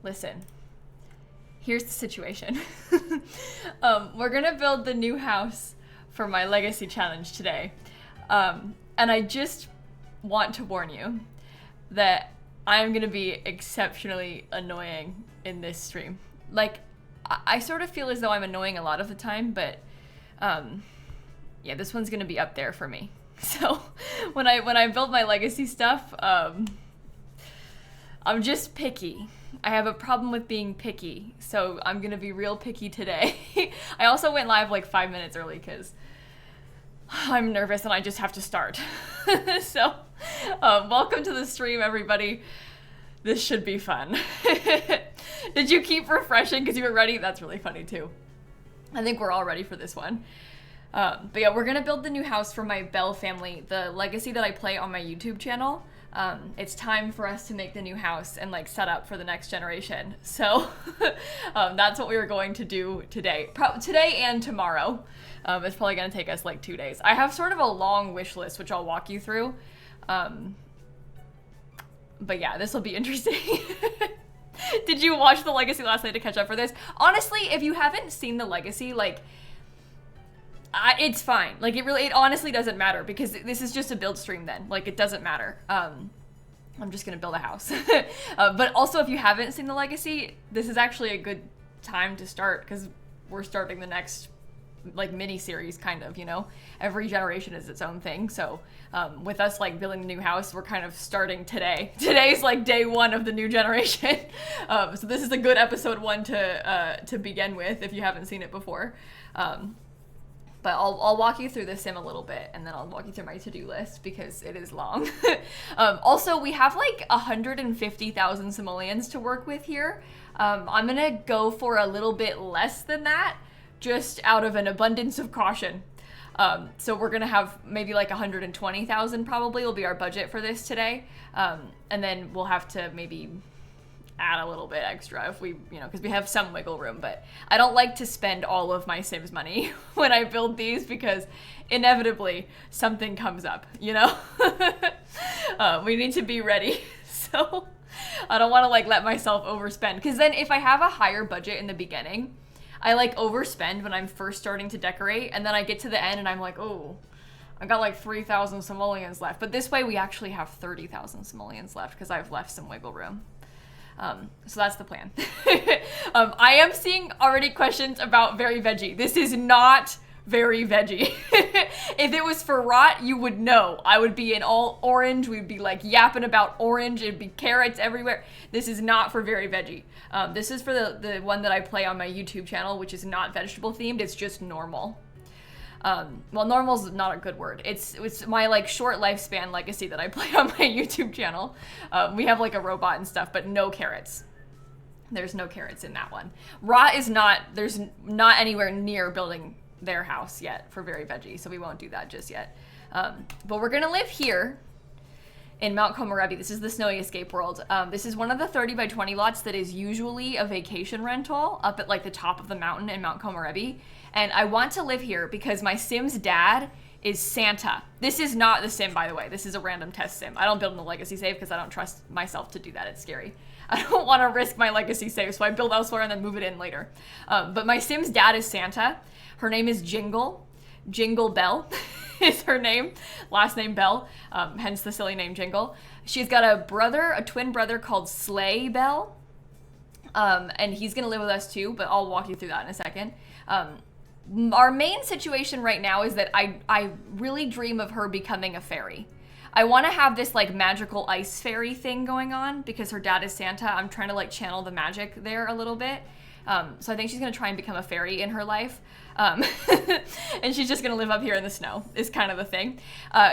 Listen, here's the situation. We're gonna build the new house for my legacy challenge today. And I just want to warn you that I'm gonna be exceptionally annoying in this stream. Like, I sort of feel as though I'm annoying a lot of the time, but yeah, this one's gonna be up there for me. So when I build my legacy stuff, I'm just picky. I have a problem with being picky, so I'm gonna be real picky today. I also went live like 5 minutes early because I'm nervous and I just have to start. So welcome to the stream, everybody. This should be fun. Did you keep refreshing because you were ready? That's really funny too. I think we're all ready for this one. But yeah, we're gonna build the new house for my Bell family, the legacy that I play on my YouTube channel. It's time for us to make the new house and like set up for the next generation. So that's what we were going to do today. Today and tomorrow. It's probably gonna take us like 2 days. I have sort of a long wish list, which I'll walk you through. But yeah, this will be interesting. Did you watch the legacy last night to catch up for this? Honestly, if you haven't seen the legacy, like, it's fine. Like, it honestly doesn't matter because this is just a build stream then. Like, it doesn't matter. I'm just gonna build a house. But also, if you haven't seen the legacy, this is actually a good time to start because we're starting the next, like, mini-series, kind of, you know? Every generation is its own thing, so with us, like, building the new house, we're kind of starting today. Today's, like, day one of the new generation. So this is a good episode 1 to begin with if you haven't seen it before. But I'll walk you through the sim a little bit, and then I'll walk you through my to-do list because it is long. Also, we have like 150,000 simoleons to work with here. I'm gonna go for a little bit less than that, just out of an abundance of caution. So we're gonna have maybe like 120,000 probably will be our budget for this today. And then we'll have to maybe add a little bit extra if we, you know, because we have some wiggle room, but I don't like to spend all of my Sims money when I build these because inevitably something comes up, you know? We need to be ready. So I don't want to like let myself overspend because then if I have a higher budget in the beginning, I like overspend when I'm first starting to decorate and then I get to the end and I'm like, oh, I got like 3,000 simoleons left. But this way we actually have 30,000 simoleons left because I've left some wiggle room. So that's the plan. I am seeing already questions about very veggie. This is not very veggie. If it was for rot, you would know. I would be in all orange. We'd be like yapping about orange. It'd be carrots everywhere. This is not for very veggie. This is for the one that I play on my YouTube channel, which is not vegetable themed. It's just normal. Well, normal's not a good word. It's my like short lifespan legacy that I play on my YouTube channel. We have like a robot and stuff, but no carrots. There's no carrots in that one. Rot is not, there's not anywhere near building their house yet for very veggie, so we won't do that just yet. But we're gonna live here in Mount Komorebi. This is the Snowy Escape World. This is one of the 30 by 20 lots that is usually a vacation rental up at like the top of the mountain in Mount Komorebi. And I want to live here because my Sim's dad is Santa. This is not the sim, by the way. This is a random test sim. I don't build in the legacy save because I don't trust myself to do that. It's scary. I don't want to risk my legacy save, so I build elsewhere and then move it in later. But my Sim's dad is Santa. Her name is Jingle. Jingle Bell is her name. Last name Bell, hence the silly name Jingle. She's got a twin brother called Sleigh Bell. And he's going to live with us too, but I'll walk you through that in a second. Our main situation right now is that I really dream of her becoming a fairy. I want to have this like magical ice fairy thing going on because her dad is Santa. I'm trying to like channel the magic there a little bit. So I think she's going to try and become a fairy in her life. And she's just going to live up here in the snow is kind of the thing.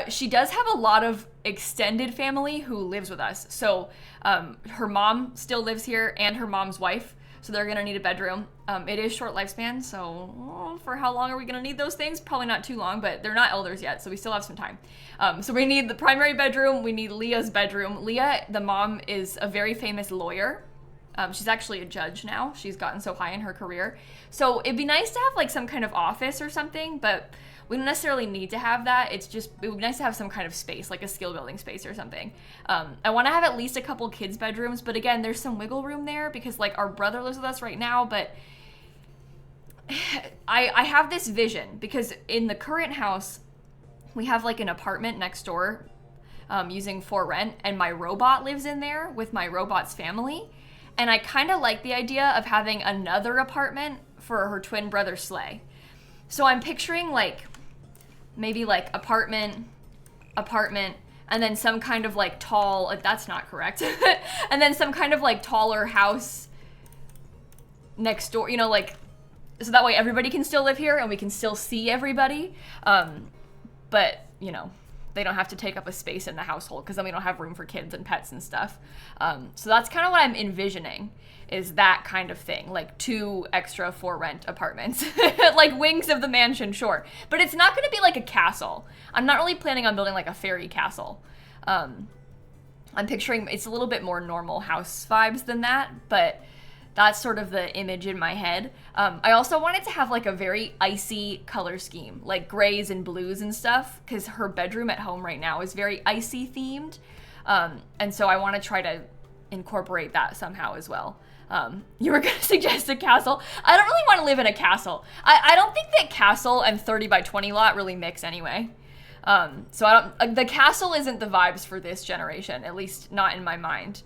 She does have a lot of extended family who lives with us. So her mom still lives here and her mom's wife. So they're going to need a bedroom. It is short lifespan, so for how long are we going to need those things? Probably not too long, but they're not elders yet, so we still have some time. So we need the primary bedroom. We need Leah's bedroom. Leah, the mom, is a very famous lawyer. She's actually a judge now. She's gotten so high in her career. So it'd be nice to have like some kind of office or something, but We don't necessarily need to have that. It's just, it would be nice to have some kind of space, like a skill building space or something. I want to have at least a couple kids' bedrooms, but again, there's some wiggle room there because like our brother lives with us right now, but I have this vision because in the current house, we have like an apartment next door using for rent, and my robot lives in there with my robot's family. And I kind of like the idea of having another apartment for her twin brother Slay. So I'm picturing like maybe like apartment, and then some kind of like tall, that's not correct. And then some kind of like taller house next door, you know, like, so that way everybody can still live here and we can still see everybody. But, you know, they don't have to take up a space in the household because then we don't have room for kids and pets and stuff. So that's kind of what I'm envisioning, is that kind of thing, like 2 extra for rent apartments, like wings of the mansion, sure. But it's not going to be like a castle. I'm not really planning on building like a fairy castle. I'm picturing it's a little bit more normal house vibes than that, but that's sort of the image in my head. I also wanted to have like a very icy color scheme, like grays and blues and stuff, because her bedroom at home right now is very icy themed. And so I want to try to incorporate that somehow as well. You were going to suggest a castle. I don't really want to live in a castle. I don't think that castle and 30 by 20 lot really mix anyway. So I don't, the castle isn't the vibes for this generation, at least not in my mind.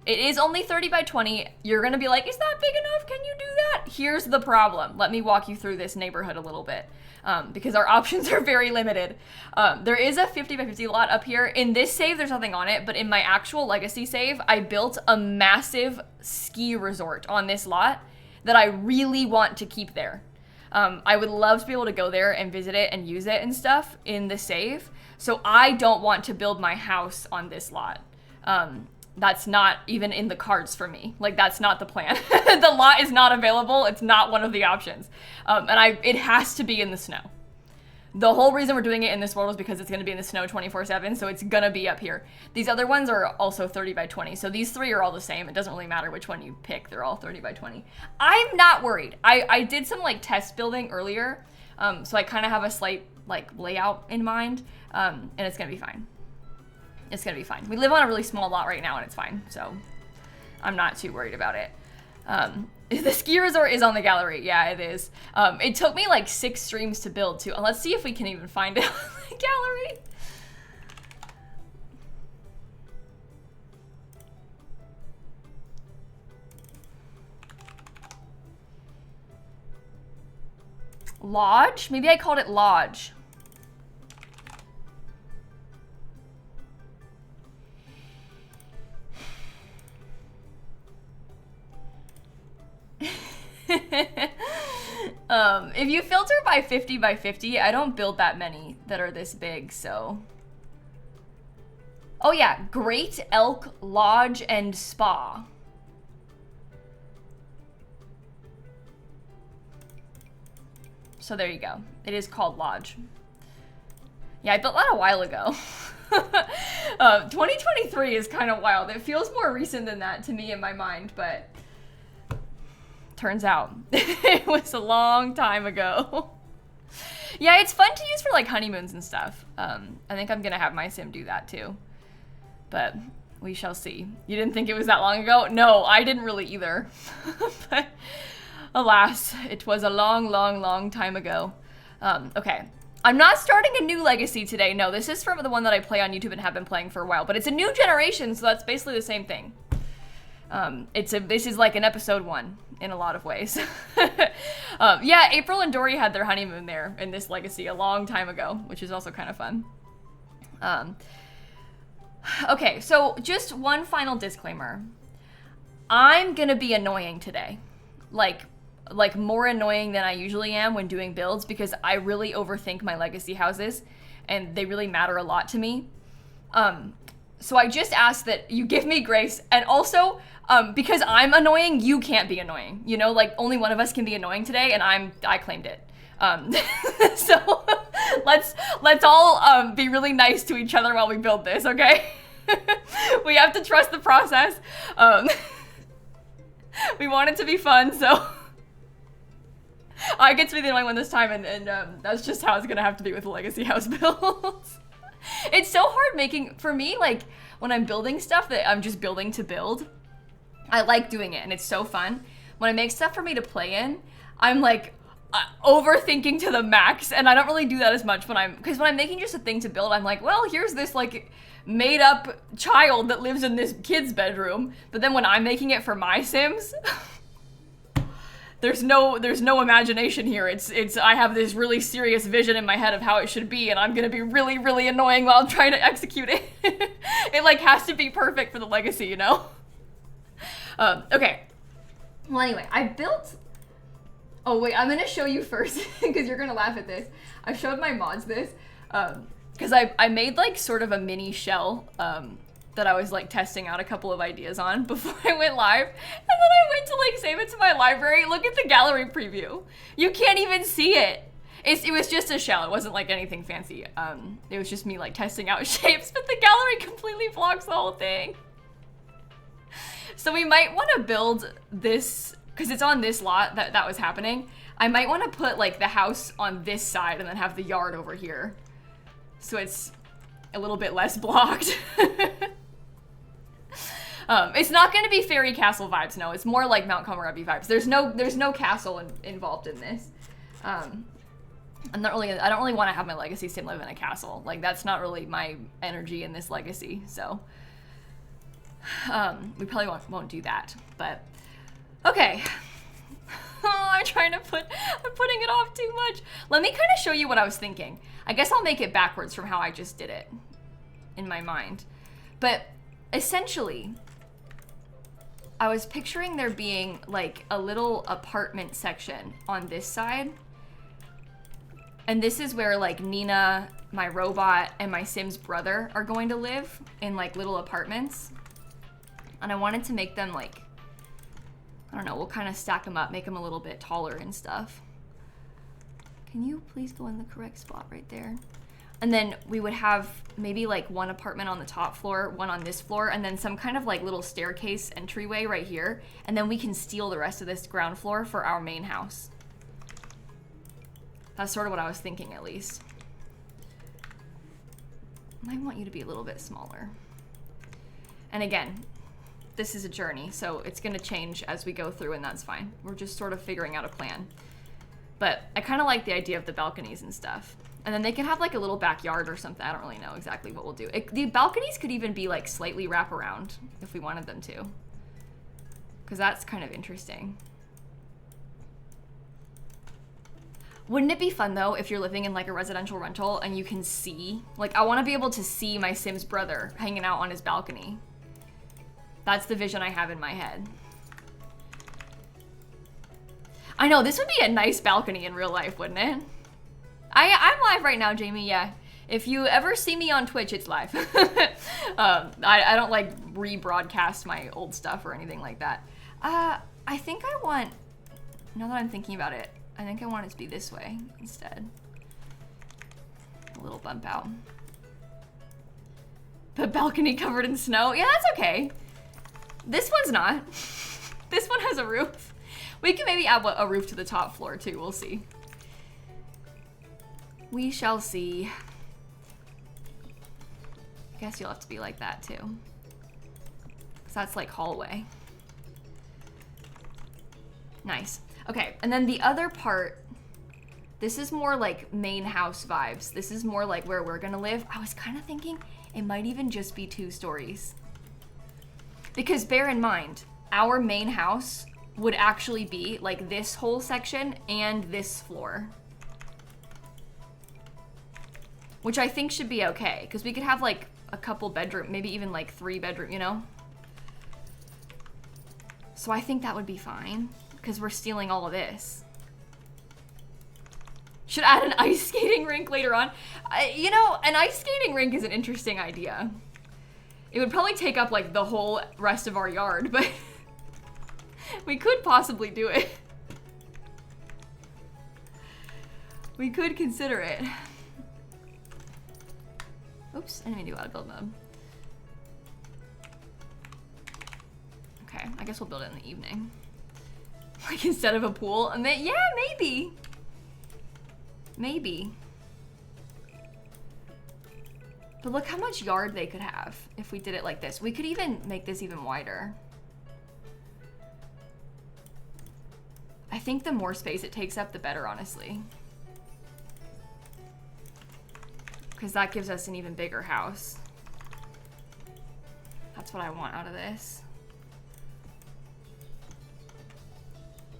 It is only 30 by 20. You're gonna be like, is that big enough? Can you do that? Here's the problem. Let me walk you through this neighborhood a little bit, because our options are very limited. There is a 50 by 50 lot up here. In this save, there's nothing on it, but in my actual legacy save, I built a massive ski resort on this lot that I really want to keep there. I would love to be able to go there and visit it and use it and stuff in the save. So I don't want to build my house on this lot. That's not even in the cards for me. Like, that's not the plan. The lot is not available. It's not one of the options. And it has to be in the snow. The whole reason we're doing it in this world is because it's going to be in the snow 24/7, so it's going to be up here. These other ones are also 30 by 20, so these 3 are all the same. It doesn't really matter which one you pick. They're all 30 by 20. I'm not worried. I did some, like, test building earlier, so I kind of have a slight, like, layout in mind, and it's going to be fine. It's gonna be fine. We live on a really small lot right now and it's fine, so I'm not too worried about it. The ski resort is on the gallery. Yeah, it is. It took me like 6 streams to build too. Let's see if we can even find it on the gallery. Lodge? Maybe I called it Lodge. If you filter by 50 by 50, I don't build that many that are this big, so. Oh yeah, Great Elk Lodge and Spa. So there you go. It is called Lodge. Yeah, I built that a while ago. 2023 is kind of wild. It feels more recent than that to me in my mind, but turns out it was a long time ago. Yeah, it's fun to use for like honeymoons and stuff. I think I'm gonna have my sim do that too, but we shall see. You didn't think it was that long ago? No, I didn't really either. But alas, it was a long, long, long time ago. Okay, I'm not starting a new legacy today. No, this is from the one that I play on YouTube and have been playing for a while, but it's a new generation, so that's basically the same thing. This is like an episode 1 in a lot of ways. Yeah, April and Dory had their honeymoon there in this legacy a long time ago, which is also kind of fun. Okay, so just one final disclaimer. I'm gonna be annoying today. Like more annoying than I usually am when doing builds, because I really overthink my legacy houses and they really matter a lot to me. So I just ask that you give me grace, and also because I'm annoying, you can't be annoying. You know, like only one of us can be annoying today, and I claimed it. So let's all be really nice to each other while we build this, okay? We have to trust the process. We want it to be fun, so I get to be the annoying one this time, and that's just how it's gonna have to be with legacy house builds. It's so hard making, for me, like, when I'm building stuff that I'm just building to build, I like doing it, and it's so fun. When I make stuff for me to play in, I'm like, overthinking to the max, and I don't really do that as much because when I'm making just a thing to build, I'm like, well, here's this, like, made up child that lives in this kid's bedroom, but then when I'm making it for my Sims, there's no imagination here. It's I have this really serious vision in my head of how it should be, and I'm gonna be really, really annoying while I'm trying to execute it. It like has to be perfect for the legacy, you know? Okay. Well, anyway, I built. Oh wait, I'm gonna show you first because you're gonna laugh at this. I showed my mods this because I made like sort of a mini shell that I was like testing out a couple of ideas on before I went live. And then I went to like save it to my library. Look at the gallery preview. You can't even see it. It was just a shell. It wasn't like anything fancy. It was just me like testing out shapes, but the gallery completely blocks the whole thing. So we might want to build this, because it's on this lot that was happening. I might want to put like the house on this side and then have the yard over here. So it's a little bit less blocked. It's not going to be fairy castle vibes, no. It's more like Mount Komorebi vibes. There's no castle involved in this. I don't really want to have my legacy sim live in a castle. Like, that's not really my energy in this legacy, so we probably won't do that. But okay. Oh, I'm putting it off too much. Let me kind of show you what I was thinking. I guess I'll make it backwards from how I just did it in my mind. But essentially, I was picturing there being like a little apartment section on this side. And this is where like Nina, my robot, and my Sim's brother are going to live in like little apartments. And I wanted to make them like, I don't know, we'll kind of stack them up, make them a little bit taller and stuff. Can you please go in the correct spot right there? And then we would have maybe like one apartment on the top floor, one on this floor, and then some kind of like little staircase entryway right here. And then we can steal the rest of this ground floor for our main house. That's sort of what I was thinking, at least. I want you to be a little bit smaller. And again, this is a journey, so it's gonna change as we go through, and that's fine. We're just sort of figuring out a plan. But I kind of like the idea of the balconies and stuff. And then they can have like a little backyard or something. I don't really know exactly what we'll do. The balconies could even be like slightly wraparound if we wanted them to. Because that's kind of interesting. Wouldn't it be fun though if you're living in like a residential rental and you can see, like I want to be able to see my Sim's brother hanging out on his balcony. That's the vision I have in my head. I know, this would be a nice balcony in real life, wouldn't it? I'm live right now, Jamie, yeah. If you ever see me on Twitch, it's live. I don't like rebroadcast my old stuff or anything like that. I think I want, now that I'm thinking about it, I think I want it to be this way instead. A little bump out. The balcony covered in snow? Yeah, that's okay. This one's not. This one has a roof. We can maybe add a roof to the top floor too, we'll see. We shall see. I guess you'll have to be like that too. Cause that's like hallway. Nice. Okay, and then the other part, this is more like main house vibes. This is more like where we're gonna live. I was kind of thinking it might even just be 2 stories. Because bear in mind, our main house would actually be like this whole section and this floor. Which I think should be okay, because we could have like a couple bedroom, maybe even like 3 bedroom, you know? So I think that would be fine, because we're stealing all of this. Should add an ice skating rink later on. You know, an ice skating rink is an interesting idea. It would probably take up like the whole rest of our yard, but we could possibly do it. We could consider it. Oops, I didn't mean to go out of build mode. Okay, I guess we'll build it in the evening. Like instead of a pool. And then, yeah, maybe. Maybe. But look how much yard they could have if we did it like this. We could even make this even wider. I think the more space it takes up, the better, honestly. Because that gives us an even bigger house. That's what I want out of this.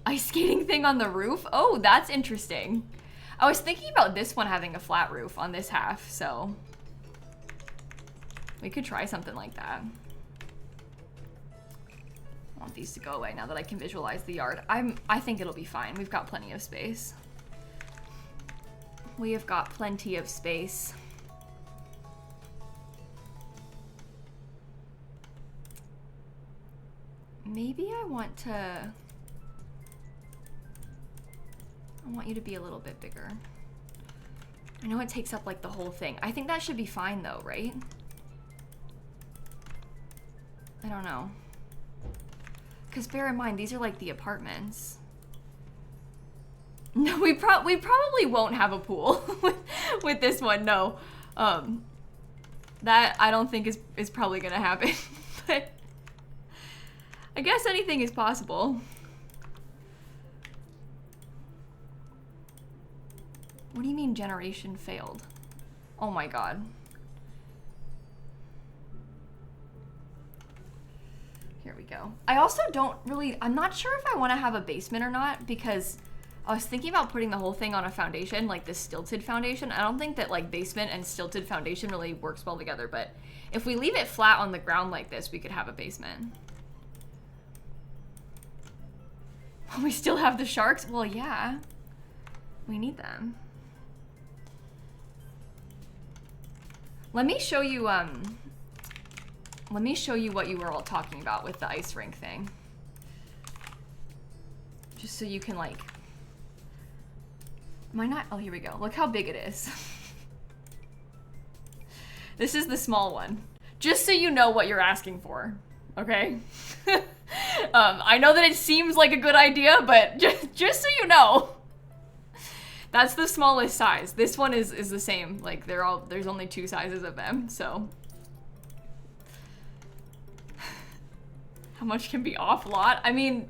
Ice skating thing on the roof? Oh, that's interesting. I was thinking about this one having a flat roof on this half, so we could try something like that. I want these to go away now that I can visualize the yard. I think it'll be fine. We've got plenty of space. We have got plenty of space. Maybe I want you to be a little bit bigger. I know it takes up like the whole thing. I think that should be fine though, right? I don't know. Because bear in mind, these are like the apartments. No, we probably won't have a pool with this one, no. That I don't think is probably gonna happen. But I guess anything is possible. What do you mean generation failed? Oh my god. Here we go. I also don't really, I'm not sure if I want to have a basement or not, because I was thinking about putting the whole thing on a foundation, like this stilted foundation. I don't think that like basement and stilted foundation really works well together, but if we leave it flat on the ground like this, we could have a basement. We still have the sharks? Well, yeah. We need them. Let me show you what you were all talking about with the ice rink thing. Just so you can like, am I not? Oh, here we go. Look how big it is. This is the small one. Just so you know what you're asking for, okay? I know that it seems like a good idea, but just so you know. That's the smallest size. This one is the same. Like there's only 2 sizes of them, so. How much can be off lot? I mean,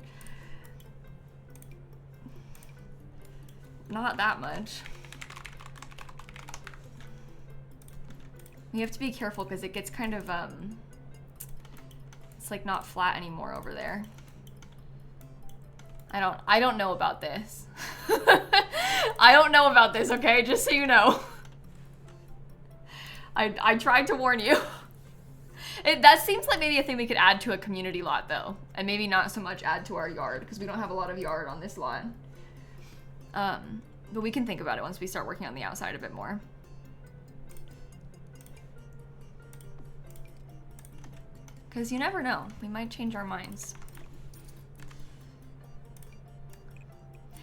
not that much. We have to be careful because it gets kind of, it's like not flat anymore over there. I don't know about this. I don't know about this, okay? Just so you know. I tried to warn you. That seems like maybe a thing we could add to a community lot though. And maybe not so much add to our yard because we don't have a lot of yard on this lot. But we can think about it once we start working on the outside a bit more. Because you never know. We might change our minds.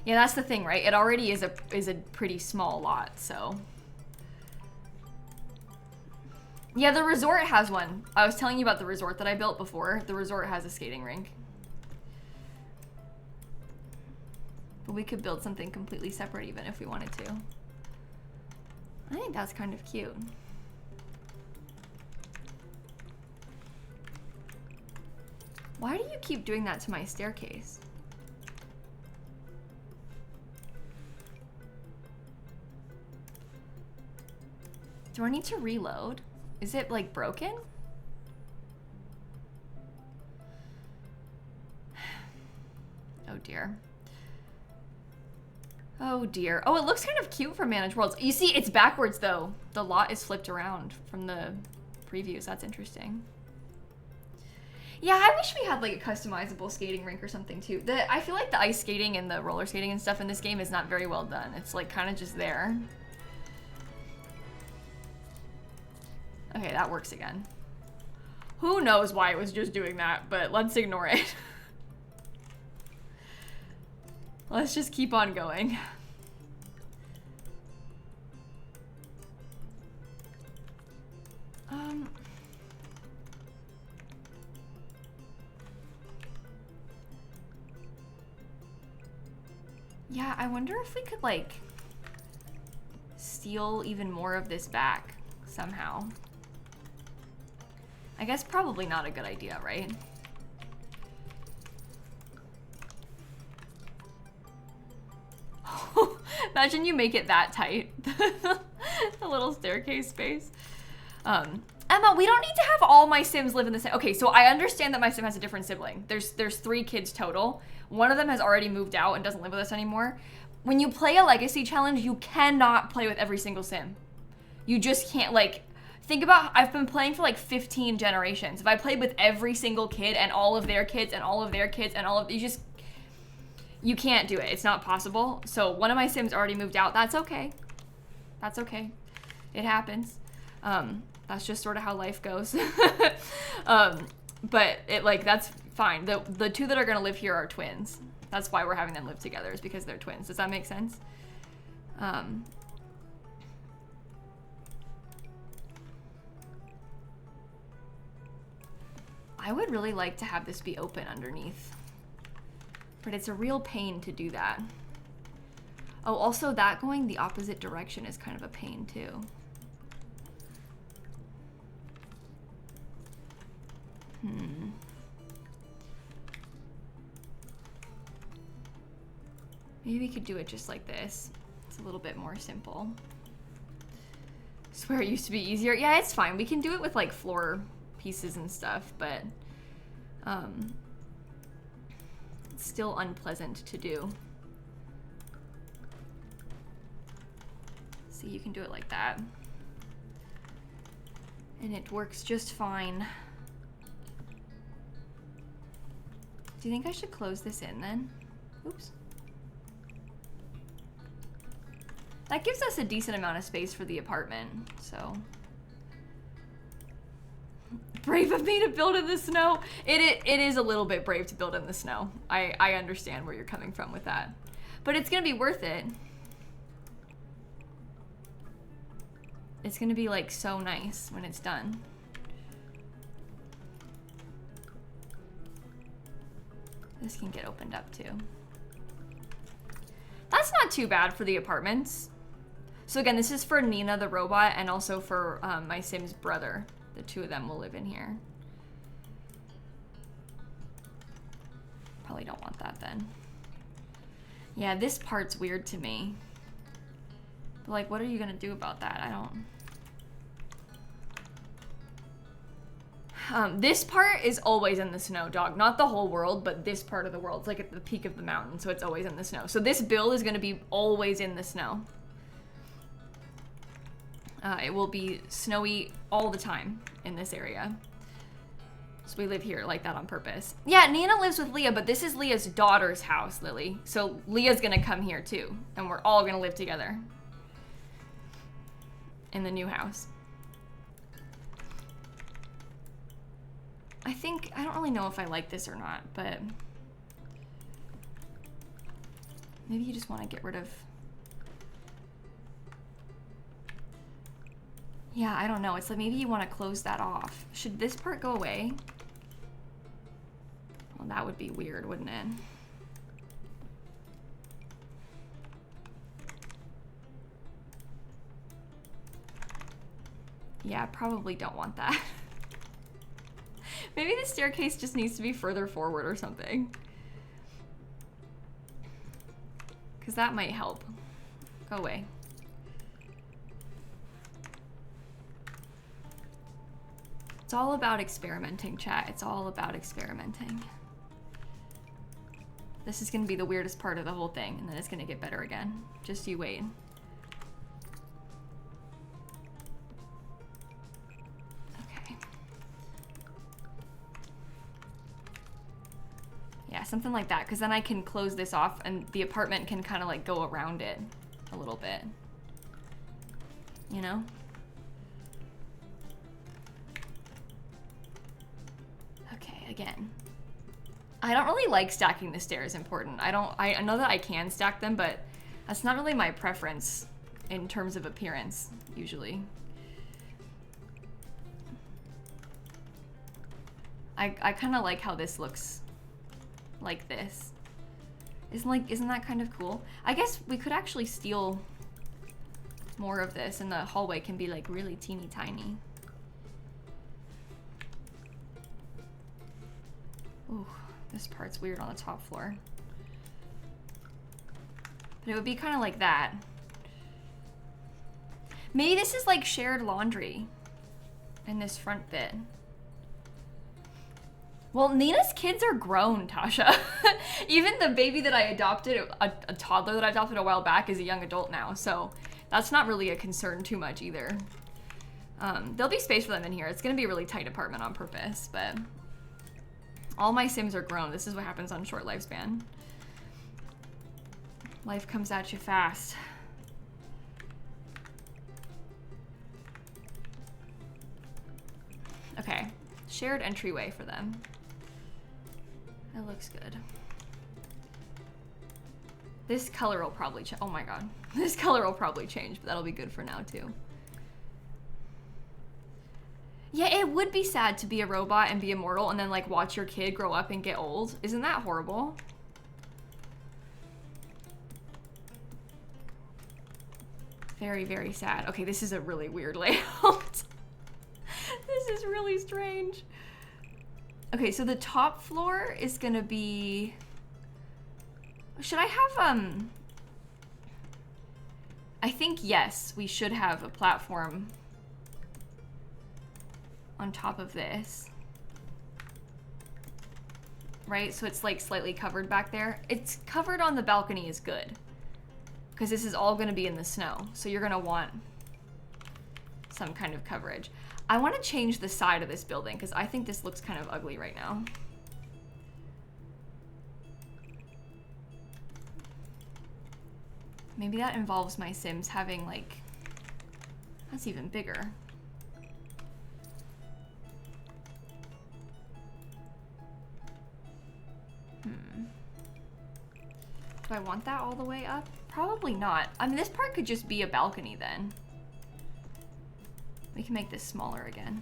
Yeah, that's the thing, right? It already is a pretty small lot, so. Yeah, the resort has one. I was telling you about the resort that I built before. The resort has a skating rink. But we could build something completely separate even if we wanted to. I think that's kind of cute. Why do you keep doing that to my staircase? Do I need to reload? Is it like broken? Oh dear. Oh dear. Oh, it looks kind of cute for Managed Worlds. You see, it's backwards though. The lot is flipped around from the previews. That's interesting. Yeah, I wish we had like a customizable skating rink or something too. I feel like the ice skating and the roller skating and stuff in this game is not very well done. It's like kind of just there. Okay, that works again. Who knows why it was just doing that, but let's ignore it. Let's just keep on going. Yeah, I wonder if we could like steal even more of this back somehow. I guess probably not a good idea, right? Imagine you make it that tight. The little staircase space. Emma, we don't need to have all my Sims live in the same. Okay, so I understand that my Sim has a different sibling. There's 3 kids total. One of them has already moved out and doesn't live with us anymore. When you play a legacy challenge, you cannot play with every single Sim. You just can't, like, think about, I've been playing for like 15 generations. If I played with every single kid and all of their kids and all of their kids and all of, you can't do it. It's not possible. So one of my Sims already moved out. That's okay. That's okay. It happens. That's just sort of how life goes. But it, like, that's fine. The 2 that are gonna live here are twins. That's why we're having them live together, is because they're twins. Does that make sense? I would really like to have this be open underneath, but it's a real pain to do that. Oh, also that going the opposite direction is kind of a pain too. Maybe we could do it just like this. It's a little bit more simple. Swear it used to be easier. Yeah, it's fine. We can do it with like floor pieces and stuff, but it's still unpleasant to do. See, you can do it like that. And it works just fine. Do you think I should close this in then? Oops. That gives us a decent amount of space for the apartment, so. Brave of me to build in the snow. It is a little bit brave to build in the snow. I understand where you're coming from with that. But it's gonna be worth it. It's gonna be like so nice when it's done. This can get opened up too. That's not too bad for the apartments. So again, this is for Nina the robot and also for my Sim's brother. The 2 of them will live in here. Probably don't want that then. Yeah, this part's weird to me. But like, what are you gonna do about that? I don't... this part is always in the snow, dog. Not the whole world, but this part of the world. It's like at the peak of the mountain, so it's always in the snow. So this build is gonna be always in the snow. It will be snowy all the time in this area. So we live here like that on purpose. Yeah, Nina lives with Leah, but this is Leah's daughter's house, Lily. So Leah's gonna come here too, and we're all gonna live together in the new house. I don't really know if I like this or not, but maybe you just want to get rid of... Yeah, I don't know. It's like maybe you want to close that off. Should this part go away? Well, that would be weird, wouldn't it? Yeah, I probably don't want that. Maybe the staircase just needs to be further forward or something. Because that might help. Go away. It's all about experimenting, chat. It's all about experimenting. This is gonna be the weirdest part of the whole thing, and then it's gonna get better again. Just you wait. Okay. Yeah, something like that, because then I can close this off and the apartment can kind of like go around it a little bit. You know? Okay, again. I don't really like stacking the stairs important. I know that I can stack them, but that's not really my preference in terms of appearance, usually. I kind of like how this looks like this. Isn't that kind of cool? I guess we could actually steal more of this and the hallway can be like really teeny tiny. Ooh, this part's weird on the top floor. But it would be kind of like that. Maybe this is like shared laundry in this front bit. Well, Nina's kids are grown, Tasha. Even the baby that I adopted, a toddler that I adopted a while back, is a young adult now. So that's not really a concern too much either. There'll be space for them in here. It's gonna be a really tight apartment on purpose, but all my Sims are grown. This is what happens on short lifespan. Life comes at you fast. Okay, shared entryway for them. That looks good. This color will probably change. Oh my god. This color will probably change, but that'll be good for now too. Yeah, it would be sad to be a robot and be immortal and then like watch your kid grow up and get old. Isn't that horrible? Very, very sad. Okay, this is a really weird layout. This is really strange. Okay, so the top floor is gonna be... Should I have, I think yes, we should have a platform on top of this. Right, so it's like slightly covered back there. It's covered on the balcony is good. Because this is all gonna be in the snow. So you're gonna want some kind of coverage. I want to change the side of this building because I think this looks kind of ugly right now. Maybe that involves my Sims having like, that's even bigger. Do I want that all the way up? Probably not. I mean, this part could just be a balcony then. We can make this smaller again.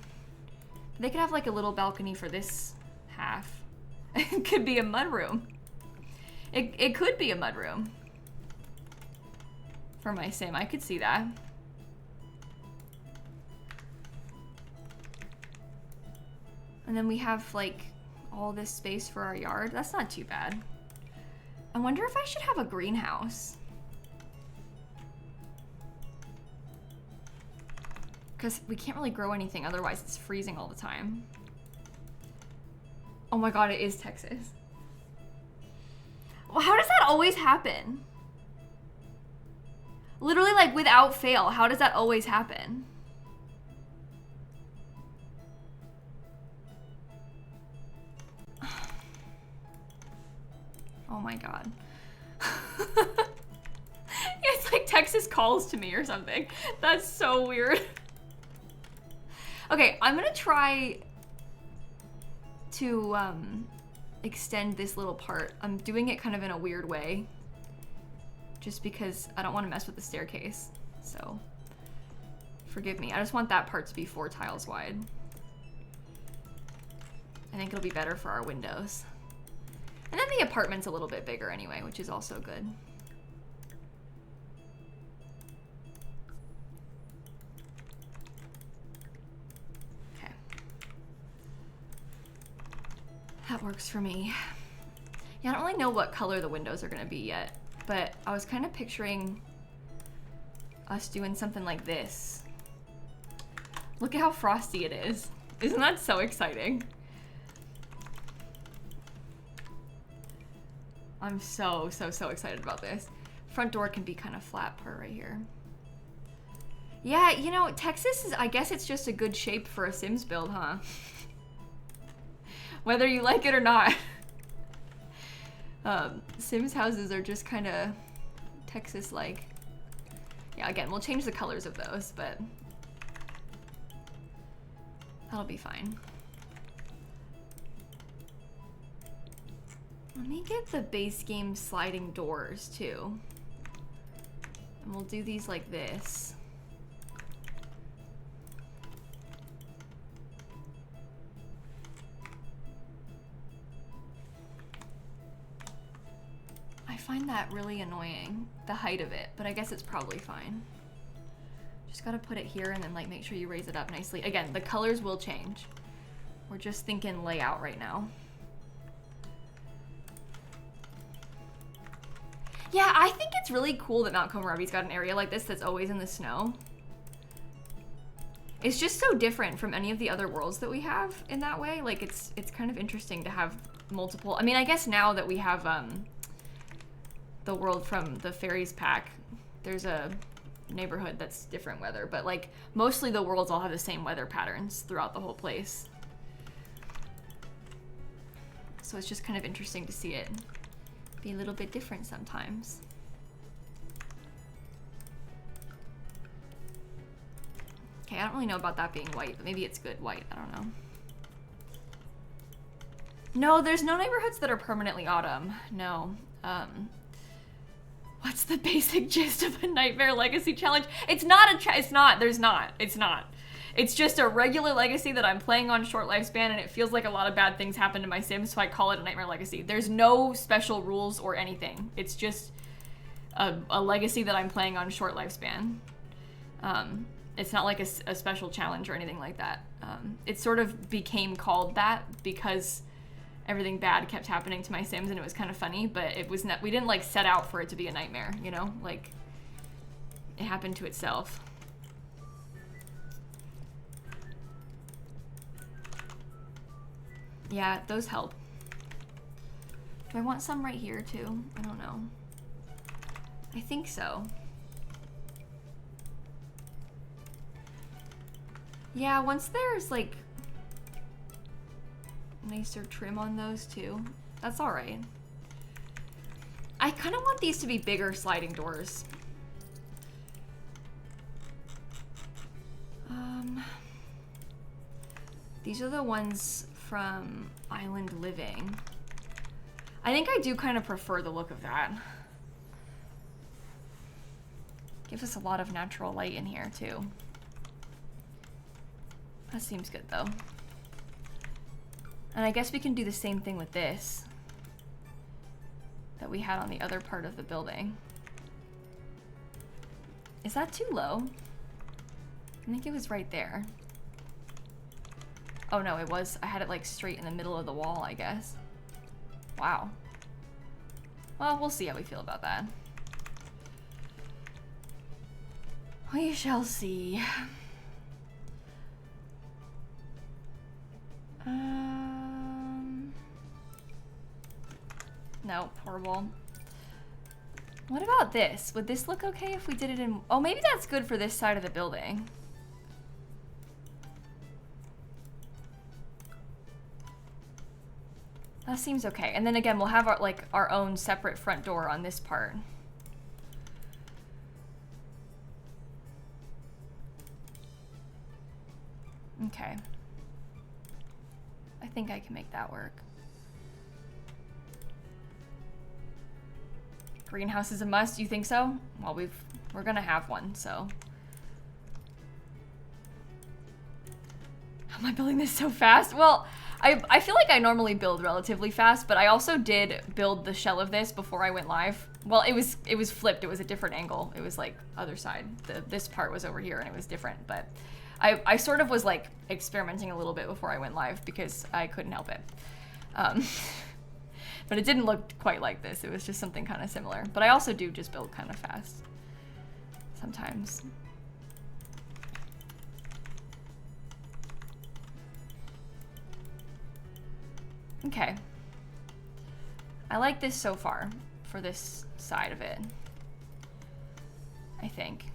They could have like a little balcony for this half. It could be a mudroom. It could be a mudroom. For my Sim, I could see that. And then we have like all this space for our yard. That's not too bad. I wonder if I should have a greenhouse. Because we can't really grow anything, otherwise it's freezing all the time. Oh my god, it is Texas. Well, how does that always happen? Literally, like, without fail, how does that always happen? Oh my god. It's like Texas calls to me or something. That's so weird. Okay, I'm gonna try to extend this little part. I'm doing it kind of in a weird way. Just because I don't want to mess with the staircase. So, forgive me. I just want that part to be 4 tiles wide. I think it'll be better for our windows. And then the apartment's a little bit bigger anyway, which is also good. Okay. That works for me. Yeah, I don't really know what color the windows are gonna be yet, but I was kind of picturing us doing something like this. Look at how frosty it is. Isn't that so exciting? I'm so excited about this. Front door can be kind of flat part right here. Yeah, you know, Texas is, I guess it's just a good shape for a Sims build, huh? Whether you like it or not. Sims houses are just kind of Texas-like. Yeah, again, we'll change the colors of those, but that'll be fine. Let me get the base game sliding doors too. And we'll do these like this. I find that really annoying, the height of it, but I guess it's probably fine. Just gotta put it here and then like make sure you raise it up nicely. Again, the colors will change. We're just thinking layout right now. Yeah, I think it's really cool that Mount Komorebi's got an area like this that's always in the snow. It's just so different from any of the other worlds that we have in that way. Like it's kind of interesting to have multiple. I mean, I guess now that we have the world from the fairies pack, there's a neighborhood that's different weather, but like mostly the worlds all have the same weather patterns throughout the whole place. So it's just kind of interesting to see it be a little bit different sometimes. Okay, I don't really know about that being white, but maybe it's good white, I don't know. No, there's no neighborhoods that are permanently autumn, no. What's the basic gist of a Nightmare Legacy challenge? It's not it's not. It's just a regular legacy that I'm playing on short lifespan, and it feels like a lot of bad things happen to my Sims, so I call it a Nightmare Legacy. There's no special rules or anything. It's just a legacy that I'm playing on short lifespan. It's not like a special challenge or anything like that. It sort of became called that because everything bad kept happening to my Sims, and it was kind of funny, but it was not, we didn't like set out for it to be a nightmare, you know? Like, it happened to itself. Yeah, those help. Do I want some right here too? I don't know. I think so. Yeah, once there's like nicer trim on those too, that's all right. I kind of want these to be bigger sliding doors. These are the ones from Island Living. I think I do kind of prefer the look of that. Gives us a lot of natural light in here too. That seems good though. And I guess we can do the same thing with this that we had on the other part of the building. Is that too low? I think it was right there. Oh no, it was. I had it like straight in the middle of the wall, I guess. Wow. Well, we'll see how we feel about that. We shall see. No, horrible. What about this? Would this look okay if we did it in... Oh, maybe that's good for this side of the building. That seems okay. And then again, we'll have our, like, our own separate front door on this part. Okay. I think I can make that work. Greenhouse is a must, you think so? Well, we're gonna have one, so. How am I building this so fast? Well, I feel like I normally build relatively fast, but I also did build the shell of this before I went live. Well, it was flipped. It was a different angle. It was like other side. This part was over here and it was different, but I sort of was like experimenting a little bit before I went live because I couldn't help it. But it didn't look quite like this. It was just something kind of similar. But I also do just build kind of fast sometimes. Okay. I like this so far for this side of it, I think.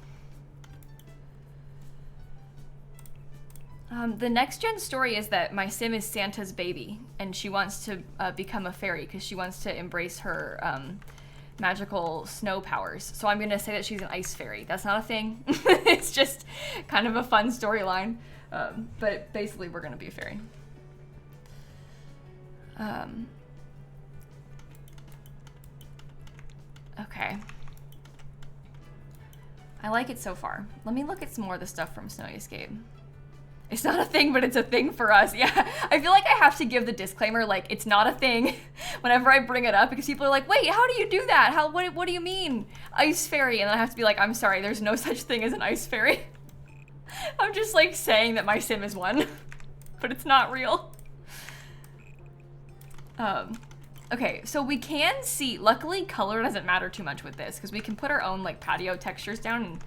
The next gen story is that my Sim is Santa's baby, and she wants to become a fairy because she wants to embrace her magical snow powers. So I'm gonna say that she's an ice fairy. That's not a thing. It's just kind of a fun storyline. But basically we're gonna be a fairy. Okay. I like it so far. Let me look at some more of the stuff from Snowy Escape. It's not a thing, but it's a thing for us. Yeah, I feel like I have to give the disclaimer, like, it's not a thing whenever I bring it up, because people are like, wait, how do you do that? What do you mean? Ice fairy. And then I have to be like, I'm sorry, there's no such thing as an ice fairy. I'm just like saying that my sim is one, but it's not real. Okay, so we can see, luckily color doesn't matter too much with this, because we can put our own like patio textures down and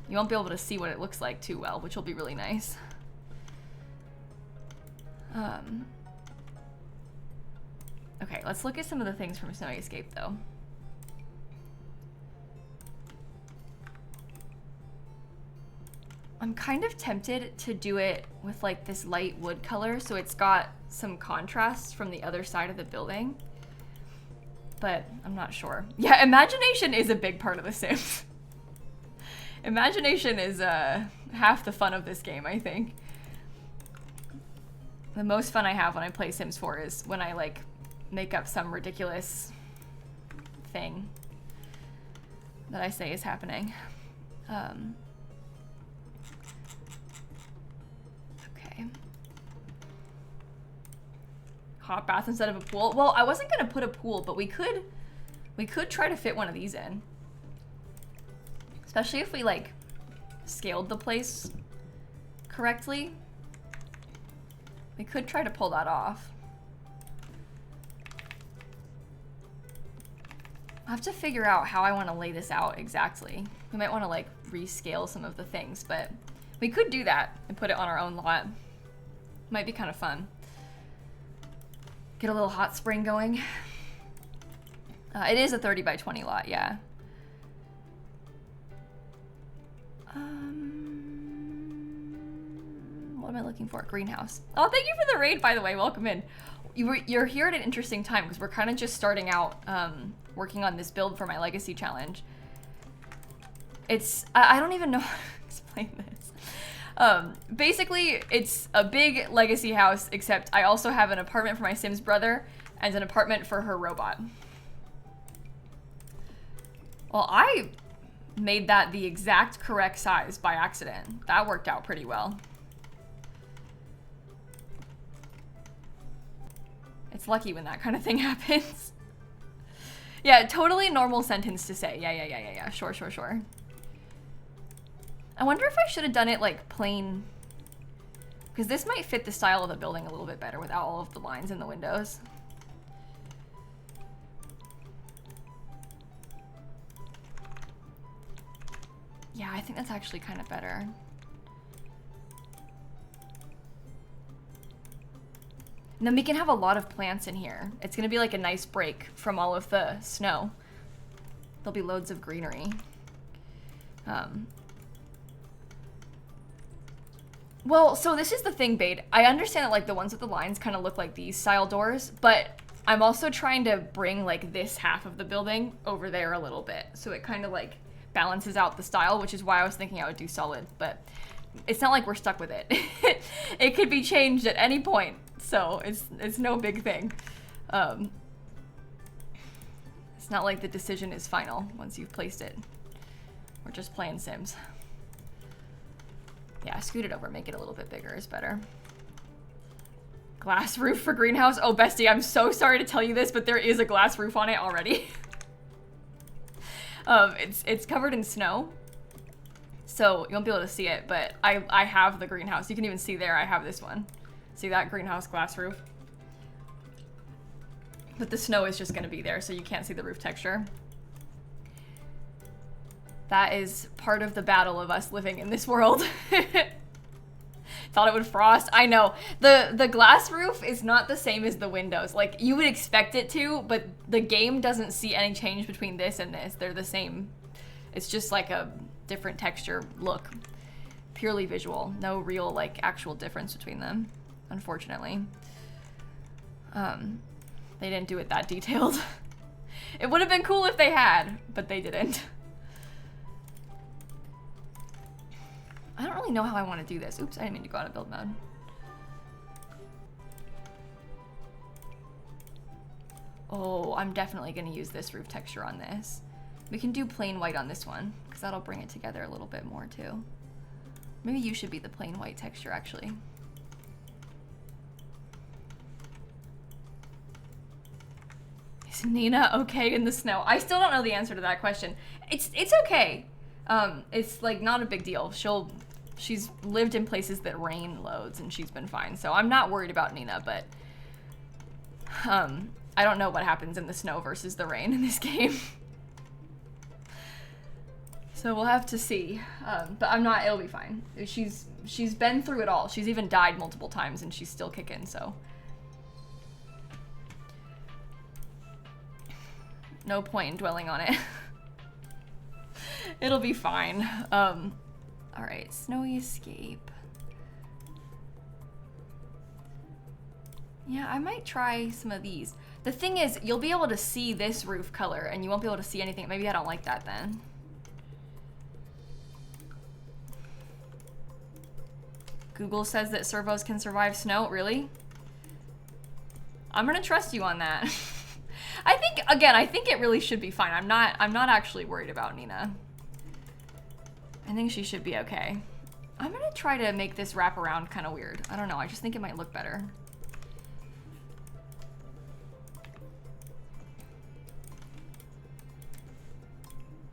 you won't be able to see what it looks like too well, which will be really nice. Okay, let's look at some of the things from Snowy Escape though. I'm kind of tempted to do it with like this light wood color so it's got some contrast from the other side of the building. But I'm not sure. Yeah, imagination is a big part of The Sims. Imagination is half the fun of this game, I think. The most fun I have when I play Sims 4 is when I like make up some ridiculous thing that I say is happening. Okay. Hot bath instead of a pool. Well, I wasn't gonna put a pool, but we could try to fit one of these in. Especially if we like scaled the place correctly. We could try to pull that off. I'll have to figure out how I want to lay this out exactly. We might want to like rescale some of the things, but we could do that and put it on our own lot. Might be kind of fun. Get a little hot spring going. It is a 30 by 20 lot, yeah. What am I looking for? Greenhouse. Oh, thank you for the raid, by the way. Welcome in. You're here at an interesting time because we're kind of just starting out working on this build for my legacy challenge. It's, I don't even know how to explain this. Basically, it's a big legacy house, except I also have an apartment for my Sims brother and an apartment for her robot. Well, I made that the exact correct size by accident. That worked out pretty well. It's lucky when that kind of thing happens. Yeah, totally normal sentence to say. Yeah. Sure. I wonder if I should have done it like plain, because this might fit the style of the building a little bit better without all of the lines in the windows. Yeah, I think that's actually kind of better. And then we can have a lot of plants in here. It's gonna be like a nice break from all of the snow. There'll be loads of greenery. Well, so this is the thing, Bade. I understand that like the ones with the lines kind of look like these style doors, but I'm also trying to bring like this half of the building over there a little bit. So it kind of like balances out the style, which is why I was thinking I would do solid, but it's not like we're stuck with it. It could be changed at any point. So it's no big thing. It's not like the decision is final once you've placed it. We're just playing Sims. Yeah, scoot it over, make it a little bit bigger is better. Glass roof for greenhouse. Oh, bestie, I'm so sorry to tell you this, but there is a glass roof on it already. It's covered in snow, so you won't be able to see it, but I have the greenhouse. You can even see there, I have this one. See that greenhouse glass roof? But the snow is just gonna be there, so you can't see the roof texture. That is part of the battle of us living in this world. Thought it would frost. I know. The glass roof is not the same as the windows. Like, you would expect it to, but the game doesn't see any change between this and this. They're the same. It's just like a different texture look. Purely visual. No real, like, actual difference between them, unfortunately. They didn't do it that detailed. It would have been cool if they had, but they didn't. I don't really know how I want to do this. Oops, I didn't mean to go out of build mode. Oh, I'm definitely going to use this roof texture on this. We can do plain white on this one, because that'll bring it together a little bit more too. Maybe you should be the plain white texture, actually. Is Nina okay in the snow? I still don't know the answer to that question. It's okay. It's like not a big deal. She's lived in places that rain loads and she's been fine. So I'm not worried about Nina, but I don't know what happens in the snow versus the rain in this game. So we'll have to see. But it'll be fine. She's been through it all. She's even died multiple times and she's still kicking, so. No point in dwelling on it. It'll be fine. All right, snowy escape. Yeah, I might try some of these. The thing is, you'll be able to see this roof color and you won't be able to see anything. Maybe I don't like that then. Google says that servos can survive snow. Really? I'm gonna trust you on that. I think it really should be fine. I'm not actually worried about Nina. I think she should be okay. I'm gonna try to make this wrap around kind of weird. I don't know, I just think it might look better.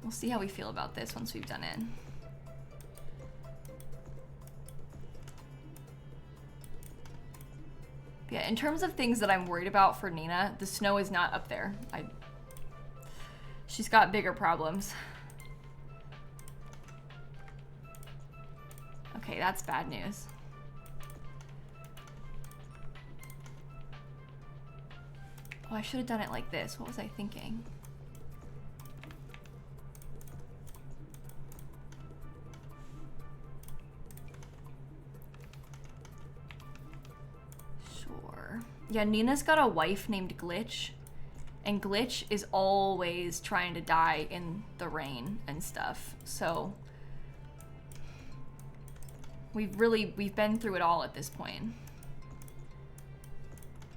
We'll see how we feel about this once we've done it. Yeah, in terms of things that I'm worried about for Nina, the snow is not up there. She's got bigger problems. Okay, that's bad news. Oh, I should have done it like this. What was I thinking? Sure. Yeah, Nina's got a wife named Glitch. And Glitch is always trying to die in the rain and stuff. So we've been through it all at this point.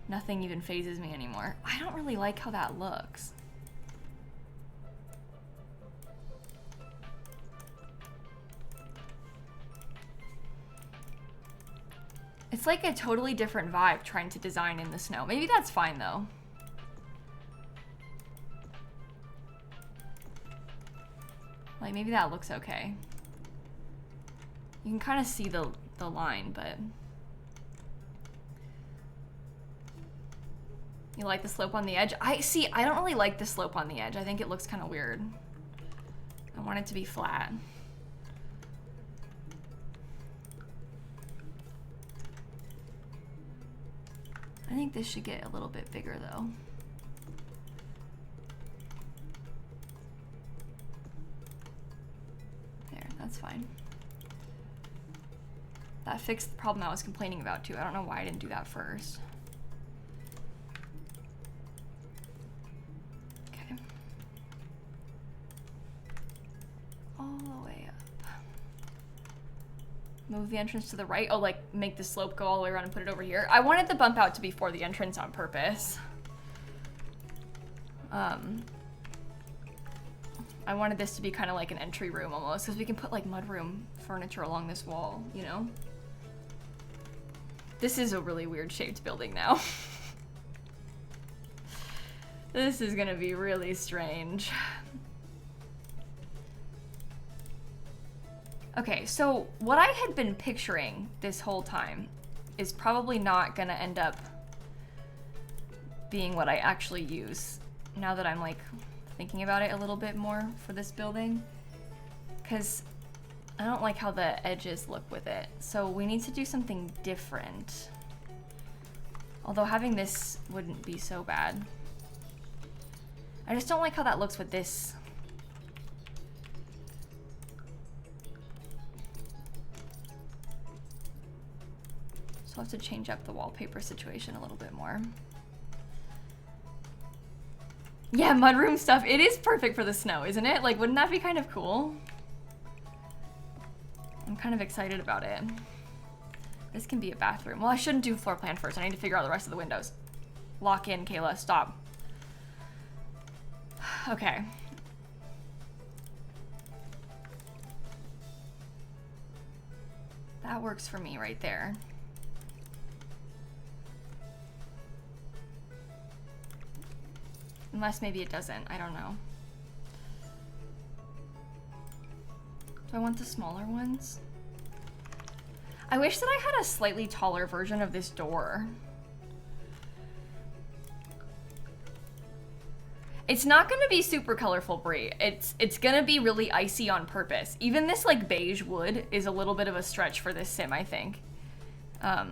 Nothing even phases me anymore. I don't really like how that looks. It's like a totally different vibe trying to design in the snow. Maybe that's fine though. Like maybe that looks okay. You can kind of see the line, but you like the slope on the edge? I don't really like the slope on the edge. I think it looks kind of weird. I want it to be flat. I think this should get a little bit bigger though. There, that's fine. That fixed the problem I was complaining about too. I don't know why I didn't do that first. Okay. All the way up. Move the entrance to the right. Oh, like make the slope go all the way around and put it over here. I wanted the bump out to be for the entrance on purpose. I wanted this to be kind of like an entry room almost, because we can put like mudroom furniture along this wall, you know? This is a really weird shaped building now. This is gonna be really strange. Okay, so what I had been picturing this whole time is probably not gonna end up being what I actually use now that I'm like thinking about it a little bit more for this building, because I don't like how the edges look with it. So we need to do something different. Although having this wouldn't be so bad. I just don't like how that looks with this. So I'll have to change up the wallpaper situation a little bit more. Yeah, mudroom stuff. It is perfect for the snow, isn't it? Like, wouldn't that be kind of cool? I'm kind of excited about it. This can be a bathroom. Well, I shouldn't do floor plan first. I need to figure out the rest of the windows. Lock in, Kayla. Stop. Okay. That works for me right there. Unless maybe it doesn't, I don't know. Do I want the smaller ones? I wish that I had a slightly taller version of this door. It's not gonna be super colorful, Brie. It's gonna be really icy on purpose. Even this like beige wood is a little bit of a stretch for this sim, I think. At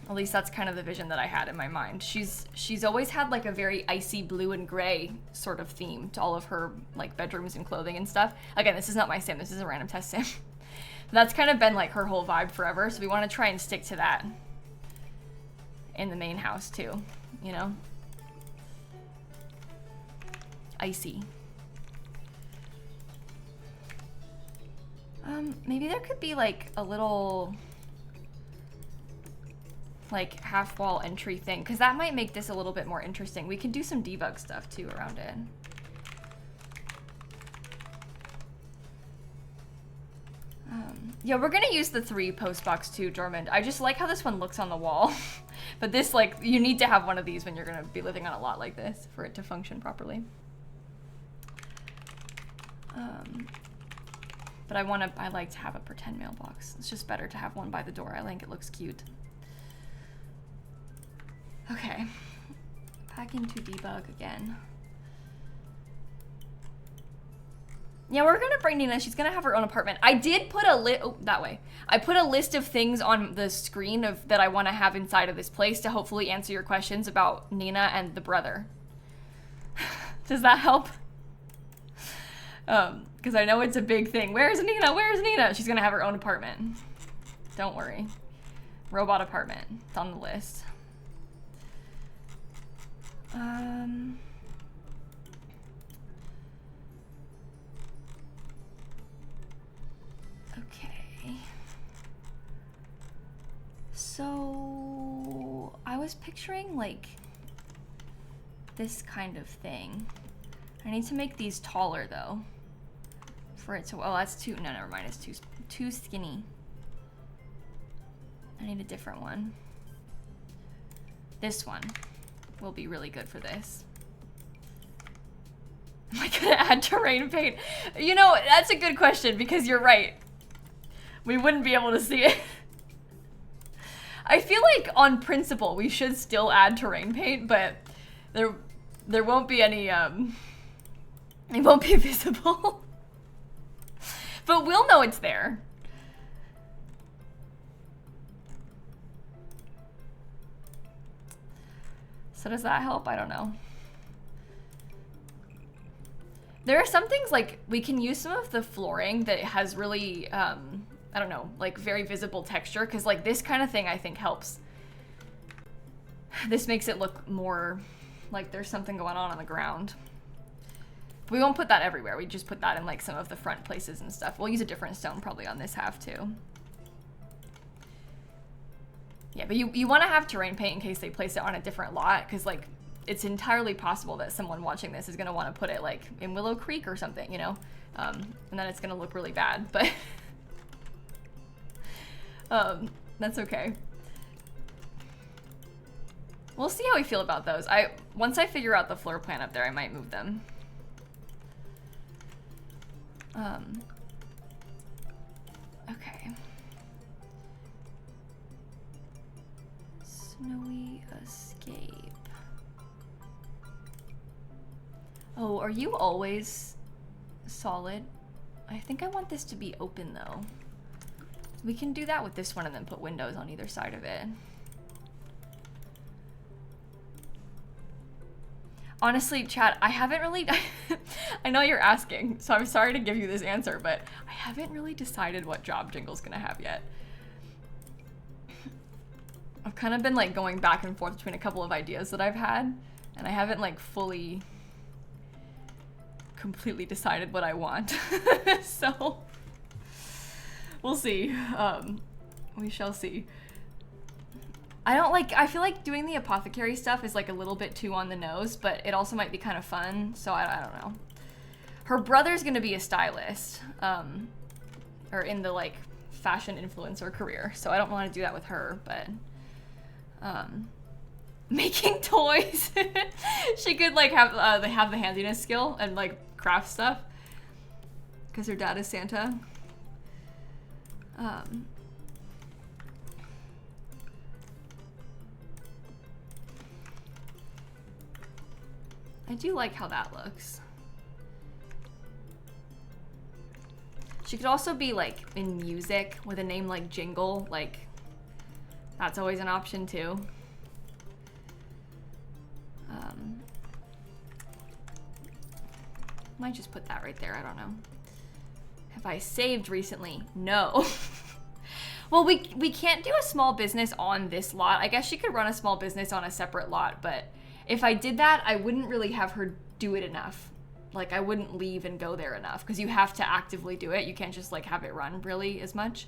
least that's kind of the vision that I had in my mind. She's always had like a very icy blue and gray sort of theme to all of her like bedrooms and clothing and stuff. Again, this is not my sim, this is a random test sim. That's kind of been like her whole vibe forever, so we want to try and stick to that in the main house too, you know? Icy. Maybe there could be like a little like half wall entry thing, because that might make this a little bit more interesting. We can do some debug stuff too around it. Yeah, we're gonna use the 3 post box too, Jormund. I just like how this one looks on the wall. But this, like, you need to have one of these when you're gonna be living on a lot like this for it to function properly. But I like to have a pretend mailbox. It's just better to have one by the door. I think it looks cute. Okay, packing to debug again. Yeah, we're gonna bring Nina. She's gonna have her own apartment. I did put I put a list of things on the screen that I want to have inside of this place to hopefully answer your questions about Nina and the brother. Does that help? Because I know it's a big thing. Where's Nina? Where's Nina? She's gonna have her own apartment. Don't worry. Robot apartment. It's on the list. Okay. So I was picturing like this kind of thing. I need to make these taller though. For it to, oh, that's too, no, never mind, it's too skinny. I need a different one. This one will be really good for this. Am I gonna add terrain paint? You know, that's a good question because you're right. We wouldn't be able to see it. I feel like on principle we should still add terrain paint, but there won't be any, it won't be visible. But we'll know it's there. So does that help? I don't know. There are some things like we can use some of the flooring that has really, I don't know, like very visible texture, because like this kind of thing I think helps. This makes it look more like there's something going on the ground. We won't put that everywhere. We just put that in like some of the front places and stuff. We'll use a different stone probably on this half too. Yeah, but you want to have terrain paint in case they place it on a different lot, because like it's entirely possible that someone watching this is going to want to put it like in Willow Creek or something, you know, and then it's going to look really bad, but that's okay. We'll see how we feel about those. Once I figure out the floor plan up there, I might move them. Okay. Snowy escape. Oh, are you always solid? I think I want this to be open though. We can do that with this one and then put windows on either side of it. Honestly, chat, I haven't really, I know you're asking, so I'm sorry to give you this answer, but I haven't really decided what job Jingle's gonna have yet. I've kind of been like going back and forth between a couple of ideas that I've had, and I haven't like fully, completely decided what I want. So, we'll see. We shall see. I feel like doing the apothecary stuff is like a little bit too on the nose, but it also might be kind of fun, so I don't know. Her brother's gonna be a stylist, or in the like fashion influencer career, so I don't want to do that with her, but making toys. She could like have the handiness skill and like craft stuff because her dad is Santa. I do like how that looks. She could also be like in music with a name like Jingle, like that's always an option too. Might just put that right there, I don't know. Have I saved recently? No. Well, we can't do a small business on this lot. I guess she could run a small business on a separate lot, but if I did that, I wouldn't really have her do it enough. Like, I wouldn't leave and go there enough, because you have to actively do it. You can't just, like, have it run really as much.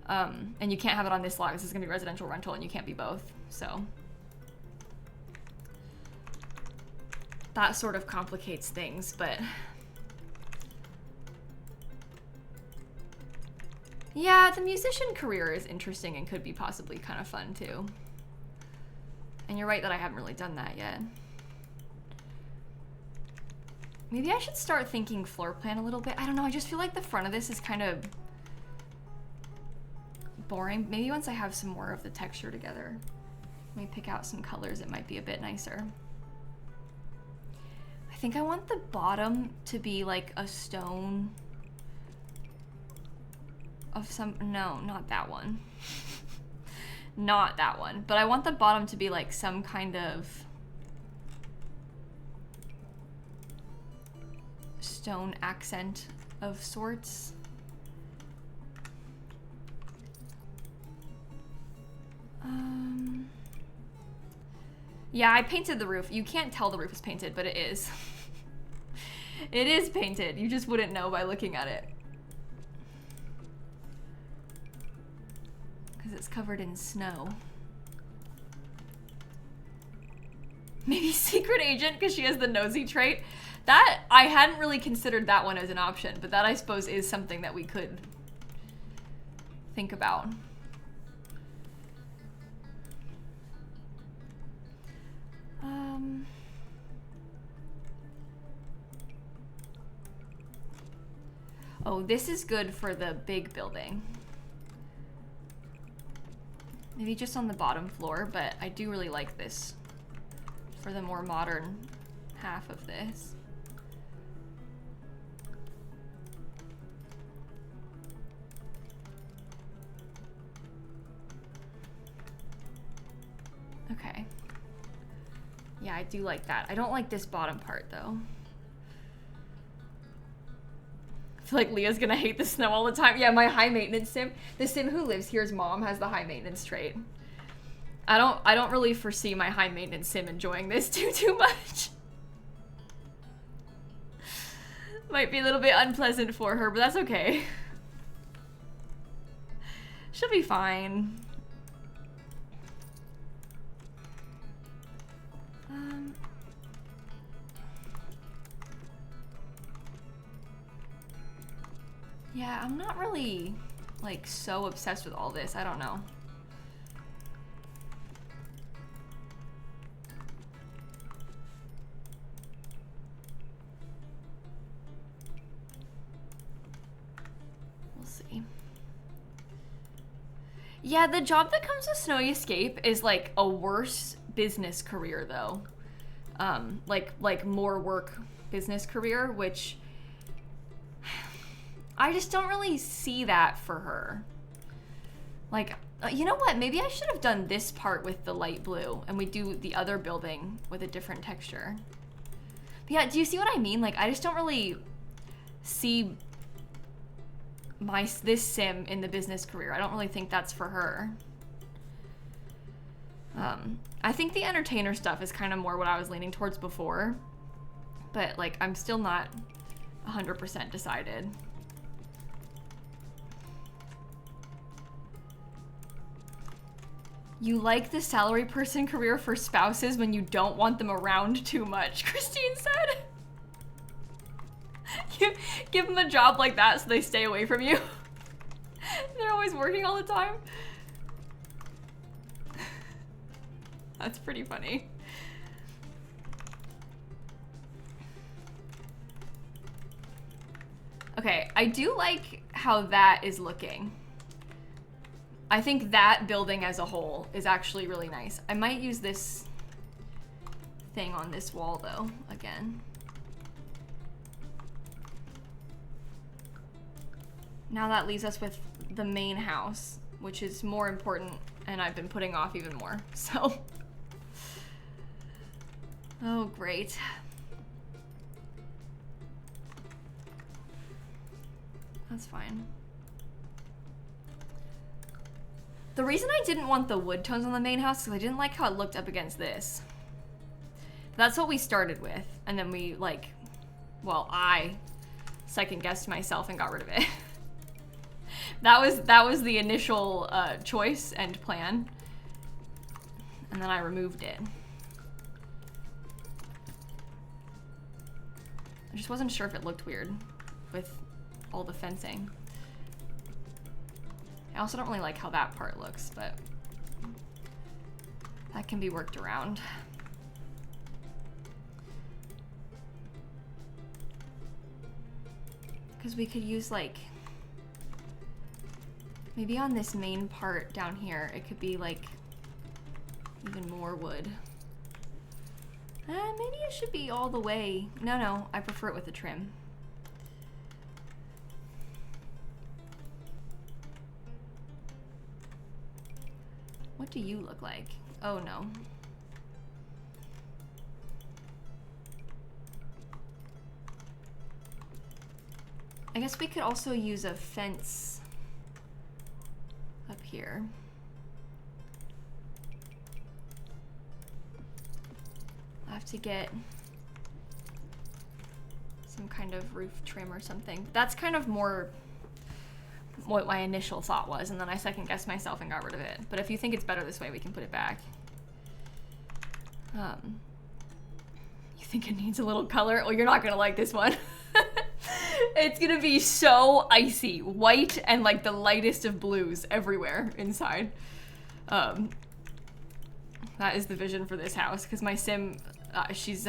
And you can't have it on this lot, because it's going to be residential rental, and you can't be both, so. That sort of complicates things, but. Yeah, the musician career is interesting and could be possibly kind of fun, too. And you're right that I haven't really done that yet. Maybe I should start thinking floor plan a little bit. I don't know, I just feel like the front of this is kind of boring. Maybe once I have some more of the texture together, let me pick out some colors, it might be a bit nicer. I think I want the bottom to be like a stone of some, no, not that one. Not that one, but I want the bottom to be like some kind of stone accent of sorts. Yeah, I painted the roof. You can't tell the roof is painted, but it is. It is painted. You just wouldn't know by looking at it. Because it's covered in snow. Maybe secret agent because she has the nosy trait. That, I hadn't really considered that one as an option, but that I suppose is something that we could think about. Oh, this is good for the big building. Maybe just on the bottom floor, but I do really like this for the more modern half of this. Okay. Yeah, I do like that. I don't like this bottom part though. I feel like Leah's gonna hate the snow all the time. Yeah, my high maintenance sim. The sim who lives here's mom has the high maintenance trait. I don't really foresee my high maintenance sim enjoying this too much. Might be a little bit unpleasant for her, but that's okay. She'll be fine. Yeah, I'm not really, like, so obsessed with all this. I don't know. We'll see. Yeah, the job that comes with Snowy Escape is, like, a worse business career, though. Like more work business career, which I just don't really see that for her. Like, you know what? Maybe I should have done this part with the light blue and we do the other building with a different texture. But yeah, do you see what I mean? Like, I just don't really see this sim in the business career. I don't really think that's for her. I think the entertainer stuff is kind of more what I was leaning towards before. But, like, I'm still not 100% decided. You like the salary person career for spouses when you don't want them around too much, Christine said. You give them a job like that so they stay away from you. They're always working all the time. That's pretty funny. Okay, I do like how that is looking. I think that building as a whole is actually really nice. I might use this thing on this wall though, again. Now that leaves us with the main house, which is more important and I've been putting off even more, so. Oh, great. That's fine. The reason I didn't want the wood tones on the main house is because I didn't like how it looked up against this. That's what we started with, and then we like, well, I second guessed myself and got rid of it. that was the initial choice and plan, and then I removed it. I just wasn't sure if it looked weird with all the fencing. I also don't really like how that part looks, but that can be worked around. Because we could use like, maybe on this main part down here, it could be like even more wood. Maybe it should be all the way. No, I prefer it with the trim. What do you look like? Oh no. I guess we could also use a fence up here. I'll have to get some kind of roof trim or something. That's kind of more what my initial thought was, and then I second guessed myself and got rid of it. But if you think it's better this way, we can put it back. You think it needs a little color? Oh, you're not gonna like this one. It's gonna be so icy. White and like the lightest of blues everywhere inside. That is the vision for this house, because my sim, she's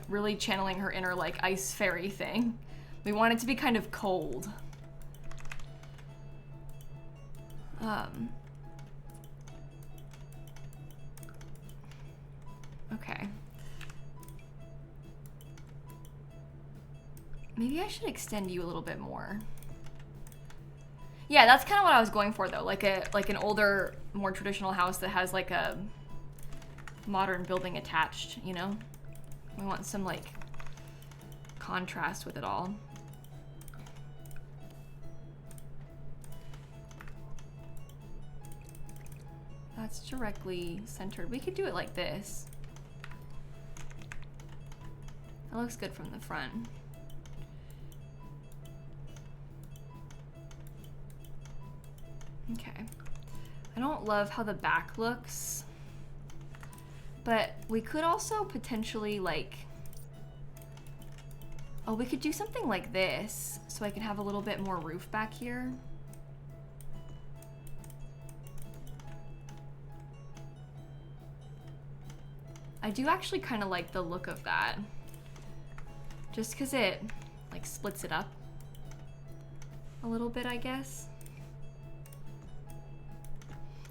really channeling her inner like ice fairy thing. We want it to be kind of cold. Okay. Maybe I should extend you a little bit more. Yeah, that's kind of what I was going for though, like an older, more traditional house that has like a modern building attached, you know? We want some like contrast with it all. That's directly centered. We could do it like this. That looks good from the front. Okay. I don't love how the back looks, but we could also potentially like, oh, we could do something like this so I can have a little bit more roof back here. I do actually kind of like the look of that, just because it like splits it up a little bit, I guess.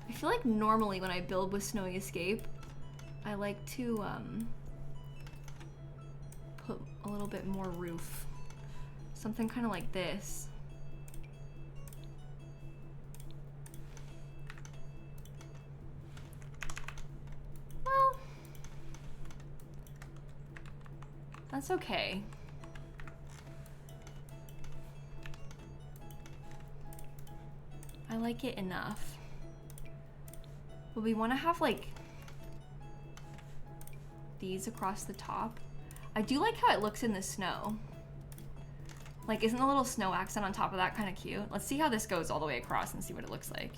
I feel like normally when I build with Snowy Escape, I like to put a little bit more roof. Something kind of like this. Well, that's okay. I like it enough. But we want to have like these across the top. I do like how it looks in the snow. Like, isn't the little snow accent on top of that kind of cute? Let's see how this goes all the way across and see what it looks like.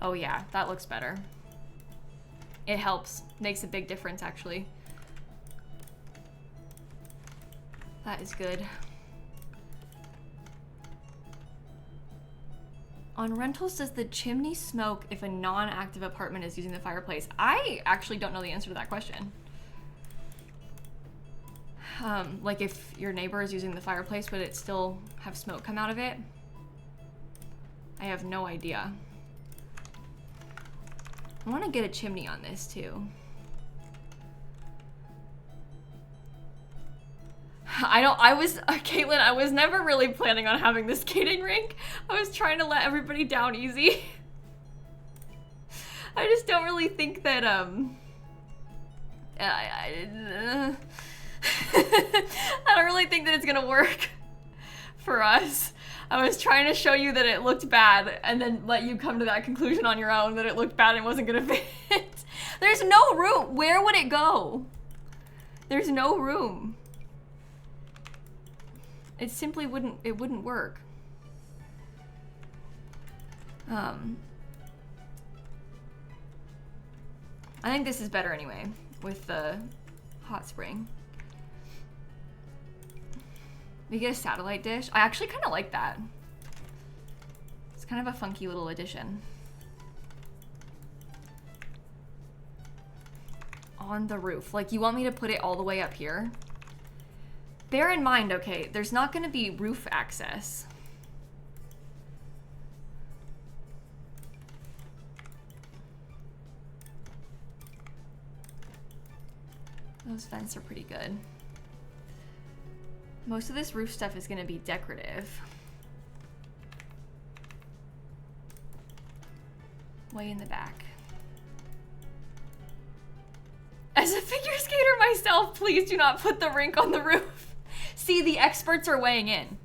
Oh yeah, that looks better. It helps. Makes a big difference, actually. That is good. On rentals, does the chimney smoke if a non-active apartment is using the fireplace? I actually don't know the answer to that question. Like if your neighbor is using the fireplace, but it still have smoke come out of it? I have no idea. I want to get a chimney on this too. Caitlin, I was never really planning on having this skating rink. I was trying to let everybody down easy. I just don't really think that, I don't really think that it's gonna work for us. I was trying to show you that it looked bad and then let you come to that conclusion on your own that it looked bad and wasn't gonna fit. There's no room. Where would it go? There's no room. It simply wouldn't work. I think this is better anyway with the hot spring. We get a satellite dish. I actually kind of like that. It's kind of a funky little addition. On the roof. Like, you want me to put it all the way up here? Bear in mind, okay, there's not going to be roof access. Those vents are pretty good. Most of this roof stuff is going to be decorative. Way in the back. As a figure skater myself, please do not put the rink on the roof. See, the experts are weighing in.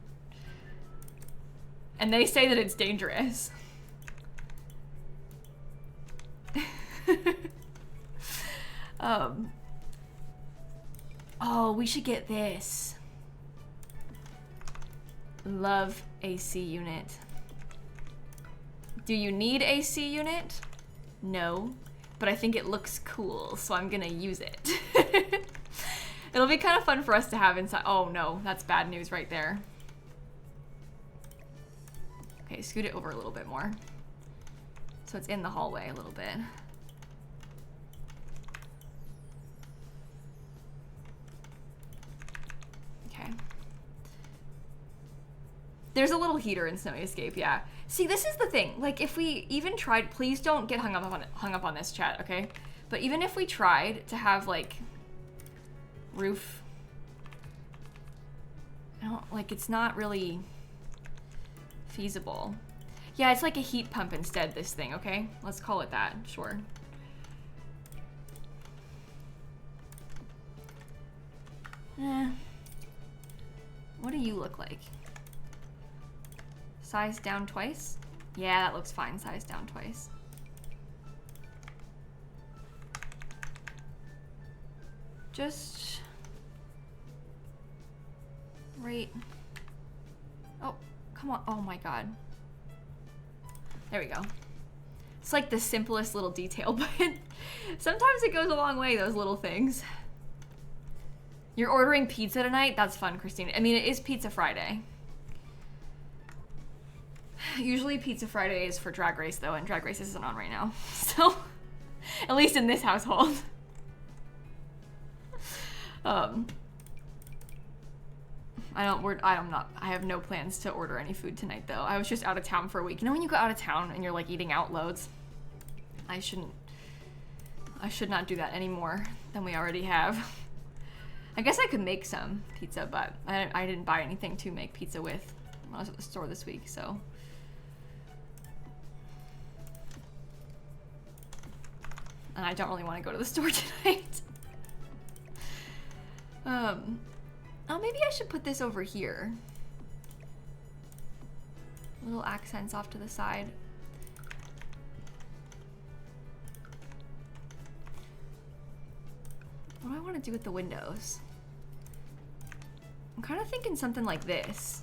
And they say that it's dangerous. Oh, we should get this. Love AC unit. Do you need AC unit? No, but I think it looks cool, so I'm gonna use it. It'll be kind of fun for us to have inside. Oh no, that's bad news right there. Okay, scoot it over a little bit more. So it's in the hallway a little bit. Okay. There's a little heater in Snowy Escape, yeah. See, this is the thing. Like, if we even tried, please don't get hung up on this, chat, okay? But even if we tried to have like roof, I don't like. It's not really feasible. Yeah, it's like a heat pump instead. This thing, okay? Let's call it that. Sure. What do you look like? Size down twice? Yeah, that looks fine. Size down twice. Just right. Oh, come on. Oh my god. There we go. It's like the simplest little detail, but sometimes it goes a long way, those little things. You're ordering pizza tonight? That's fun, Christine. I mean, it is Pizza Friday. Usually Pizza Friday is for Drag Race, though, and Drag Race isn't on right now. So, at least in this household. I have no plans to order any food tonight, though. I was just out of town for a week. You know when you go out of town and you're like eating out loads? I should not do that any more than we already have. I guess I could make some pizza, but I didn't buy anything to make pizza with when I was at the store this week, so. And I don't really want to go to the store tonight. Oh, maybe I should put this over here. Little accents off to the side. What do I want to do with the windows? I'm kind of thinking something like this.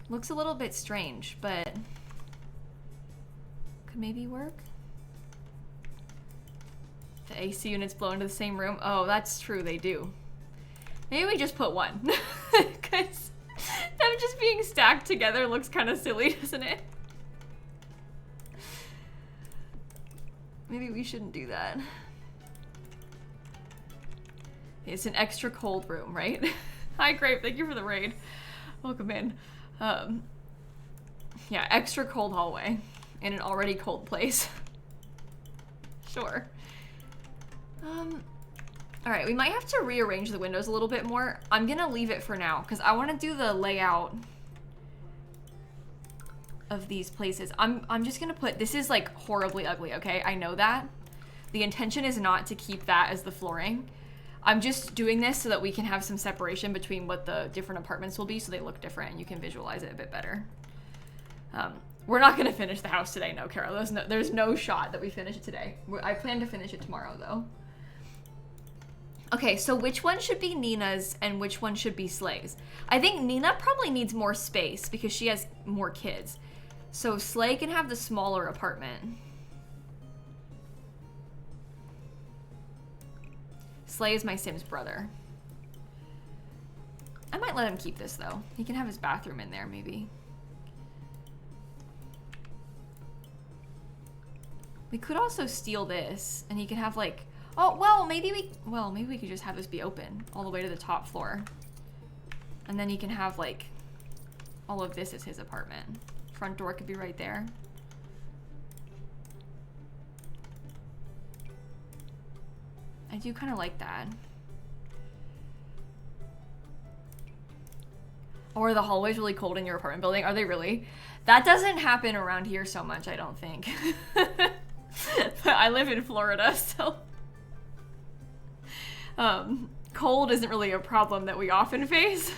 Looks a little bit strange, but could maybe work. The AC units blow into the same room. Oh, that's true, they do. Maybe we just put one. Because them just being stacked together looks kind of silly, doesn't it? Maybe we shouldn't do that. It's an extra cold room, right? Hi, Grape. Thank you for the raid. Welcome in. Yeah, extra cold hallway in an already cold place. Sure. All right, we might have to rearrange the windows a little bit more. I'm gonna leave it for now because I want to do the layout of these places. I'm just gonna put, this is like horribly ugly, okay? I know that. The intention is not to keep that as the flooring. I'm just doing this so that we can have some separation between what the different apartments will be so they look different and you can visualize it a bit better. We're not gonna finish the house today, no, Carol. There's no shot that we finish it today. I plan to finish it tomorrow though. Okay, so which one should be Nina's and which one should be Slay's? I think Nina probably needs more space because she has more kids. So Slay can have the smaller apartment. Slay is my Sims brother. I might let him keep this though. He can have his bathroom in there maybe. We could also steal this and he can have like, oh, well, maybe we could just have this be open all the way to the top floor. And then he can have like, all of this is his apartment. Front door could be right there. I do kind of like that. Or the hallway's really cold in your apartment building. Are they really? That doesn't happen around here so much, I don't think. But I live in Florida, so cold isn't really a problem that we often face.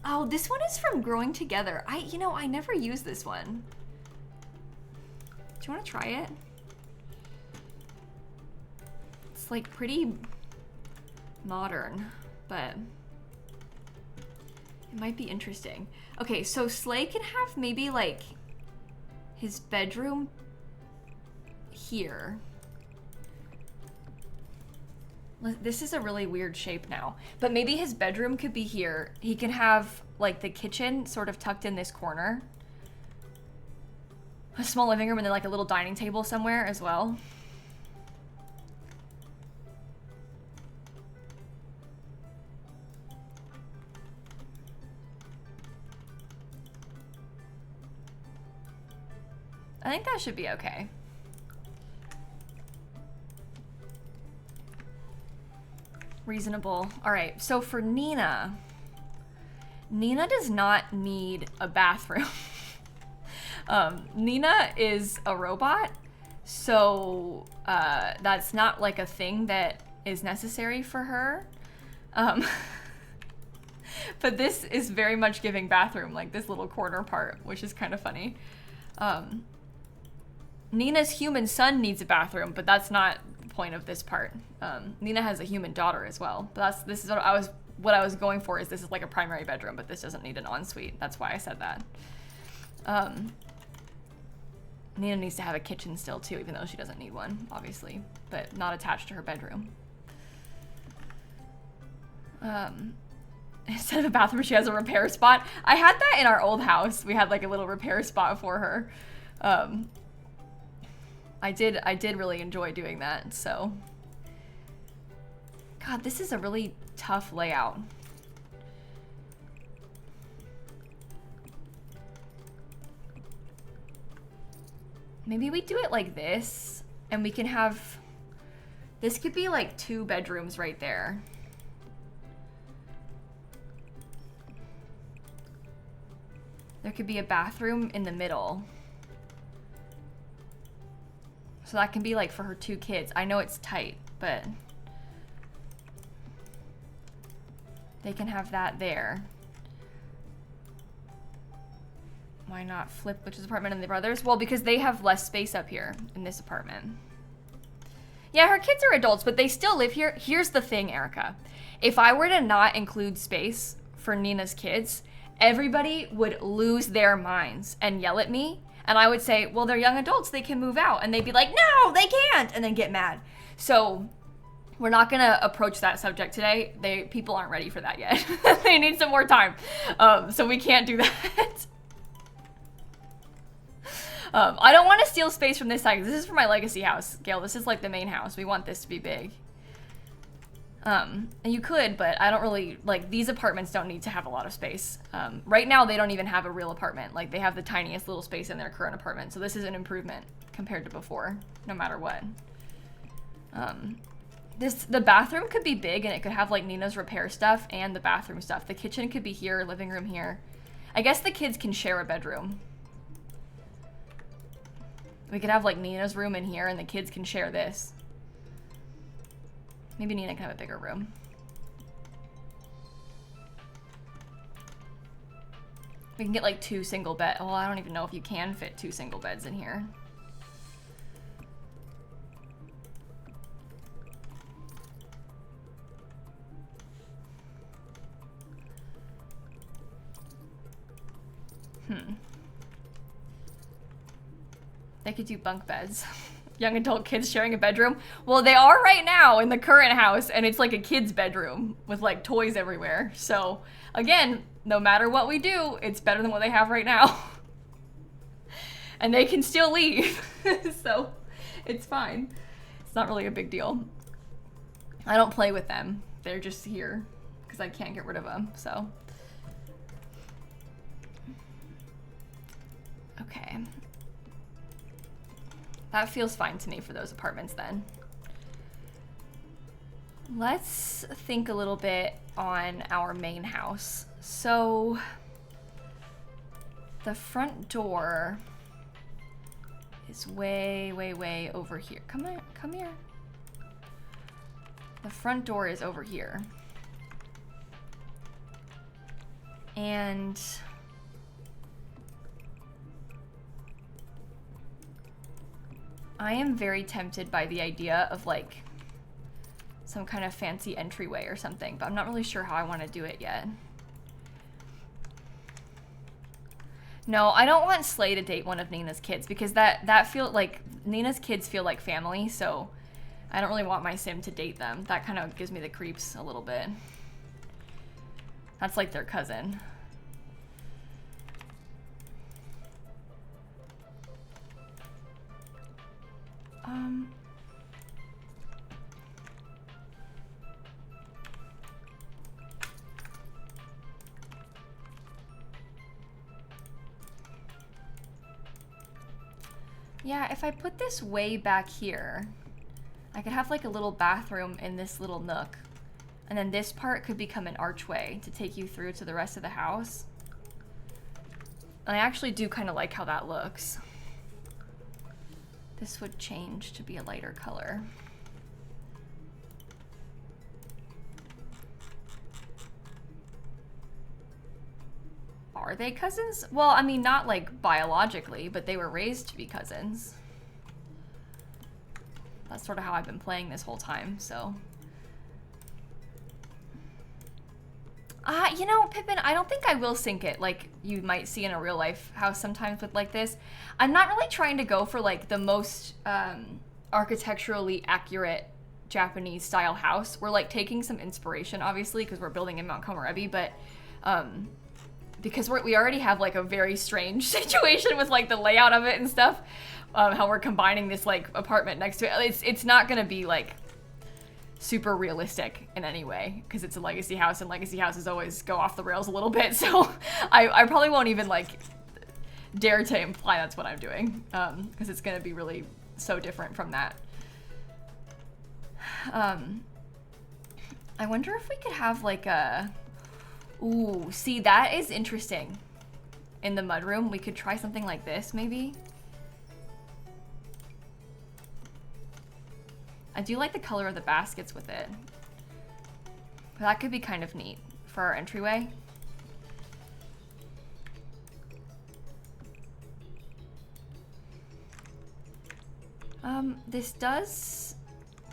Oh, this one is from Growing Together. I never use this one. Do you want to try it? It's like pretty modern, but it might be interesting. Okay, so Slay can have maybe like his bedroom here. This is a really weird shape now, but maybe his bedroom could be here. He can have like the kitchen sort of tucked in this corner. A small living room and then like a little dining table somewhere as well. I think that should be okay. Reasonable. All right, so for Nina does not need a bathroom. Nina is a robot, so that's not like a thing that is necessary for her. But this is very much giving bathroom, like this little corner part, which is kind of funny. Nina's human son needs a bathroom, but that's not the point of this part. Nina has a human daughter as well, but this is what I was going for. Is this is like a primary bedroom, but this doesn't need an ensuite. That's why I said that. Nina needs to have a kitchen still too, even though she doesn't need one, obviously, but not attached to her bedroom. Instead of a bathroom, she has a repair spot. I had that in our old house. We had like a little repair spot for her. I did really enjoy doing that, so. God, this is a really tough layout. Maybe we do it like this, and we can have, this could be like 2 bedrooms right there. There could be a bathroom in the middle. So that can be like for her 2 kids. I know it's tight, but they can have that there. Why not flip Butch's apartment and the brothers? Well, because they have less space up here in this apartment. Yeah, her kids are adults, but they still live here. Here's the thing, Erica. If I were to not include space for Nina's kids everybody would lose their minds and yell at me. And I would say, well, they're young adults, they can move out. And they'd be like, no, they can't, and then get mad. So we're not gonna approach that subject today. People aren't ready for that yet. They need some more time. So we can't do that. I don't want to steal space from this side. This is for my legacy house, Gail. This is like the main house. We want this to be big. And you could, but I don't really, like, these apartments don't need to have a lot of space. Right now, they don't even have a real apartment. Like, they have the tiniest little space in their current apartment. So this is an improvement compared to before, no matter what. The bathroom could be big, and it could have, like, Nina's repair stuff and the bathroom stuff. The kitchen could be here, living room here. I guess the kids can share a bedroom. We could have, like, Nina's room in here, and the kids can share this. Maybe Nina can have a bigger room. We can get like 2 single bed. Well, I don't even know if you can fit 2 single beds in here. They could do bunk beds. Young adult kids sharing a bedroom. Well, they are right now in the current house, and it's like a kid's bedroom with like toys everywhere. So again, no matter what we do, it's better than what they have right now. And they can still leave. So it's fine. It's not really a big deal. I don't play with them. They're just here because I can't get rid of them. So okay. That feels fine to me for those apartments then. Let's think a little bit on our main house. So the front door is way, way, way over here. Come on, come here. The front door is over here. And I am very tempted by the idea of like some kind of fancy entryway or something, but I'm not really sure how I want to do it yet. No, I don't want Slay to date one of Nina's kids because that feel like Nina's kids feel like family, so I don't really want my sim to date them. That kind of gives me the creeps a little bit. That's like their cousin. Yeah, if I put this way back here, I could have like a little bathroom in this little nook. And then this part could become an archway to take you through to the rest of the house. And I actually do kind of like how that looks. This would change to be a lighter color. Are they cousins? Well, I mean, not like biologically, but they were raised to be cousins. That's sort of how I've been playing this whole time, so. You know, Pippin, I don't think I will sync it like you might see in a real life house sometimes with like this. I'm not really trying to go for like the most architecturally accurate Japanese style house. We're like taking some inspiration, obviously, because we're building in Mount Komorebi, but because we already have like a very strange situation with like the layout of it and stuff, how we're combining this like apartment next to it. It's not gonna be like super realistic in any way because it's a legacy house and legacy houses always go off the rails a little bit. So I probably won't even like dare to imply that's what I'm doing because it's gonna be really so different from that. I wonder if we could have like a, ooh, see, that is interesting. In the mudroom, we could try something like this, maybe. I do like the color of the baskets with it. But that could be kind of neat for our entryway. This does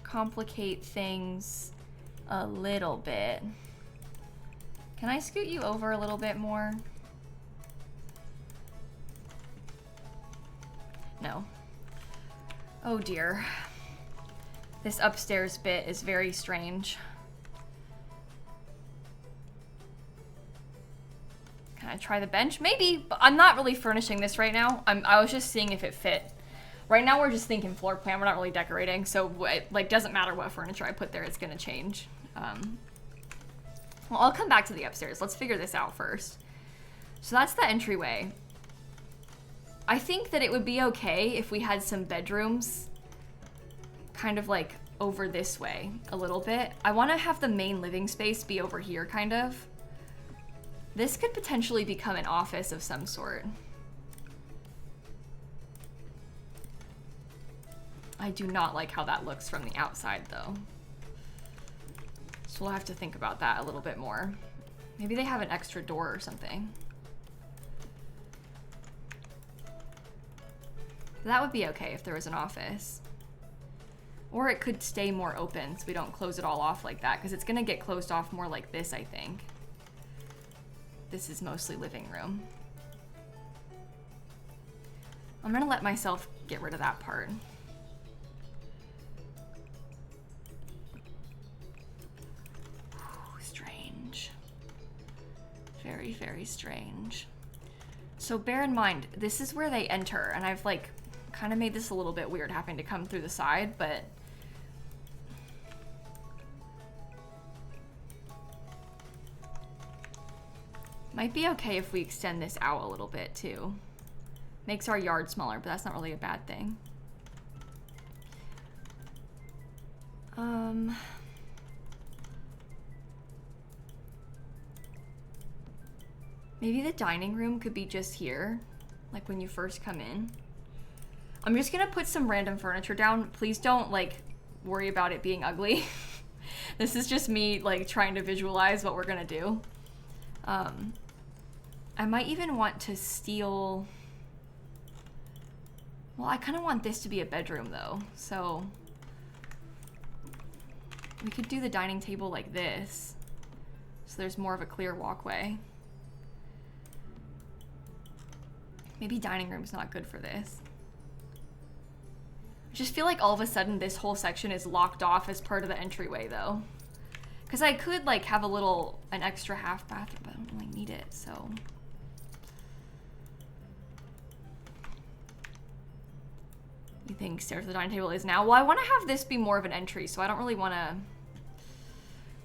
complicate things a little bit. Can I scoot you over a little bit more? Oh dear. This upstairs bit is very strange. Can I try the bench? Maybe, but I'm not really furnishing this right now. I was just seeing if it fit. Right now we're just thinking floor plan. We're not really decorating, so it, like, doesn't matter what furniture I put there. It's gonna change. Well, I'll come back to the upstairs. Let's figure this out first. So that's the entryway. I think that it would be okay if we had some bedrooms kind of like over this way a little bit. I want to have the main living space be over here, kind of. This could potentially become an office of some sort. I do not like how that looks from the outside, though. So we'll have to think about that a little bit more. Maybe they have an extra door or something. That would be okay if there was an office. Or it could stay more open so we don't close it all off like that, because it's going to get closed off more like this, I think. This is mostly living room. I'm going to let myself get rid of that part. Strange. Very, very strange. So bear in mind, this is where they enter, and I've like kind of made this a little bit weird having to come through the side, but might be okay if we extend this out a little bit too. Makes our yard smaller, but that's not really a bad thing. Maybe the dining room could be just here, like when you first come in. I'm just gonna put some random furniture down. Please don't like worry about it being ugly. This is just me like trying to visualize what we're gonna do. I might even want to steal, well, I kind of want this to be a bedroom though, so we could do the dining table like this, so there's more of a clear walkway. Maybe dining room's not good for this. I just feel like all of a sudden this whole section is locked off as part of the entryway though. Because I could like have an extra half bathroom, but I don't really need it, so. You think stairs to the dining table is now? Well, I want to have this be more of an entry, so I don't really want to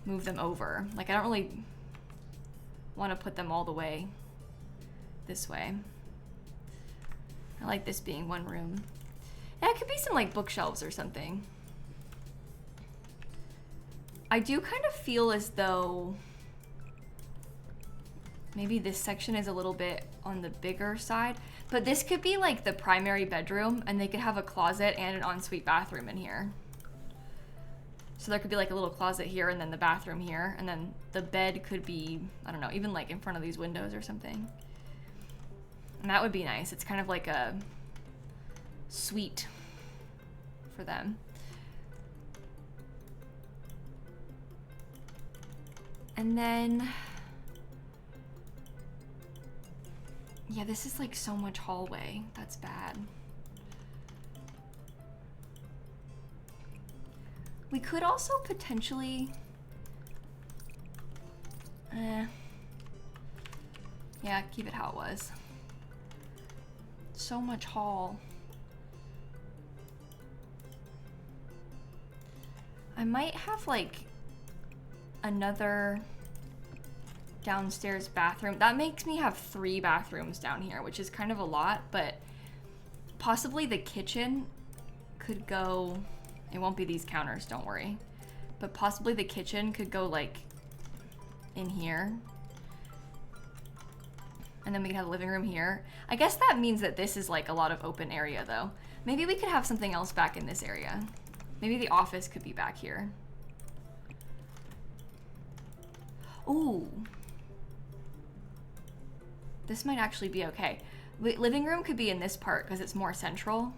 move them over. Like, I don't really want to put them all the way this way. I like this being one room. Yeah, it could be some like bookshelves or something. I do kind of feel as though maybe this section is a little bit on the bigger side, but this could be like the primary bedroom and they could have a closet and an ensuite bathroom in here. So there could be like a little closet here and then the bathroom here, and then the bed could be, I don't know, even like in front of these windows or something. And that would be nice. It's kind of like a suite for them. And then, yeah, this is like so much hallway. That's bad. We could also potentially, yeah, keep it how it was. So much hall. I might have like another downstairs bathroom. That makes me have 3 bathrooms down here, which is kind of a lot, but possibly the kitchen could go, it won't be these counters, don't worry, but possibly the kitchen could go like in here. And then we can have the living room here. I guess that means that this is like a lot of open area though. Maybe we could have something else back in this area. Maybe the office could be back here. Ooh. This might actually be okay. Living room could be in this part because it's more central.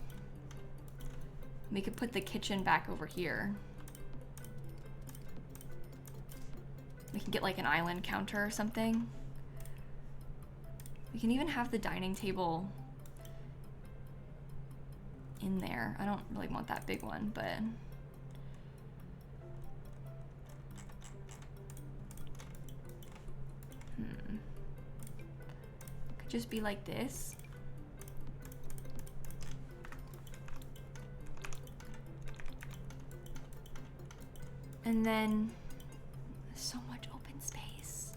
We could put the kitchen back over here. We can get like an island counter or something. We can even have the dining table in there. I don't really want that big one, but could just be like this. And then so much open space.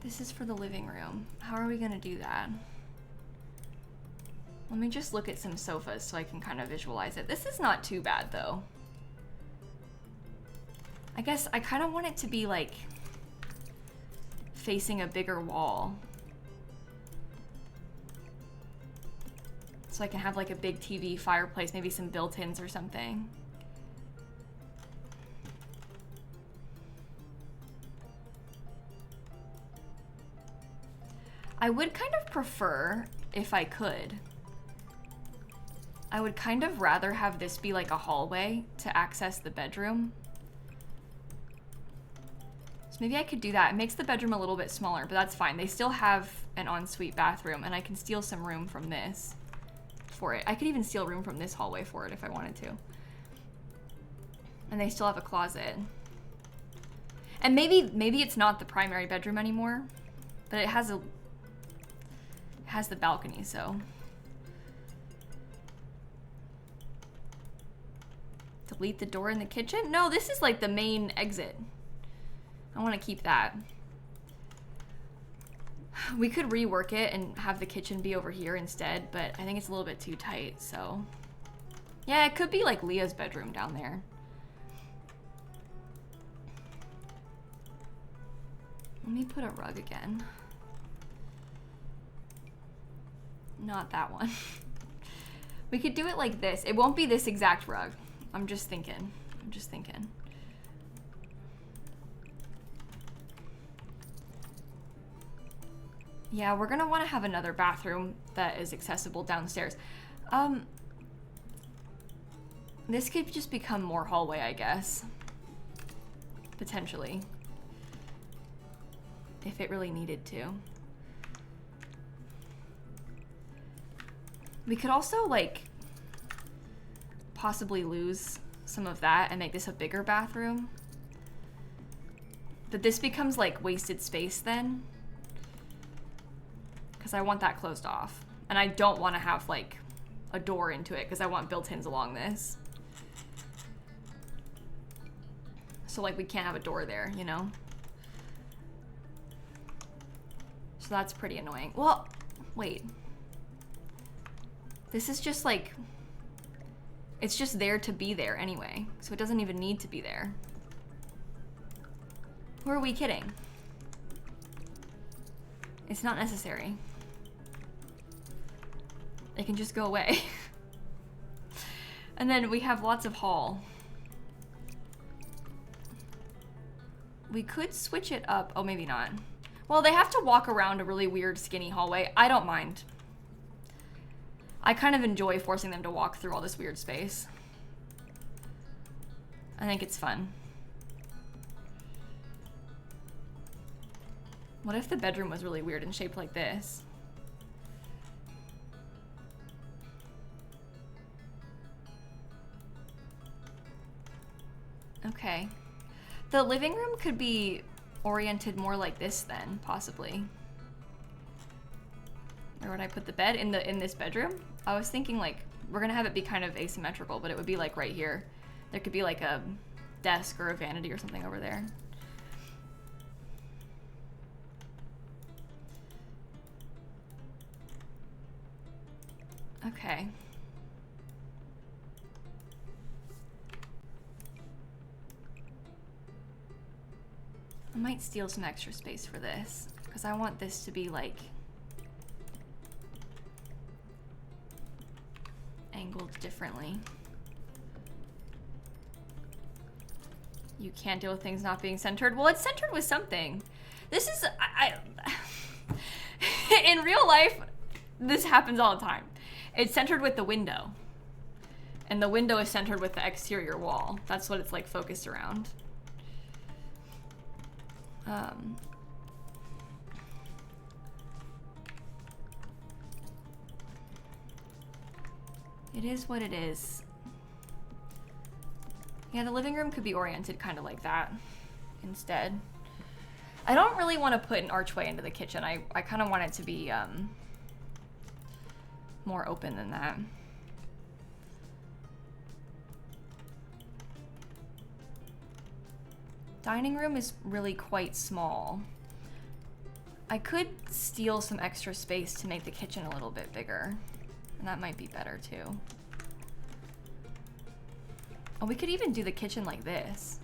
This is for the living room. How are we gonna do that? Let me just look at some sofas so I can kind of visualize it. This is not too bad though. I guess I kind of want it to be like facing a bigger wall. So I can have like a big TV, fireplace, maybe some built-ins or something. I would kind of prefer, if I could, I would kind of rather have this be like a hallway to access the bedroom. So maybe I could do that. It makes the bedroom a little bit smaller, but that's fine. They still have an ensuite bathroom, and I can steal some room from this for it. I could even steal room from this hallway for it if I wanted to. And they still have a closet. And maybe it's not the primary bedroom anymore, but it has the balcony, so. Delete the door in the kitchen? No, this is like the main exit. I want to keep that. We could rework it and have the kitchen be over here instead, but I think it's a little bit too tight, so. Yeah, it could be like Leah's bedroom down there. Let me put a rug again. Not that one. We could do it like this. It won't be this exact rug. I'm just thinking. Yeah, we're gonna want to have another bathroom that is accessible downstairs. This could just become more hallway, I guess. Potentially. If it really needed to. We could also, like, possibly lose some of that and make this a bigger bathroom. But this becomes, like, wasted space then. Because I want that closed off. And I don't want to have, like, a door into it because I want built-ins along this. So, like, we can't have a door there, you know? So that's pretty annoying. Well, wait. This is just, like, it's just there to be there anyway. So it doesn't even need to be there. Who are we kidding? It's not necessary. It can just go away. And then we have lots of hall. We could switch it up. Oh, maybe not. Well, they have to walk around a really weird skinny hallway. I don't mind. I kind of enjoy forcing them to walk through all this weird space. I think it's fun. What if the bedroom was really weird and shaped like this? Okay. The living room could be oriented more like this then, possibly. Where would I put the bed? In this bedroom? I was thinking, like, we're gonna have it be kind of asymmetrical, but it would be like right here. There could be like a desk or a vanity or something over there. Okay. I might steal some extra space for this, because I want this to be like angled differently. You can't deal with things not being centered. Well, it's centered with something. This is, in real life, this happens all the time. It's centered with the window. And the window is centered with the exterior wall. That's what it's like focused around. It is what it is. Yeah, the living room could be oriented kind of like that instead. I don't really want to put an archway into the kitchen. I kind of want it to be more open than that. Dining room is really quite small. I could steal some extra space to make the kitchen a little bit bigger, and that might be better too. Oh, we could even do the kitchen like this.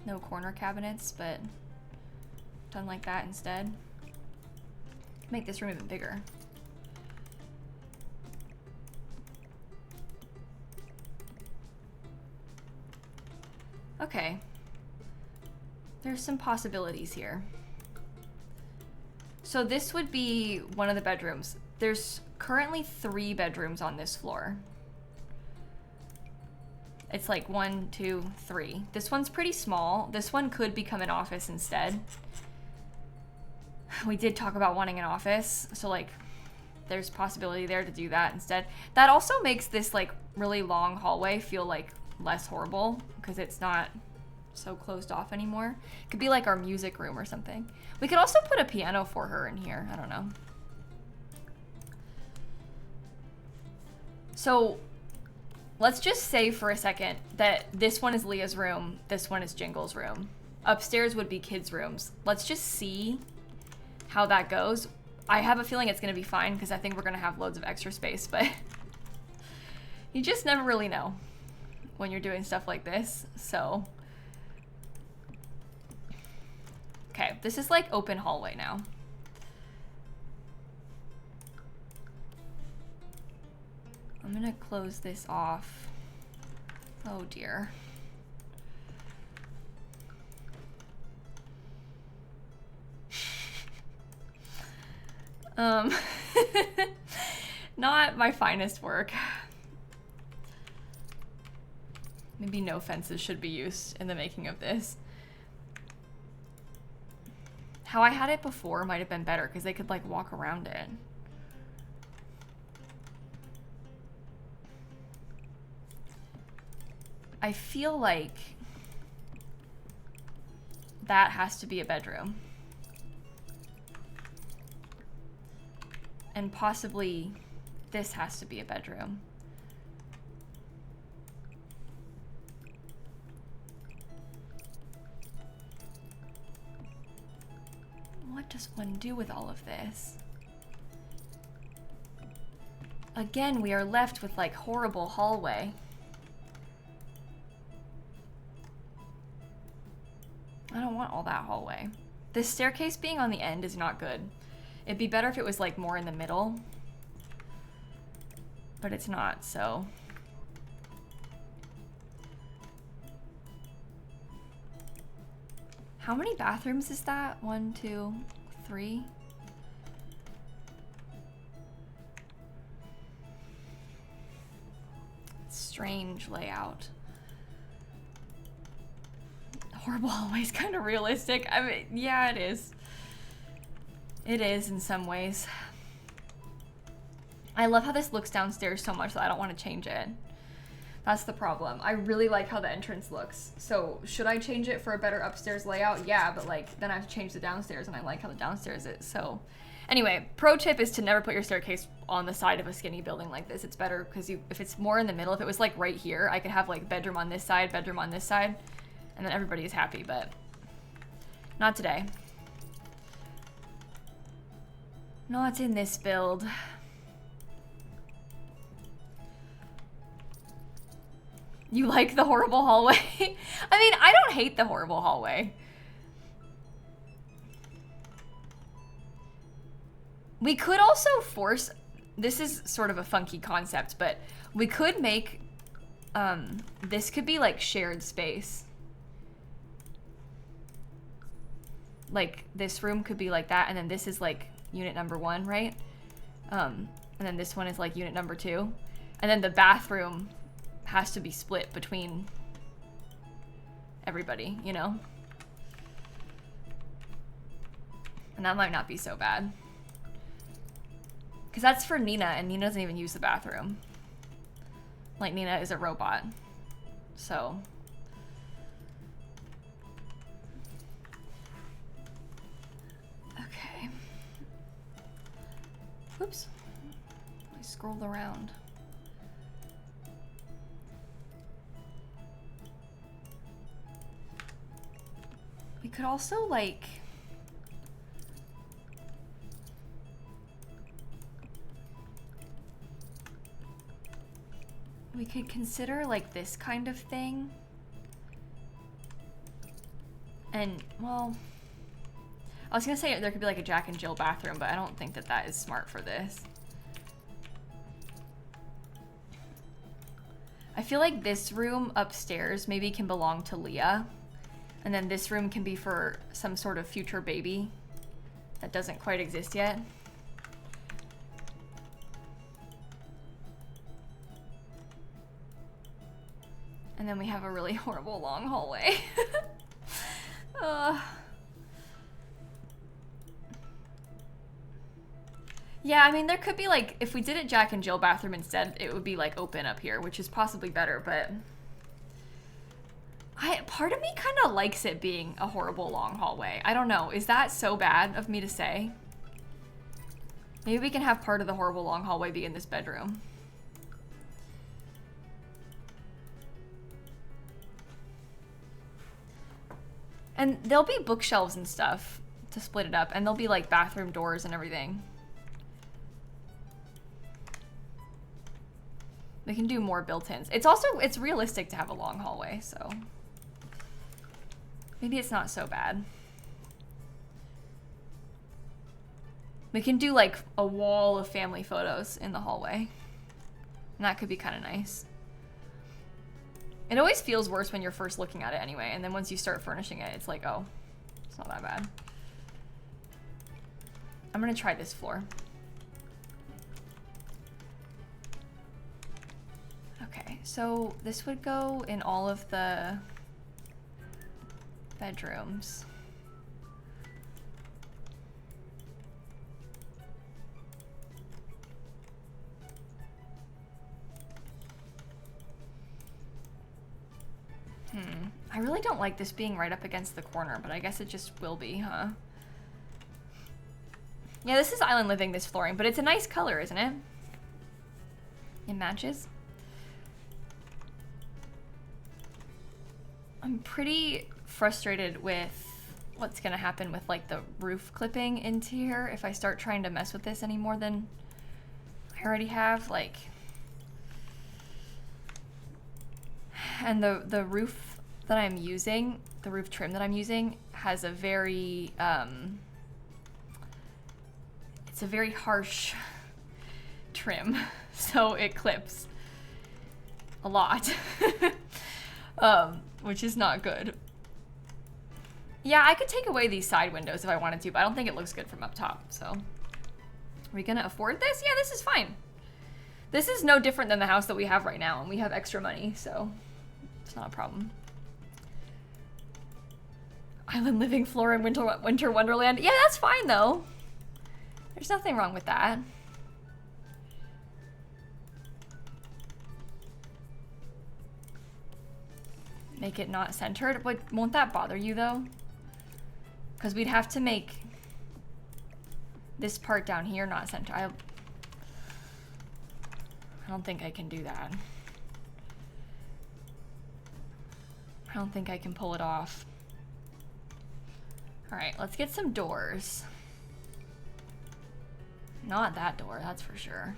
No corner cabinets, but done like that instead. Make this room even bigger. Okay. There's some possibilities here. So this would be one of the bedrooms. There's currently 3 bedrooms on this floor. It's like 1, 2, 3. This one's pretty small. This one could become an office instead. We did talk about wanting an office, so like there's possibility there to do that instead. That also makes this like really long hallway feel like less horrible because it's not so closed off anymore. It could be like our music room or something. We could also put a piano for her in here. I don't know. So let's just say for a second that this one is Leah's room, this one is Jingle's room. Upstairs would be kids' rooms. Let's just see how that goes. I have a feeling it's gonna be fine because I think we're gonna have loads of extra space, but you just never really know when you're doing stuff like this, so. Okay, this is like open hallway now. I'm gonna close this off. Oh dear. Not my finest work. Maybe no fences should be used in the making of this. How I had it before might have been better because they could like walk around it. I feel like that has to be a bedroom. And possibly this has to be a bedroom. What does one do with all of this? Again, we are left with like horrible hallway. I don't want all that hallway. This staircase being on the end is not good. It'd be better if it was like more in the middle, but it's not, so. How many bathrooms is that? 1, 2, 3? Strange layout. Horrible hallway's kind of realistic. I mean, yeah, it is. It is in some ways. I love how this looks downstairs so much that I don't want to change it. That's the problem. I really like how the entrance looks. So should I change it for a better upstairs layout? Yeah, but like then I have to change the downstairs and I like how the downstairs is. So anyway, pro tip is to never put your staircase on the side of a skinny building like this. It's better because if it's more in the middle, if it was like right here, I could have like bedroom on this side, and then everybody is happy, but not today. Not in this build. You like the horrible hallway? I mean, I don't hate the horrible hallway. We could also force, this is sort of a funky concept, but we could make, this could be like shared space. Like this room could be like that, and then this is like unit number 1, right? And then this one is like unit number 2. And then the bathroom has to be split between everybody, you know? And that might not be so bad. Because that's for Nina, and Nina doesn't even use the bathroom. Like, Nina is a robot. So. Okay. Oops. I scrolled around. We could also, like... We could consider, like, this kind of thing. And, well... I was gonna say there could be, like, a Jack and Jill bathroom, but I don't think that that is smart for this. I feel like this room upstairs maybe can belong to Leah. And then this room can be for some sort of future baby that doesn't quite exist yet. And then we have a really horrible long hallway. Yeah, I mean, there could be, like, if we did it Jack and Jill bathroom instead, it would be, like, open up here, which is possibly better, but... part of me kind of likes it being a horrible long hallway. I don't know. Is that so bad of me to say? Maybe we can have part of the horrible long hallway be in this bedroom. And there'll be bookshelves and stuff to split it up, and there'll be, like, bathroom doors and everything. We can do more built-ins. It's realistic to have a long hallway, so maybe it's not so bad. We can do, like, a wall of family photos in the hallway. And that could be kind of nice. It always feels worse when you're first looking at it anyway, and then once you start furnishing it, it's like, oh, it's not that bad. I'm gonna try this floor. Okay, so this would go in all of the bedrooms. I really don't like this being right up against the corner, but I guess it just will be, huh? Yeah, this is Island Living, this flooring, but it's a nice color, isn't it? It matches. I'm pretty frustrated with what's gonna happen with, like, the roof clipping into here if I start trying to mess with this any more than I already have, like... And the roof that I'm using, the roof trim that I'm using, has a very, it's a very harsh trim, so it clips a lot, which is not good. Yeah, I could take away these side windows if I wanted to, but I don't think it looks good from up top, so. Are we gonna afford this? Yeah, this is fine. This is no different than the house that we have right now, and we have extra money, so it's not a problem. Island Living floor in Winter Wonderland. Yeah, that's fine, though. There's nothing wrong with that. Make it not centered. Won't that bother you, though? Because we'd have to make this part down here not centered. I don't think I can do that. I don't think I can pull it off. All right, let's get some doors. Not that door, that's for sure.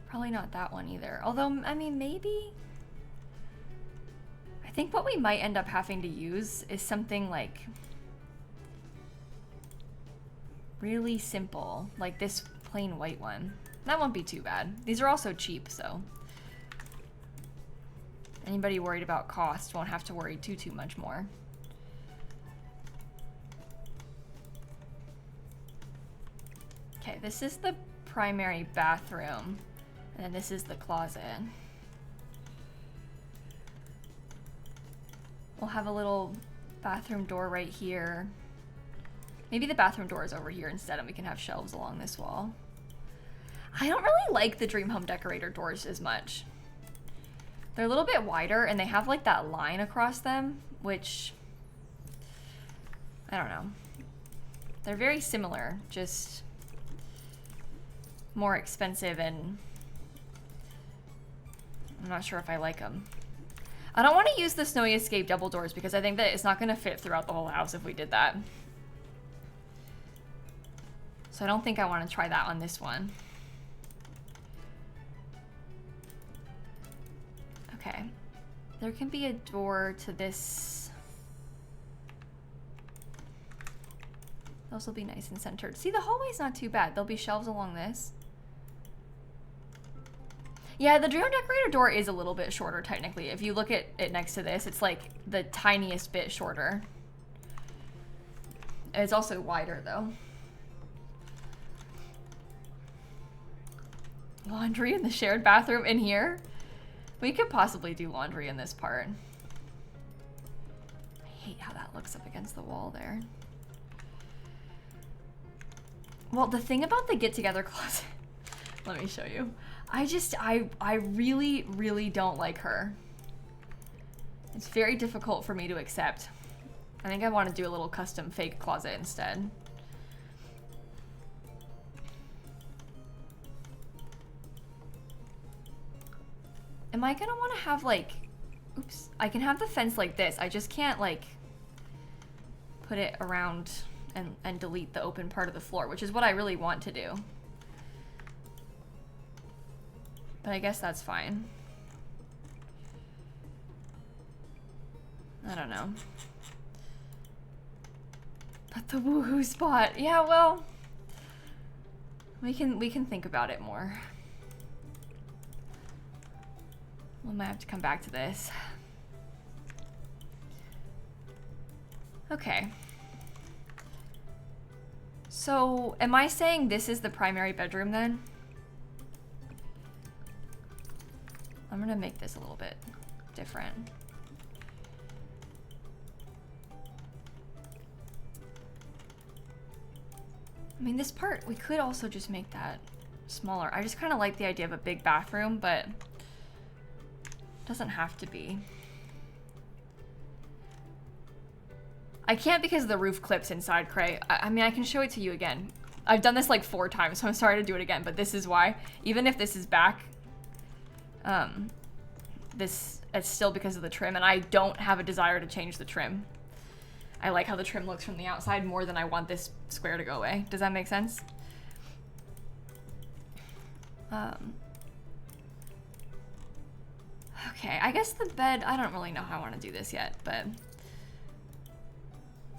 Probably not that one either. Although, I mean, maybe. I think what we might end up having to use is something like really simple, like this plain white one. That won't be too bad. These are also cheap, so anybody worried about cost won't have to worry too much more. Okay, this is the primary bathroom, and then this is the closet. We'll have a little bathroom door right here. Maybe the bathroom door is over here instead and we can have shelves along this wall. I don't really like the Dream Home Decorator doors as much. They're a little bit wider and they have like that line across them, which, I don't know. They're very similar, just more expensive, and I'm not sure if I like them. I don't want to use the Snowy Escape double doors because I think that it's not going to fit throughout the whole house if we did that. So I don't think I want to try that on this one. Okay. There can be a door to this. Those will be nice and centered. See, the hallway's not too bad. There'll be shelves along this. Yeah, the Dream Home Decorator door is a little bit shorter, technically. If you look at it next to this, it's like the tiniest bit shorter. It's also wider, though. Laundry in the shared bathroom in here? We could possibly do laundry in this part. I hate how that looks up against the wall there. Well, the thing about the get-together closet, let me show you. I really, really don't like her. It's very difficult for me to accept. I think I want to do a little custom fake closet instead. Am I gonna want to have like, oops, I can have the fence like this. I just can't like put it around and delete the open part of the floor, which is what I really want to do. But I guess that's fine. I don't know. But the woohoo spot, yeah, well, we can think about it more. We might have to come back to this. Okay. So, am I saying this is the primary bedroom then? I'm gonna make this a little bit different. I mean, this part, we could also just make that smaller. I just kind of like the idea of a big bathroom, but it doesn't have to be. I can't because the roof clips inside, Cray. I mean, I can show it to you again. I've done this like 4 times, so I'm sorry to do it again, but this is why. Even if this is back, it's still because of the trim, and I don't have a desire to change the trim. I like how the trim looks from the outside more than I want this square to go away. Does that make sense? Okay, I guess the bed, I don't really know how I want to do this yet, but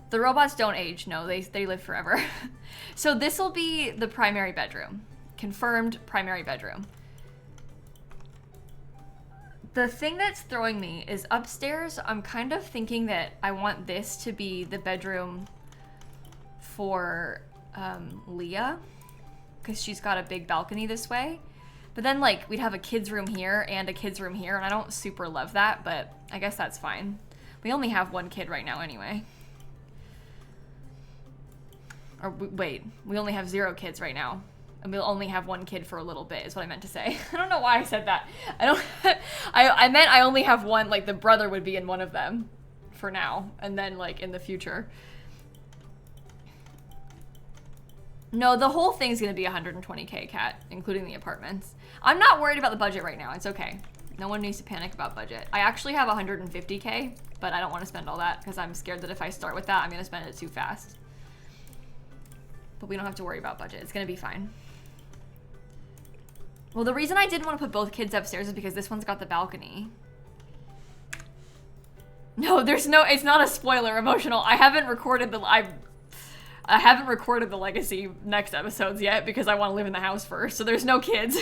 the robots don't age. No, they live forever. So this will be the primary bedroom. Confirmed primary bedroom. The thing that's throwing me is upstairs, I'm kind of thinking that I want this to be the bedroom for Leah, because she's got a big balcony this way. But then like we'd have a kid's room here and a kid's room here, and I don't super love that, but I guess that's fine. We only have 1 kid right now anyway. Or wait, we only have 0 kids right now. And we'll only have 1 kid for a little bit, is what I meant to say. I don't know why I said that. I meant I only have 1, like the brother would be in one of them for now, and then like in the future. No, the whole thing's gonna be 120K, Kat, including the apartments. I'm not worried about the budget right now, it's okay. No one needs to panic about budget. I actually have 150K, but I don't want to spend all that because I'm scared that if I start with that, I'm gonna spend it too fast. But we don't have to worry about budget, it's gonna be fine. Well, the reason I didn't want to put both kids upstairs is because this one's got the balcony. No, it's not a spoiler, emotional. I haven't recorded the legacy next episodes yet because I want to live in the house first. So there's no kids.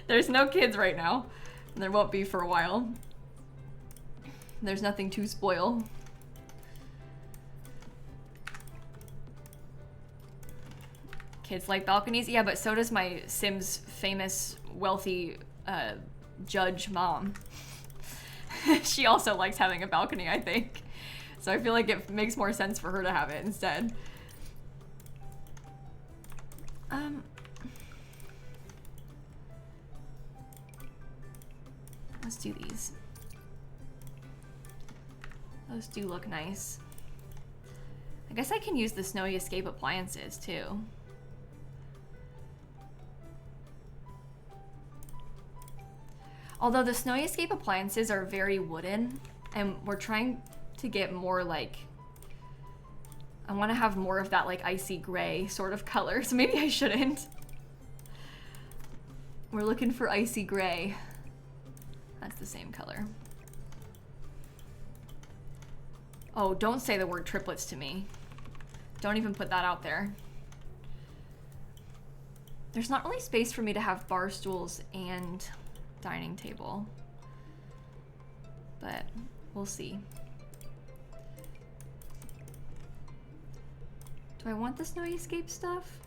There's no kids right now. And there won't be for a while. There's nothing to spoil. Kids like balconies? Yeah, but so does my Sims famous, wealthy judge mom. She also likes having a balcony, I think. So I feel like it makes more sense for her to have it instead. Let's do these. Those do look nice. I guess I can use the Snowy Escape appliances too. Although the Snowy Escape appliances are very wooden, and we're trying to get more like, I want to have more of that like icy gray sort of color, so maybe I shouldn't. We're looking for icy gray. That's the same color. Oh, don't say the word triplets to me. Don't even put that out there. There's not really space for me to have bar stools and dining table, but we'll see. Do I want the Snowy Escape stuff?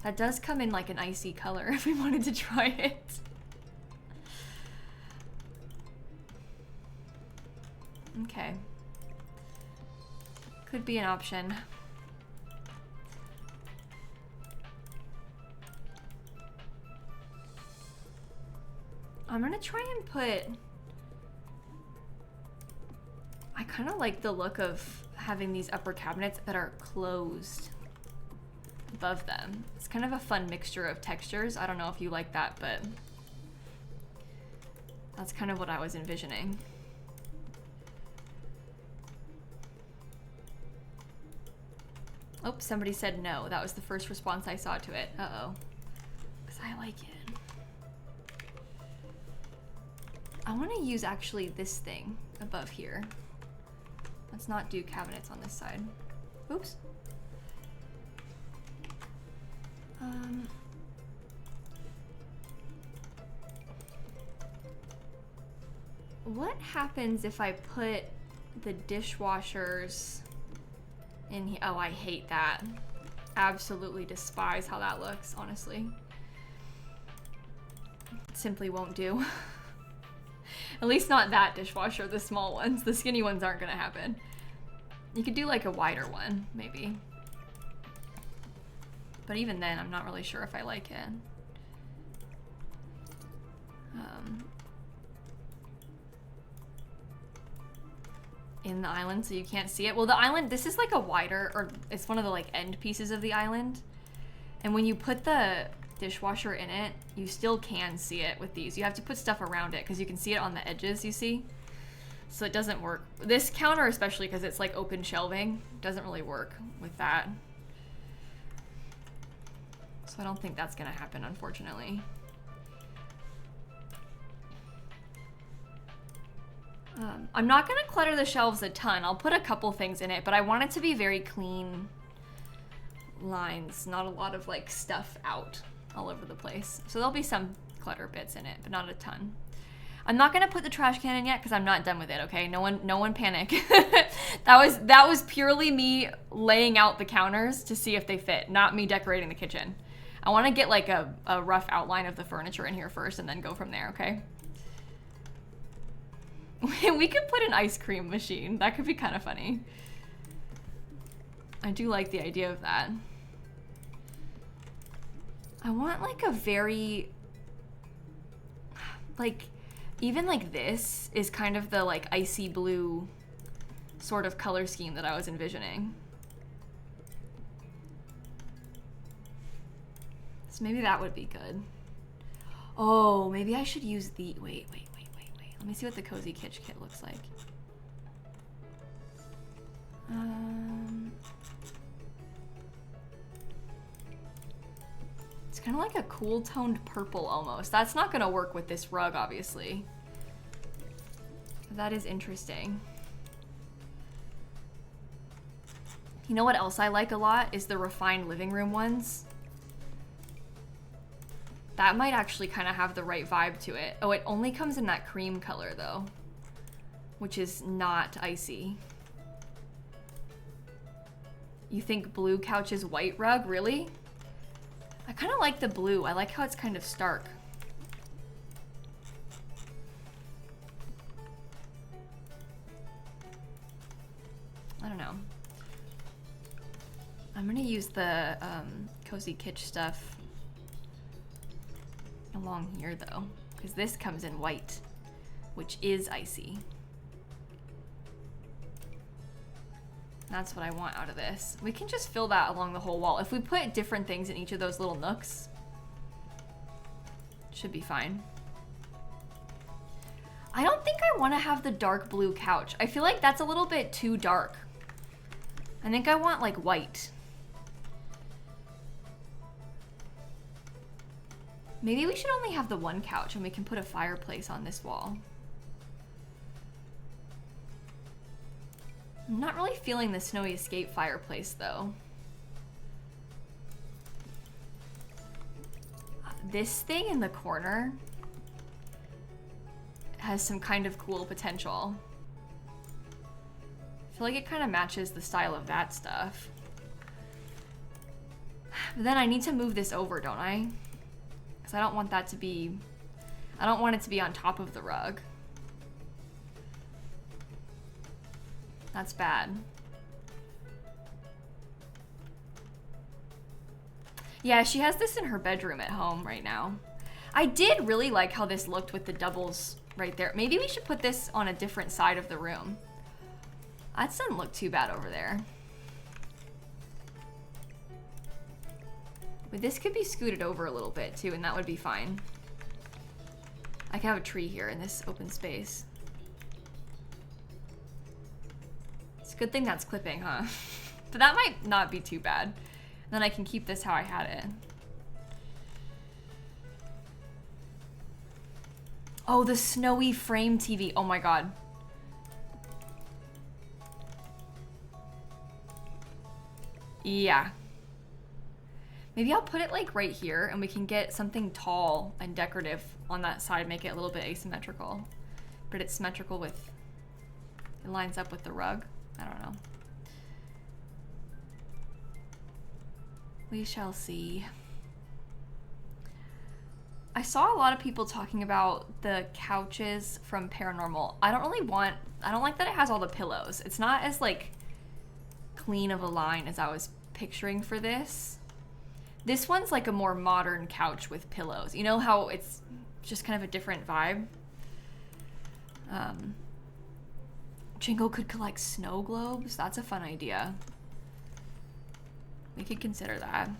That does come in like an icy color if we wanted to try it. Okay. Could be an option. I'm gonna try and put... I kind of like the look of having these upper cabinets that are closed above them. It's kind of a fun mixture of textures. I don't know if you like that, but that's kind of what I was envisioning. Oh, somebody said no. That was the first response I saw to it. Uh-oh. Because I like it. I want to use actually this thing above here. Let's not do cabinets on this side. Oops. What happens if I put the dishwashers in here? Oh, I hate that. Absolutely despise how that looks, honestly. Simply won't do. At least not that dishwasher, the small ones. The skinny ones aren't gonna happen. You could do like a wider one, maybe. But even then, I'm not really sure if I like it. In the island, so you can't see it. Well, the island, this is like a wider, or it's one of the like end pieces of the island. And when you put the dishwasher in it, you still can see it with these. You have to put stuff around it because you can see it on the edges, you see? So it doesn't work. This counter, especially because it's like open shelving, doesn't really work with that. So I don't think that's gonna happen, unfortunately. I'm not gonna clutter the shelves a ton. I'll put a couple things in it, but I want it to be very clean lines, not a lot of like stuff out all over the place. So there'll be some clutter bits in it, but not a ton. I'm not gonna put the trash can in yet because I'm not done with it, okay? No one panic. that was purely me laying out the counters to see if they fit, not me decorating the kitchen. I wanna get like a rough outline of the furniture in here first and then go from there, okay? We could put an ice cream machine. That could be kind of funny. I do like the idea of that. I want like a very, like, even like this is kind of the like icy blue sort of color scheme that I was envisioning. So maybe that would be good. Oh, maybe I should use the, wait. Let me see what the Cozy Kitsch kit looks like. It's kind of like a cool toned purple almost. That's not gonna work with this rug, obviously. That is interesting. You know what else I like a lot is the refined living room ones. That might actually kind of have the right vibe to it. Oh, it only comes in that cream color though, which is not icy. You think blue couches white rug? Really? I kind of like the blue. I like how it's kind of stark. I don't know. I'm gonna use the cozy kitsch stuff along here though, because this comes in white, which is icy. That's what I want out of this. We can just fill that along the whole wall. If we put different things in each of those little nooks, should be fine. I don't think I want to have the dark blue couch. I feel like that's a little bit too dark. I think I want like white. Maybe we should only have the one couch and we can put a fireplace on this wall. I'm not really feeling the Snowy Escape fireplace though. This thing in the corner has some kind of cool potential. I feel like it kind of matches the style of that stuff. But then I need to move this over, don't I? Because I don't want that to be, I don't want it to be on top of the rug. That's bad. Yeah, she has this in her bedroom at home right now. I did really like how this looked with the doubles right there. Maybe we should put this on a different side of the room. That doesn't look too bad over there. But this could be scooted over a little bit too, and that would be fine. I could have a tree here in this open space. It's a good thing that's clipping, huh? But that might not be too bad. Then I can keep this how I had it. Oh, the snowy frame TV. Oh my god. Yeah. Maybe I'll put it like right here and we can get something tall and decorative on that side, make it a little bit asymmetrical. But it's symmetrical with, it lines up with the rug. I don't know. We shall see. I saw a lot of people talking about the couches from Paranormal. I don't like that it has all the pillows. It's not as like clean of a line as I was picturing for this. This one's like a more modern couch with pillows. You know how it's just kind of a different vibe? Jingle could collect snow globes. That's a fun idea. We could consider that.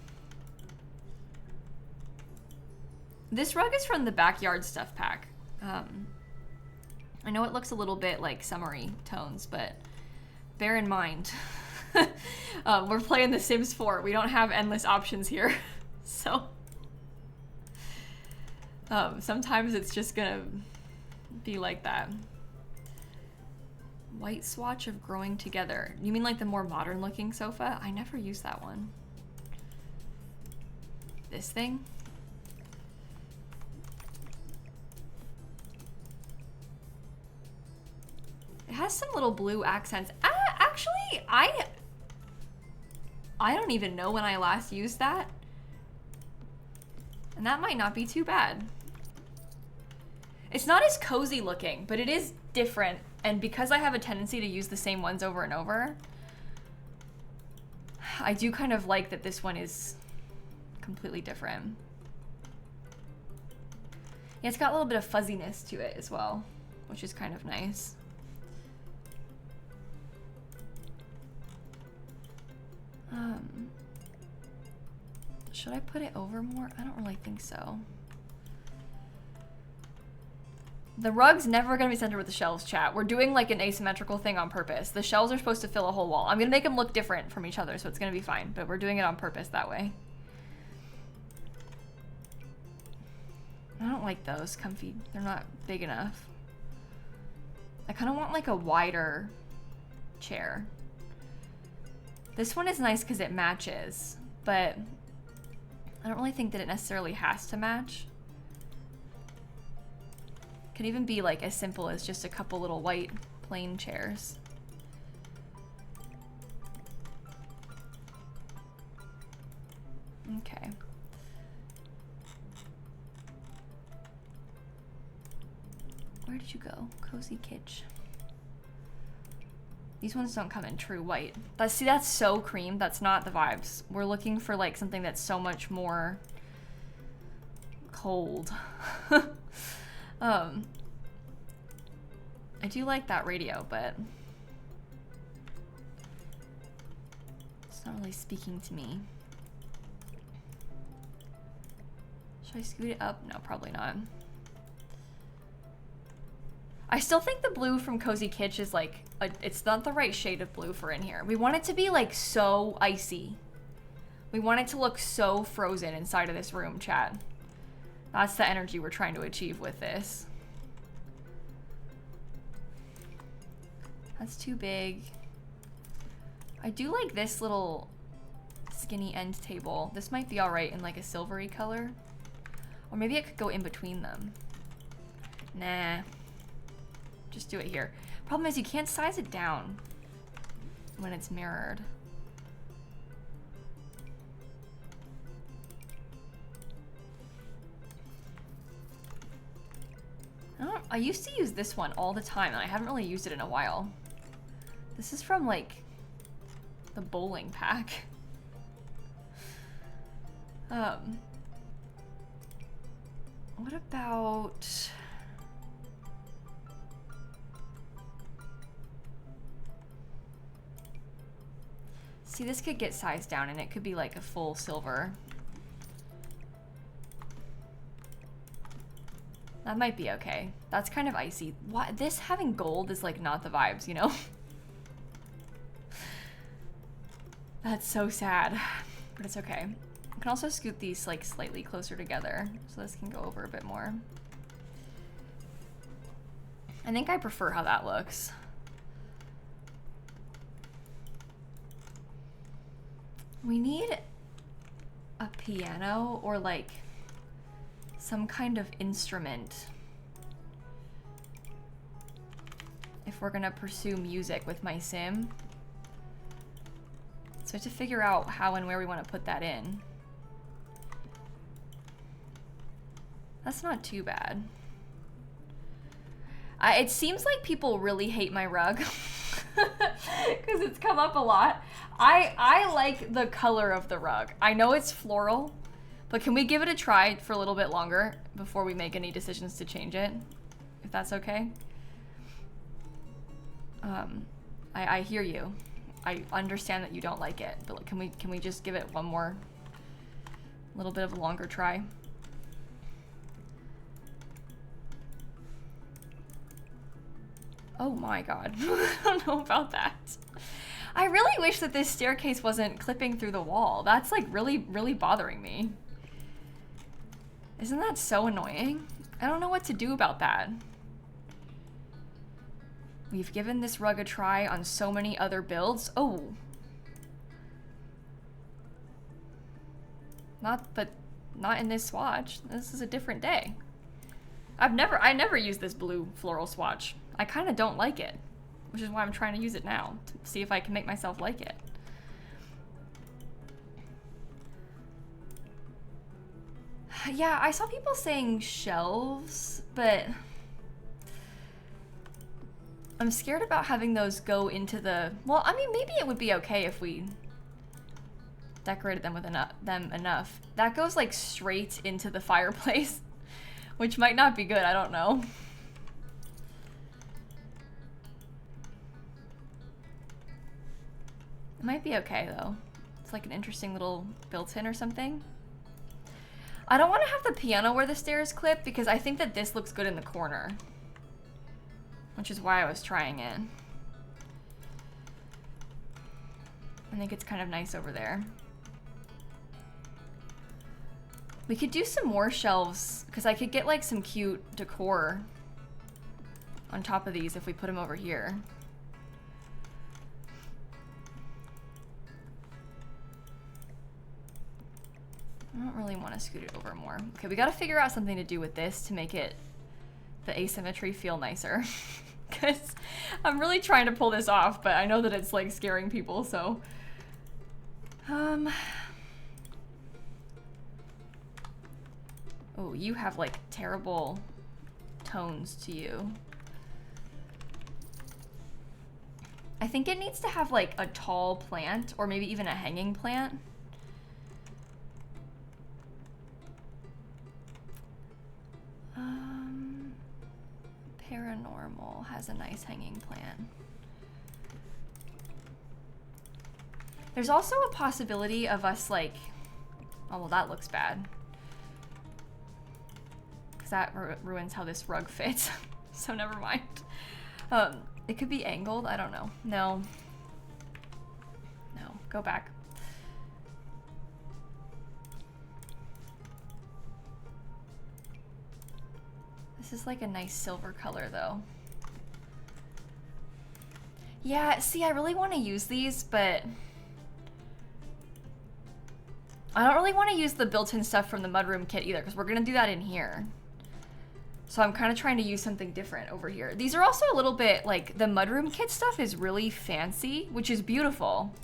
This rug is from the Backyard Stuff Pack. I know it looks a little bit like summery tones, but bear in mind, we're playing The Sims 4. We don't have endless options here. So sometimes it's just gonna be like that. White swatch of growing together. You mean like the more modern looking sofa? I never used that one. This thing? It has some little blue accents. Actually, I don't even know when I last used that. And that might not be too bad. It's not as cozy looking, but it is different. And because I have a tendency to use the same ones over and over, I do kind of like that this one is completely different. Yeah, it's got a little bit of fuzziness to it as well, which is kind of nice. Should I put it over more? I don't really think so. The rug's never gonna be centered with the shelves, chat. We're doing like an asymmetrical thing on purpose. The shelves are supposed to fill a whole wall. I'm gonna make them look different from each other, so it's gonna be fine, but we're doing it on purpose that way. I don't like those comfy. They're not big enough. I kind of want like a wider chair. This one is nice because it matches, but I don't really think that it necessarily has to match. Could even be like as simple as just a couple little white plain chairs. Okay. Where did you go? Cozy Kitsch. These ones don't come in true white. See, that's so cream. That's not the vibes. We're looking for like something that's so much more cold. I do like that radio, but it's not really speaking to me. Should I scoot it up? No, probably not. I still think the blue from Cozy Kitsch is like, it's not the right shade of blue for in here. We want it to be like so icy. We want it to look so frozen inside of this room, chat. That's the energy we're trying to achieve with this. That's too big. I do like this little skinny end table. This might be all right in like a silvery color. Or maybe it could go in between them. Nah. Just do it here. Problem is you can't size it down when it's mirrored. I used to use this one all the time and I haven't really used it in a while. This is from like the bowling pack. What about... See, this could get sized down and it could be like a full silver. That might be okay. That's kind of icy. Why, this having gold is like not the vibes, you know? That's so sad, but it's okay. I can also scoot these like slightly closer together so this can go over a bit more. I think I prefer how that looks. We need a piano or like some kind of instrument if we're gonna pursue music with my sim. So I have to figure out how and where we want to put that in. That's not too bad. It seems like people really hate my rug because it's come up a lot. I like the color of the rug. I know it's floral, but can we give it a try for a little bit longer before we make any decisions to change it? If that's okay. I hear you. I understand that you don't like it, but can we just give it one more little bit of a longer try? Oh my god. I don't know about that. I really wish that this staircase wasn't clipping through the wall. That's like really, really bothering me. Isn't that so annoying? I don't know what to do about that. We've given this rug a try on so many other builds. Oh. But not in this swatch. This is a different day. I never used this blue floral swatch. I kind of don't like it, which is why I'm trying to use it now to see if I can make myself like it. Yeah, I saw people saying shelves, but I'm scared about having those go into the, well, I mean, maybe it would be okay if we decorated them with enough. That goes like straight into the fireplace, which might not be good, I don't know. It might be okay though. It's like an interesting little built-in or something. I don't want to have the piano where the stairs clip because I think that this looks good in the corner, which is why I was trying it. I think it's kind of nice over there. We could do some more shelves because I could get like some cute decor on top of these if we put them over here. I don't really want to scoot it over more. Okay, we got to figure out something to do with this to make it, the asymmetry, feel nicer. Because I'm really trying to pull this off, but I know that it's like scaring people, so. Oh, you have like terrible tones to you. I think it needs to have like a tall plant or maybe even a hanging plant. Paranormal has a nice hanging plant. There's also a possibility of us like, oh, well that looks bad. Because that ruins how this rug fits. So never mind. It could be angled, I don't know. No. No, go back. This is like a nice silver color though. Yeah, see, I really want to use these, but I don't really want to use the built-in stuff from the mudroom kit either, because we're going to do that in here. So I'm kind of trying to use something different over here. These are also a little bit, like, the mudroom kit stuff is really fancy, which is beautiful.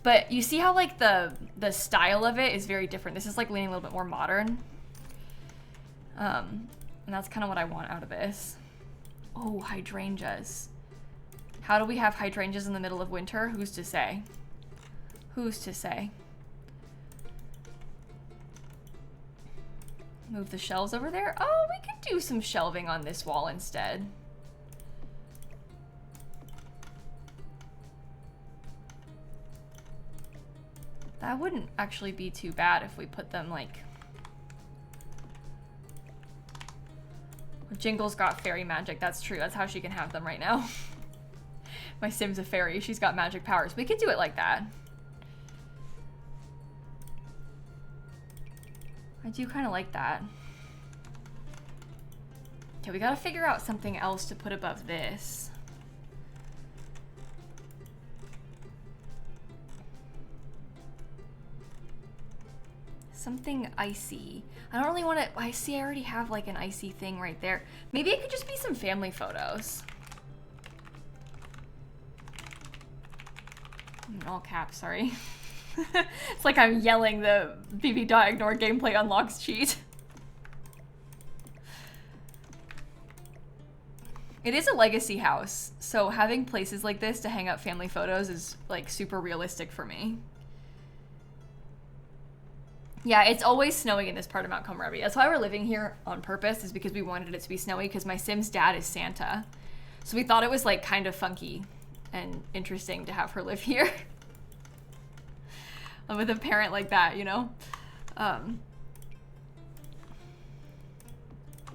But you see how, like, the style of it is very different. This is, like, leaning a little bit more modern. And that's kind of what I want out of this. Oh, hydrangeas. How do we have hydrangeas in the middle of winter? Who's to say? Who's to say? Move the shelves over there. Oh, we could do some shelving on this wall instead. That wouldn't actually be too bad if we put them like... Jingle's got fairy magic. That's true. That's how she can have them right now. My Sim's a fairy. She's got magic powers. We could do it like that. I do kind of like that. Okay, we gotta figure out something else to put above this. Something icy. I don't really want to... I see I already have like an icy thing right there. Maybe it could just be some family photos. In all caps, sorry. It's like I'm yelling the bb.ignore gameplay unlocks cheat. It is a legacy house, so having places like this to hang up family photos is like super realistic for me. Yeah, it's always snowing in this part of Mount Komorebi. That's why we're living here on purpose, is because we wanted it to be snowy, because my Sim's dad is Santa. So we thought it was like kind of funky and interesting to have her live here. With a parent like that, you know? Nah,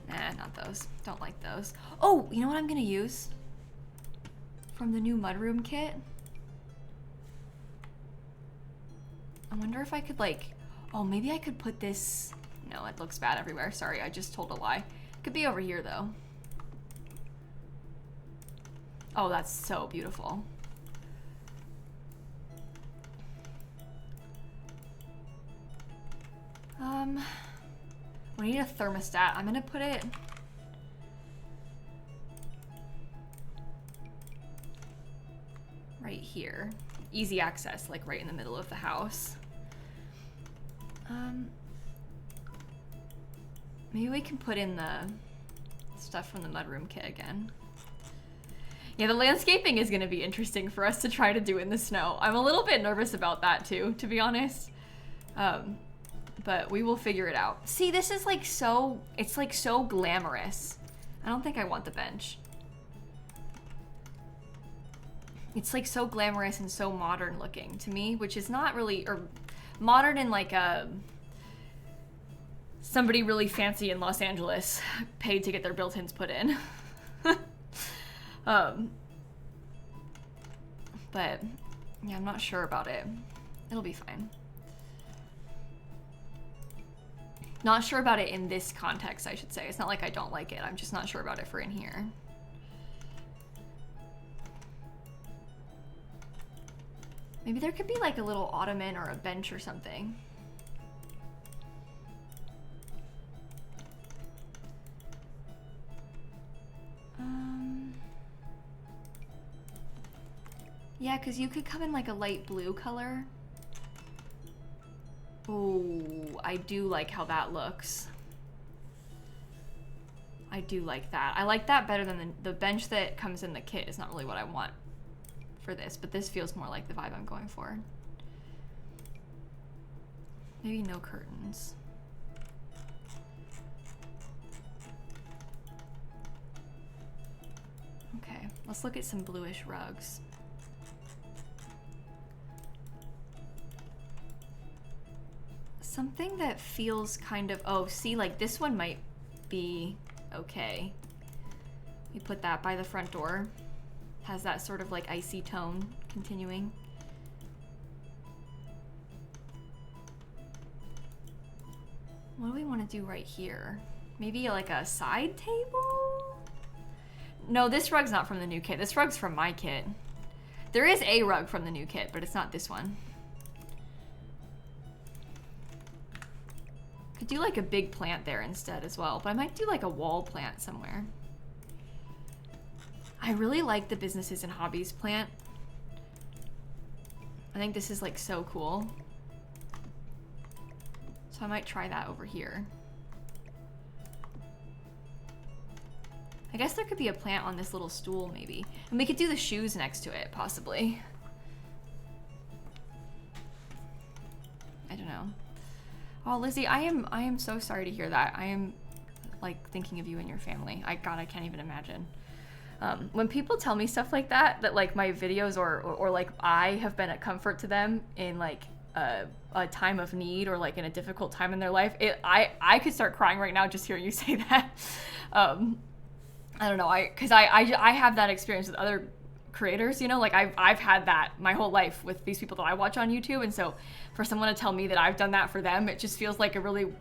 not those. Don't like those. Oh, you know what I'm gonna use? From the new mudroom kit? I wonder if I could like... Oh, maybe I could put this... No, it looks bad everywhere. Sorry, I just told a lie. Could be over here, though. Oh, that's so beautiful. We need a thermostat. I'm gonna put it... right here. Easy access, like right in the middle of the house. Maybe we can put in the stuff from the mudroom kit again. Yeah, the landscaping is gonna be interesting for us to try to do in the snow. I'm a little bit nervous about that too, to be honest. But we will figure it out. See, this is like so, it's like so glamorous. I don't think I want the bench. It's like so glamorous and so modern looking to me, which is not really, or modern in like a, somebody really fancy in Los Angeles paid to get their built-ins put in. But yeah, I'm not sure about it. It'll be fine. Not sure about it in this context, I should say. It's not like I don't like it. I'm just not sure about it for in here. Maybe there could be like a little ottoman or a bench or something. Yeah, because you could come in like a light blue color. Oh, I do like how that looks. I do like that. I like that better than the bench that comes in the kit is not really what I want for this, but this feels more like the vibe I'm going for. Maybe no curtains. Okay, let's look at some bluish rugs. Something that feels kind of, oh, see, like this one might be okay. We put that by the front door. Has that sort of like icy tone continuing. What do we want to do right here? Maybe like a side table? No, this rug's not from the new kit. This rug's from my kit. There is a rug from the new kit, but it's not this one. Could do like a big plant there instead as well, but I might do like a wall plant somewhere. I really like the businesses and hobbies plant. I think this is like so cool. So I might try that over here. I guess there could be a plant on this little stool maybe. And we could do the shoes next to it, possibly. I don't know. Oh, Lizzie, I am so sorry to hear that. I am like thinking of you and your family. God, I can't even imagine. When people tell me stuff like that like my videos or like I have been a comfort to them in like a time of need or like in a difficult time in their life, I could start crying right now just hearing you say that. I don't know, because I have that experience with other creators, you know, like I've had that my whole life with these people that I watch on YouTube, and so for someone to tell me that I've done that for them, it just feels like a really,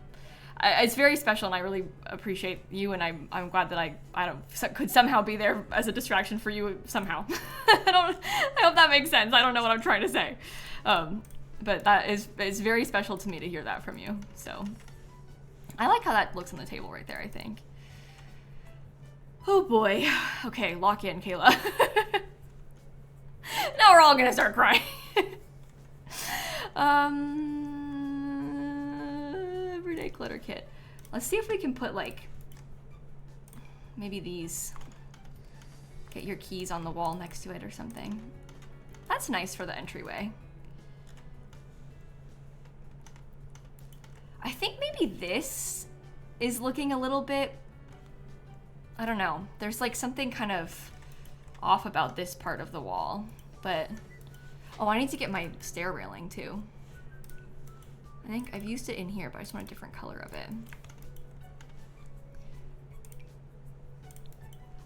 it's very special, and I really appreciate you, and I'm glad that I could somehow be there as a distraction for you somehow. I hope that makes sense. I don't know what I'm trying to say, but it's very special to me to hear that from you. So I like how that looks on the table right there, I think. Oh boy. Okay, lock in, Kayla. Now we're all gonna start crying. Everyday clutter kit. Let's see if we can put like maybe these. Get your keys on the wall next to it or something. That's nice for the entryway. I think maybe this is looking a little bit, I don't know. There's like something kind of off about this part of the wall, but oh, I need to get my stair railing too. I think I've used it in here, but I just want a different color of it.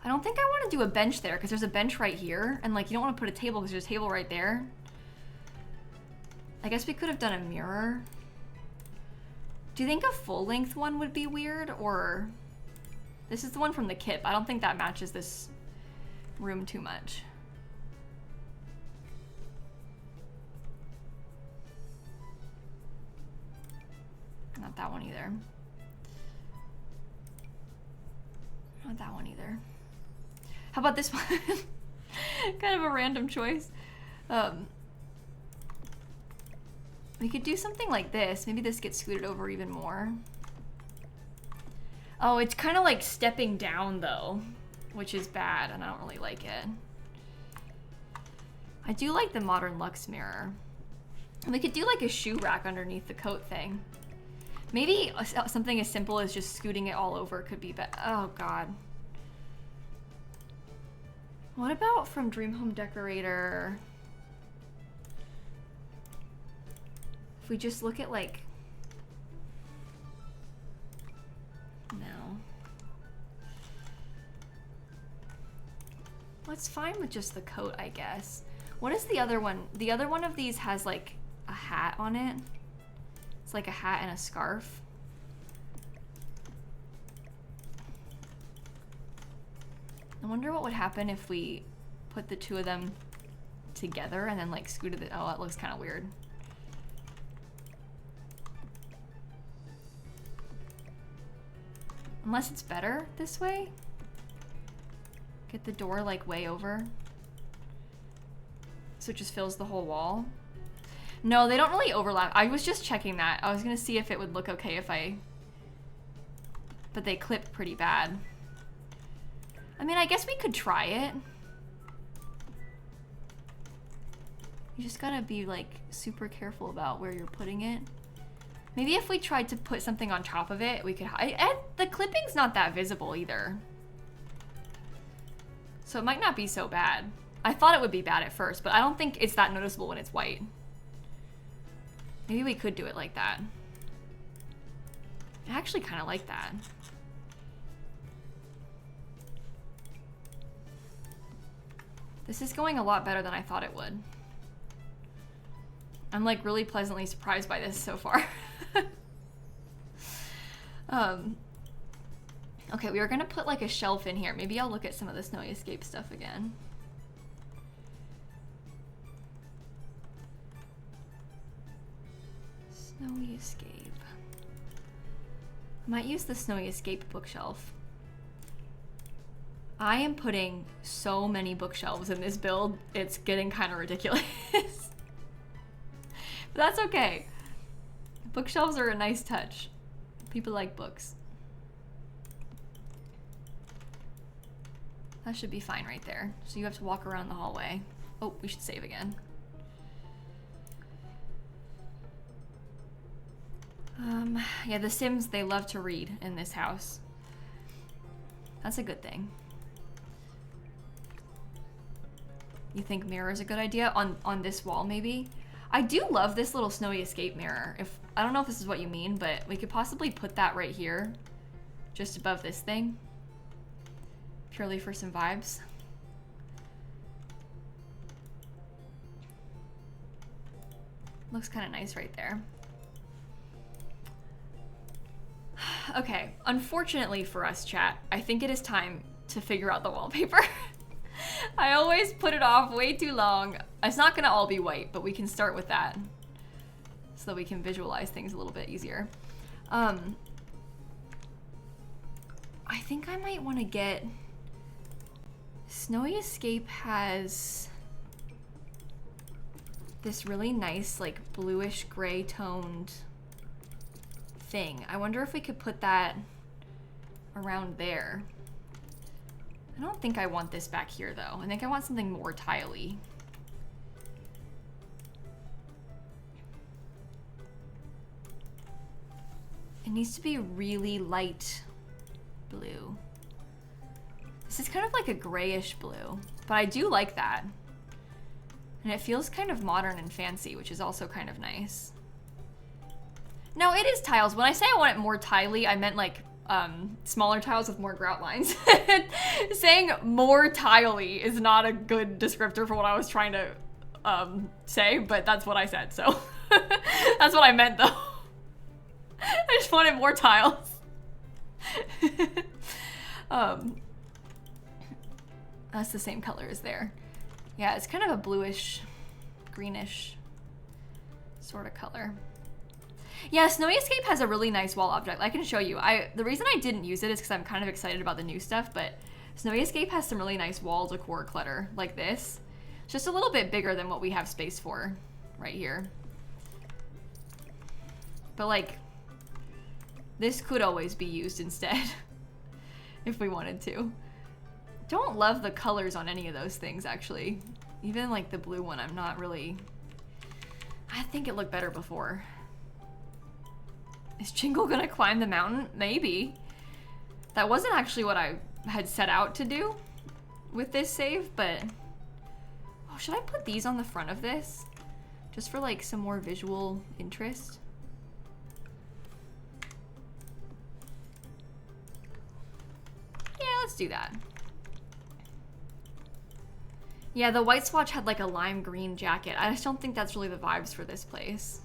I don't think I want to do a bench there because there's a bench right here, and like you don't want to put a table because there's a table right there. I guess we could have done a mirror. Do you think a full-length one would be weird, or this is the one from the kit, but I don't think that matches this room too much. Not that one either. Not that one either. How about this one? Kind of a random choice. We could do something like this. Maybe this gets scooted over even more. Oh, it's kind of like stepping down though, which is bad, and I don't really like it. I do like the modern luxe mirror. And we could do like a shoe rack underneath the coat thing. Maybe something as simple as just scooting it all over could be better. Oh God. What about from Dream Home Decorator? If we just look at like, no. Well, it's fine with just the coat, I guess. What is the other one? The other one of these has like a hat on it. It's like a hat and a scarf. I wonder what would happen if we put the two of them together and then like scooted it. Oh, it looks kind of weird. Unless it's better this way. Get the door like way over. So it just fills the whole wall. No, they don't really overlap. I was just checking that. I was gonna see if it would look okay if I... But they clip pretty bad. I mean, I guess we could try it. You just gotta be like super careful about where you're putting it. Maybe if we tried to put something on top of it, we could hide. And the clipping's not that visible either. So it might not be so bad. I thought it would be bad at first, but I don't think it's that noticeable when it's white. Maybe we could do it like that. I actually kind of like that. This is going a lot better than I thought it would. I'm like really pleasantly surprised by this so far. Okay, we were gonna put like a shelf in here. Maybe I'll look at some of the Snowy Escape stuff again. Snowy Escape. I might use the Snowy Escape bookshelf. I am putting so many bookshelves in this build, it's getting kind of ridiculous. But that's okay. Bookshelves are a nice touch. People like books. That should be fine right there. So you have to walk around the hallway. Oh, we should save again. Yeah, the Sims, they love to read in this house. That's a good thing. You think mirror is a good idea on this wall, maybe? I do love this little Snowy Escape mirror. I don't know if this is what you mean, but we could possibly put that right here, just above this thing, purely for some vibes. Looks kind of nice right there. Okay, unfortunately for us, chat, I think it is time to figure out the wallpaper. I always put it off way too long. It's not gonna all be white, but we can start with that so that we can visualize things a little bit easier. I think I might want to get... Snowy Escape has this really nice, like, bluish gray toned thing. I wonder if we could put that around there. I don't think I want this back here though. I think I want something more tiley. It needs to be really light blue. This is kind of like a grayish blue, but I do like that. And it feels kind of modern and fancy, which is also kind of nice. No, it is tiles. When I say I want it more tiley, I meant like smaller tiles with more grout lines. Saying more tiley is not a good descriptor for what I was trying to say, but that's what I said, so that's what I meant though. I just wanted more tiles. That's the same color as there. Yeah, it's kind of a bluish, greenish sort of color. Yeah, Snowy Escape has a really nice wall object. I can show you. The reason I didn't use it is because I'm kind of excited about the new stuff, but Snowy Escape has some really nice wall decor clutter like this. It's just a little bit bigger than what we have space for right here. But like, this could always be used instead if we wanted to. Don't love the colors on any of those things, actually. Even like the blue one, I'm not really... I think it looked better before. Is Jingle gonna climb the mountain? Maybe. That wasn't actually what I had set out to do with this save, but... Oh, should I put these on the front of this? Just for like some more visual interest? Yeah, let's do that. Yeah, the white swatch had like a lime green jacket. I just don't think that's really the vibes for this place.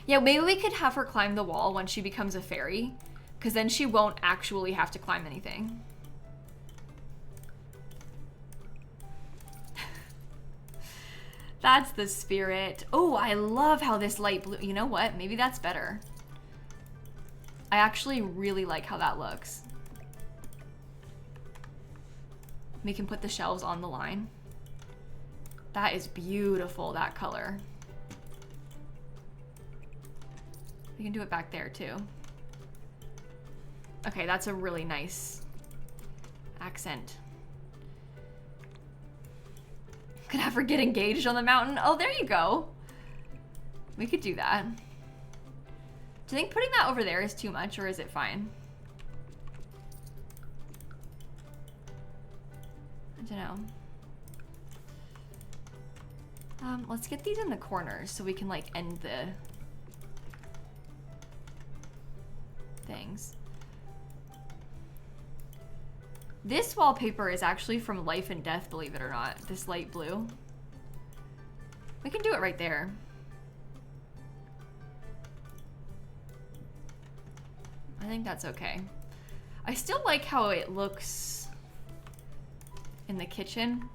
Yeah, maybe we could have her climb the wall when she becomes a fairy, because then she won't actually have to climb anything. That's the spirit. Oh, I love how this light blue, you know what? Maybe that's better. I actually really like how that looks. We can put the shelves on the line. That is beautiful, that color. We can do it back there too. Okay, that's a really nice accent. Could have her get engaged on the mountain. Oh, there you go. We could do that. Do you think putting that over there is too much, or is it fine? I don't know. Let's get these in the corners so we can like end the things. This wallpaper is actually from Life and Death, believe it or not. This light blue. We can do it right there. I think that's okay. I still like how it looks in the kitchen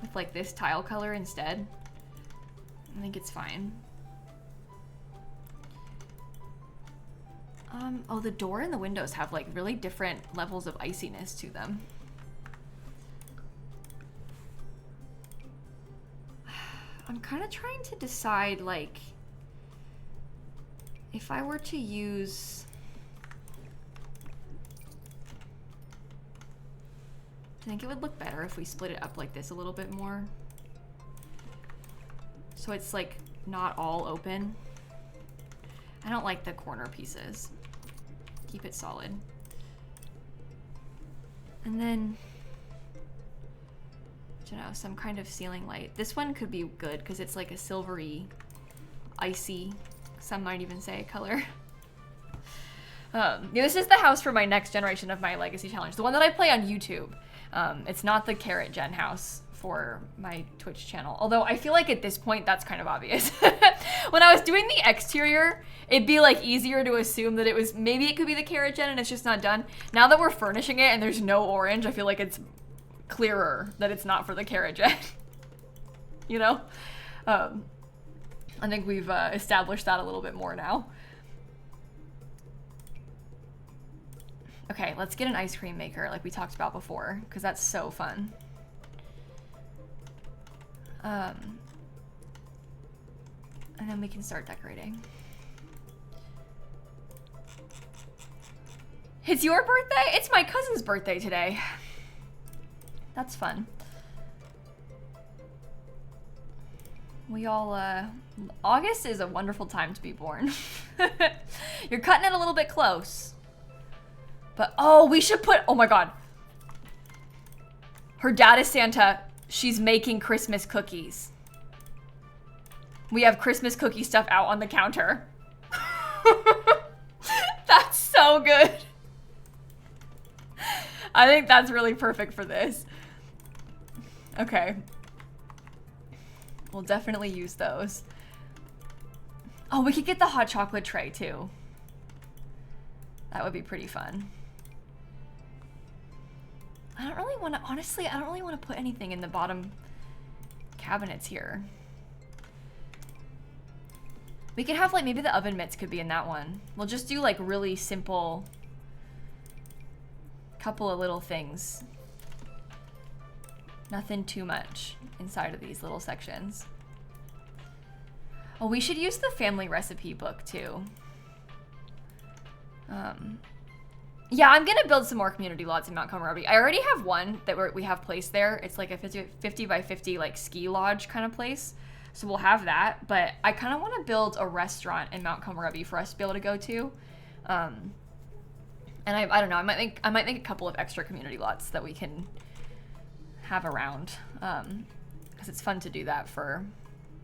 with like this tile color instead. I think it's fine. Oh, the door and the windows have like really different levels of iciness to them. I'm kind of trying to decide like if I were to use, I think it would look better if we split it up like this a little bit more. So it's like not all open. I don't like the corner pieces. Keep it solid. And then, I don't know, some kind of ceiling light. This one could be good because it's like a silvery, icy, some might even say color. Yeah, this is the house for my next generation of my legacy challenge. The one that I play on YouTube. It's not the Carrot Gen house for my Twitch channel. Although I feel like at this point, that's kind of obvious. When I was doing the exterior, it'd be like easier to assume that it was, maybe it could be the Carrot Gen and it's just not done. Now that we're furnishing it and there's no orange, I feel like it's clearer that it's not for the Carrot Gen. You know? I think we've established that a little bit more now. Okay, let's get an ice cream maker like we talked about before, because that's so fun. And then we can start decorating. It's your birthday? It's my cousin's birthday today. That's fun. We all, August is a wonderful time to be born. You're cutting it a little bit close. But, oh, we should put, oh my God. Her dad is Santa. She's making Christmas cookies. We have Christmas cookie stuff out on the counter. That's so good. I think that's really perfect for this. Okay. We'll definitely use those. Oh, we could get the hot chocolate tray too. That would be pretty fun. I don't really want to, honestly, I don't really want to put anything in the bottom cabinets here. We could have like, maybe the oven mitts could be in that one. We'll just do like really simple, couple of little things. Nothing too much inside of these little sections. Oh, we should use the family recipe book too. Yeah, I'm gonna build some more community lots in Mount Komorebi. I already have one that we have placed there. It's like a 50 by 50 like ski lodge kind of place. So we'll have that, but I kind of want to build a restaurant in Mount Komorebi for us to be able to go to. And I don't know, I might make a couple of extra community lots that we can have around. Because it's fun to do that for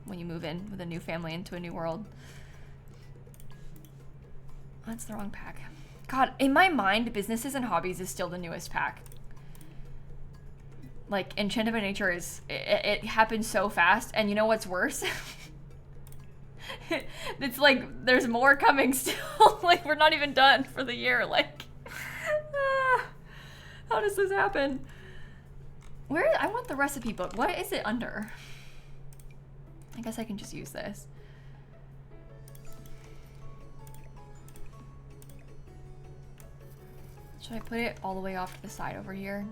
when you move in with a new family into a new world. That's the wrong pack. God, in my mind, businesses and hobbies is still the newest pack. Like, Enchanted by Nature is, it happened so fast, and you know what's worse? It's like, there's more coming still. Like, we're not even done for the year. Like, how does this happen? I want the recipe book. What is it under? I guess I can just use this. Should I put it all the way off to the side over here?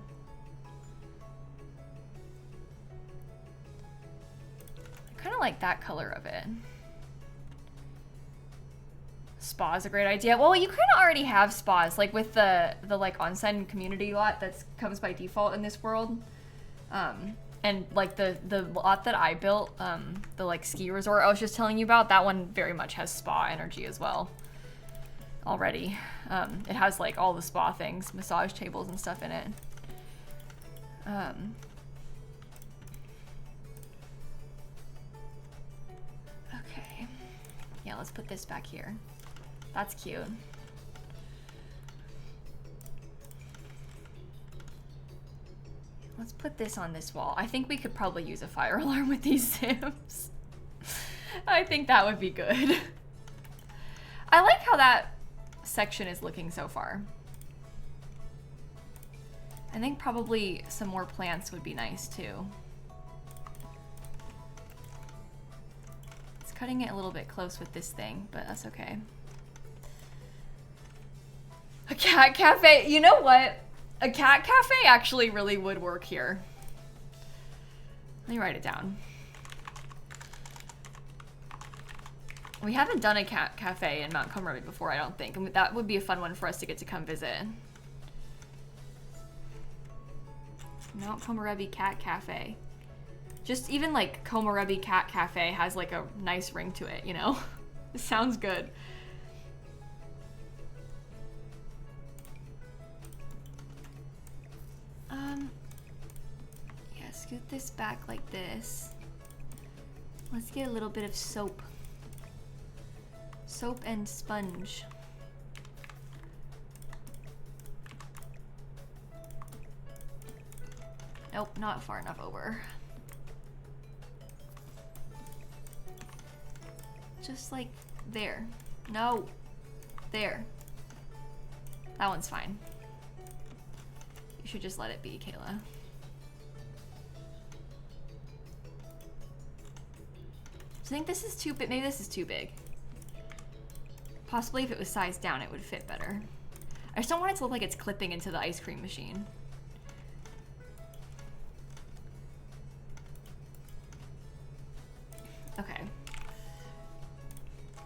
I kind of like that color of it. Spa is a great idea. Well, you kind of already have spas, like with the like onsen community lot that comes by default in this world. And And like the lot that I built, the like ski resort I was just telling you about, that one very much has spa energy as well already. It has like all the spa things, massage tables and stuff in it. Okay. Yeah, let's put this back here. That's cute. Let's put this on this wall. I think we could probably use a fire alarm with these Sims. I think that would be good. I like how that section is looking so far. I think probably some more plants would be nice too. It's cutting it a little bit close with this thing, but that's okay. A cat cafe, you know what? A cat cafe actually really would work here. Let me write it down. We haven't done a cat cafe in Mount Komorebi before, I don't think. And that would be a fun one for us to get to come visit. Mount Komorebi Cat Cafe. Just even like Komorebi Cat Cafe has like a nice ring to it, you know? It sounds good. Yeah, scoot this back like this. Let's get a little bit of soap. Soap and sponge. Nope, not far enough over. Just like there. No. There. That one's fine. You should just let it be, Kayla. I think this is too big. Maybe this is too big. Possibly if it was sized down, it would fit better. I just don't want it to look like it's clipping into the ice cream machine. Okay.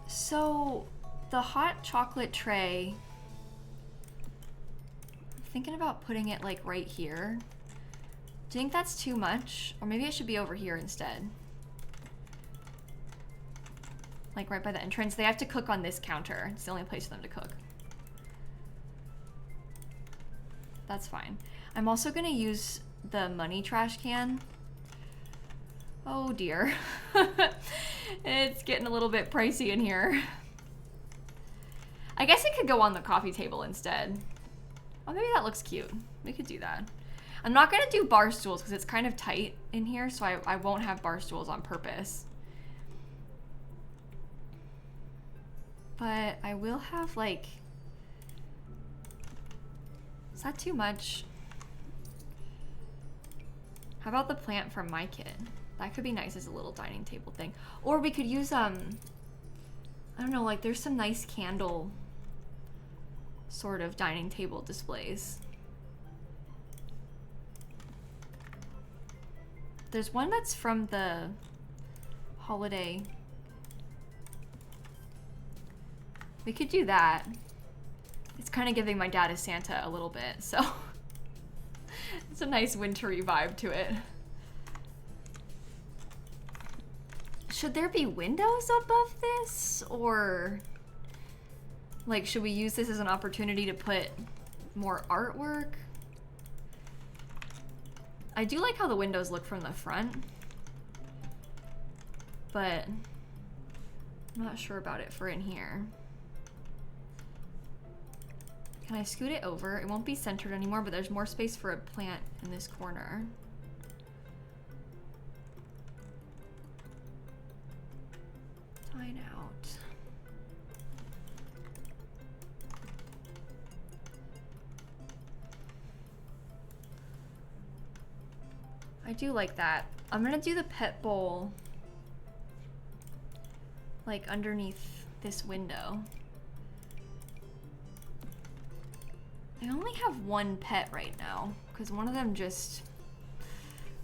So, the hot chocolate tray, I'm thinking about putting it like right here. Do you think that's too much? Or maybe it should be over here instead. Like right by the entrance. They have to cook on this counter. It's the only place for them to cook. That's fine. I'm also gonna use the money trash can. Oh dear. It's getting a little bit pricey in here. I guess it could go on the coffee table instead. Oh, maybe that looks cute. We could do that. I'm not gonna do bar stools because it's kind of tight in here, so I won't have bar stools on purpose. But I will have like, is that too much? How about the plant from my kit? That could be nice as a little dining table thing. Or we could use, I don't know, like there's some nice candle sort of dining table displays. There's one that's from the holiday. We could do that. It's kind of giving my dad as Santa a little bit, so it's a nice wintry vibe to it. Should there be windows above this? Or like, should we use this as an opportunity to put more artwork? I do like how the windows look from the front, but I'm not sure about it for in here. Can I scoot it over? It won't be centered anymore, but there's more space for a plant in this corner. Dine out. I do like that. I'm gonna do the pet bowl like underneath this window. I only have one pet right now because one of them just,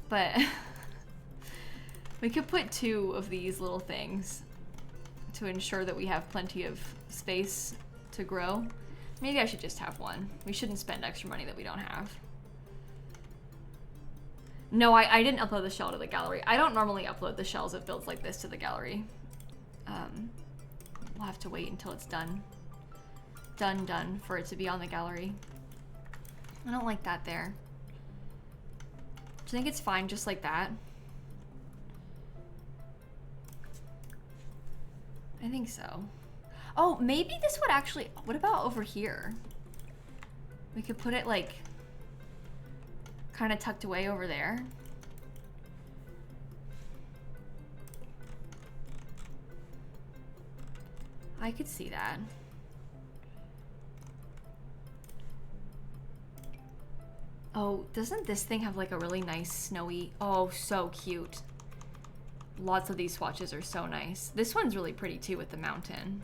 but we could put two of these little things to ensure that we have plenty of space to grow. Maybe I should just have one. We shouldn't spend extra money that we don't have. No, I didn't upload the shell to the gallery. I don't normally upload the shells of builds like this to the gallery. We'll have to wait until it's done. Done for it to be on the gallery. I don't like that there. Do you think it's fine just like that? I think so. Oh, maybe this would actually, what about over here? We could put it like kind of tucked away over there. I could see that. Oh, doesn't this thing have like a really nice snowy, oh, so cute. Lots of these swatches are so nice. This one's really pretty too with the mountain.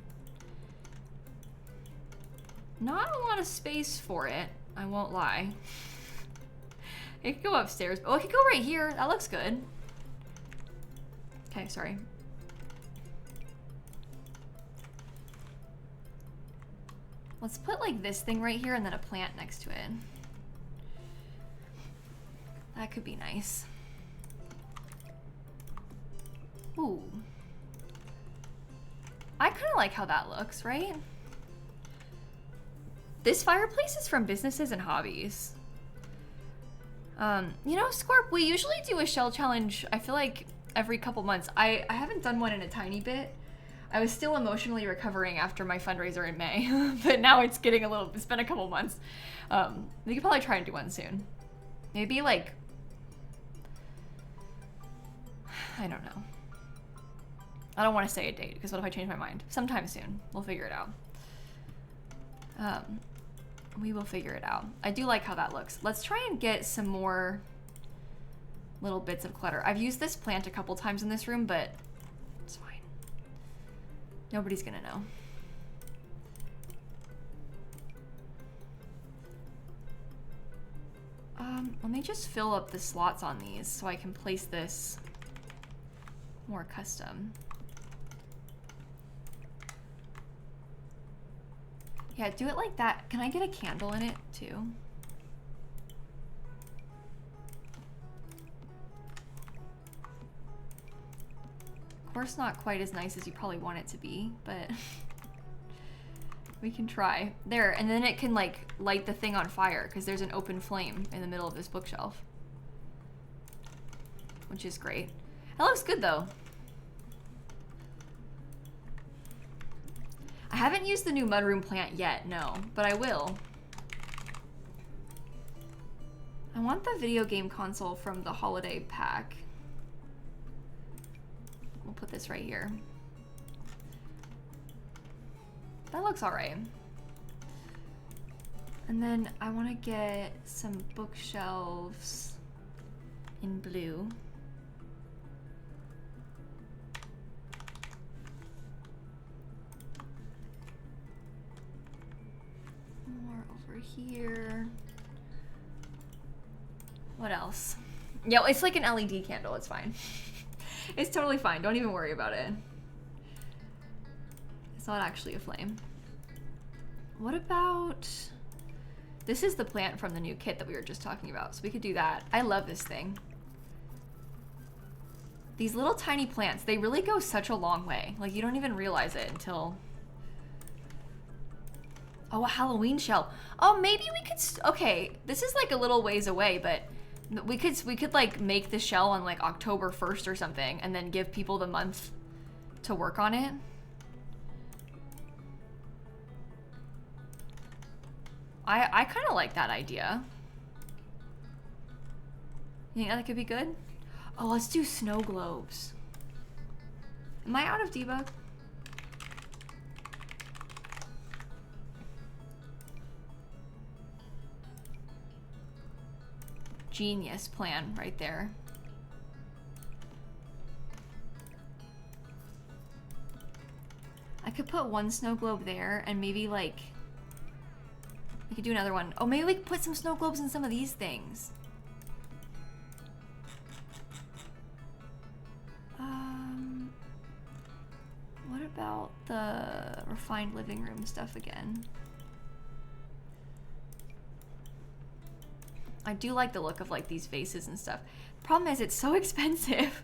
Not a lot of space for it, I won't lie. It could go upstairs. Oh, it could go right here. That looks good. Okay, sorry. Let's put like this thing right here and then a plant next to it. That could be nice. Ooh. I kind of like how that looks, right? This fireplace is from Businesses and Hobbies. You know, Scorp, we usually do a shell challenge, I feel like every couple months. I haven't done one in a tiny bit. I was still emotionally recovering after my fundraiser in May, but now it's getting a little, it's been a couple months. We could probably try and do one soon. Maybe like, I don't know. I don't want to say a date because what if I change my mind? Sometime soon. We'll figure it out. We will figure it out. I do like how that looks. Let's try and get some more little bits of clutter. I've used this plant a couple times in this room, but it's fine. Nobody's gonna know. Let me just fill up the slots on these so I can place this more custom. Yeah, do it like that. Can I get a candle in it too? Of course, not quite as nice as you probably want it to be, but we can try. There, and then it can like light the thing on fire because there's an open flame in the middle of this bookshelf, which is great. That looks good though. I haven't used the new mudroom plant yet, no, but I will. I want the video game console from the holiday pack. We'll put this right here. That looks all right. And then I want to get some bookshelves in blue. More over here. What else? Yeah, it's like an LED candle. It's fine. It's totally fine. Don't even worry about it. It's not actually a flame. What about... This is the plant from the new kit that we were just talking about, so we could do that. I love this thing. These little tiny plants, they really go such a long way. Like, you don't even realize it until... Oh, a Halloween shell. Oh, maybe we could... Okay, this is like a little ways away, but we could like make the shell on like October 1st or something and then give people the month to work on it. I kind of like that idea. You think that could be good? Oh, let's do snow globes. Am I out of debug? Genius plan right there. I could put one snow globe there and maybe like we could do another one. Oh, maybe we could put some snow globes in some of these things. What about the refined living room stuff again? I do like the look of like these vases and stuff. Problem is it's so expensive.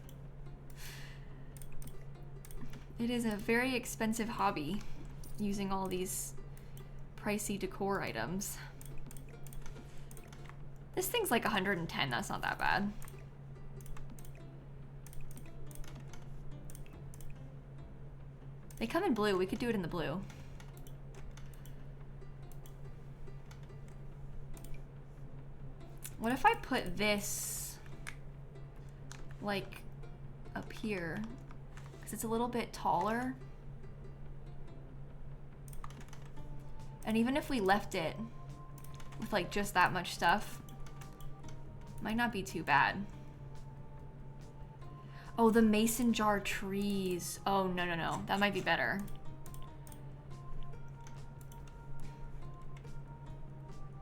It is a very expensive hobby, using all these pricey decor items. This thing's like 110, that's not that bad. They come in blue, we could do it in the blue. What if I put this like up here? Because it's a little bit taller. And even if we left it with like just that much stuff, might not be too bad. Oh, the mason jar trees. Oh, no, no, no. That might be better.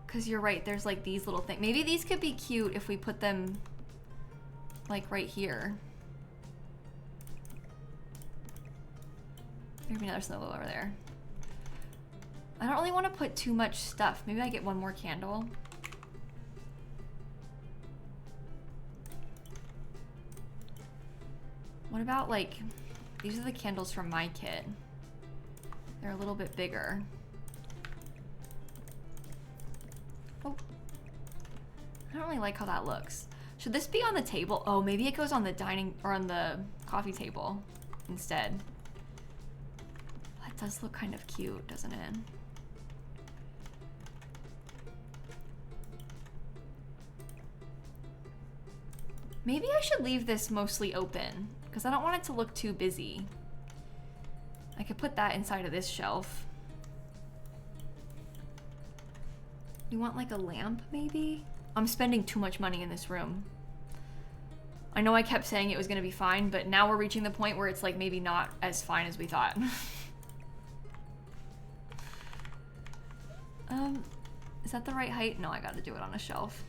Because you're right, there's like these little things. Maybe these could be cute if we put them like right here. Maybe another snow globe over there. I don't really want to put too much stuff. Maybe I get one more candle. What about like, these are the candles from my kit. They're a little bit bigger. Oh, I don't really like how that looks. Should this be on the table? Oh, maybe it goes on the dining or on the coffee table instead. That does look kind of cute, doesn't it? Maybe I should leave this mostly open because I don't want it to look too busy. I could put that inside of this shelf. You want like a lamp maybe? I'm spending too much money in this room. I know I kept saying it was gonna be fine, but now we're reaching the point where it's like maybe not as fine as we thought. Is that the right height? No, I gotta do it on a shelf.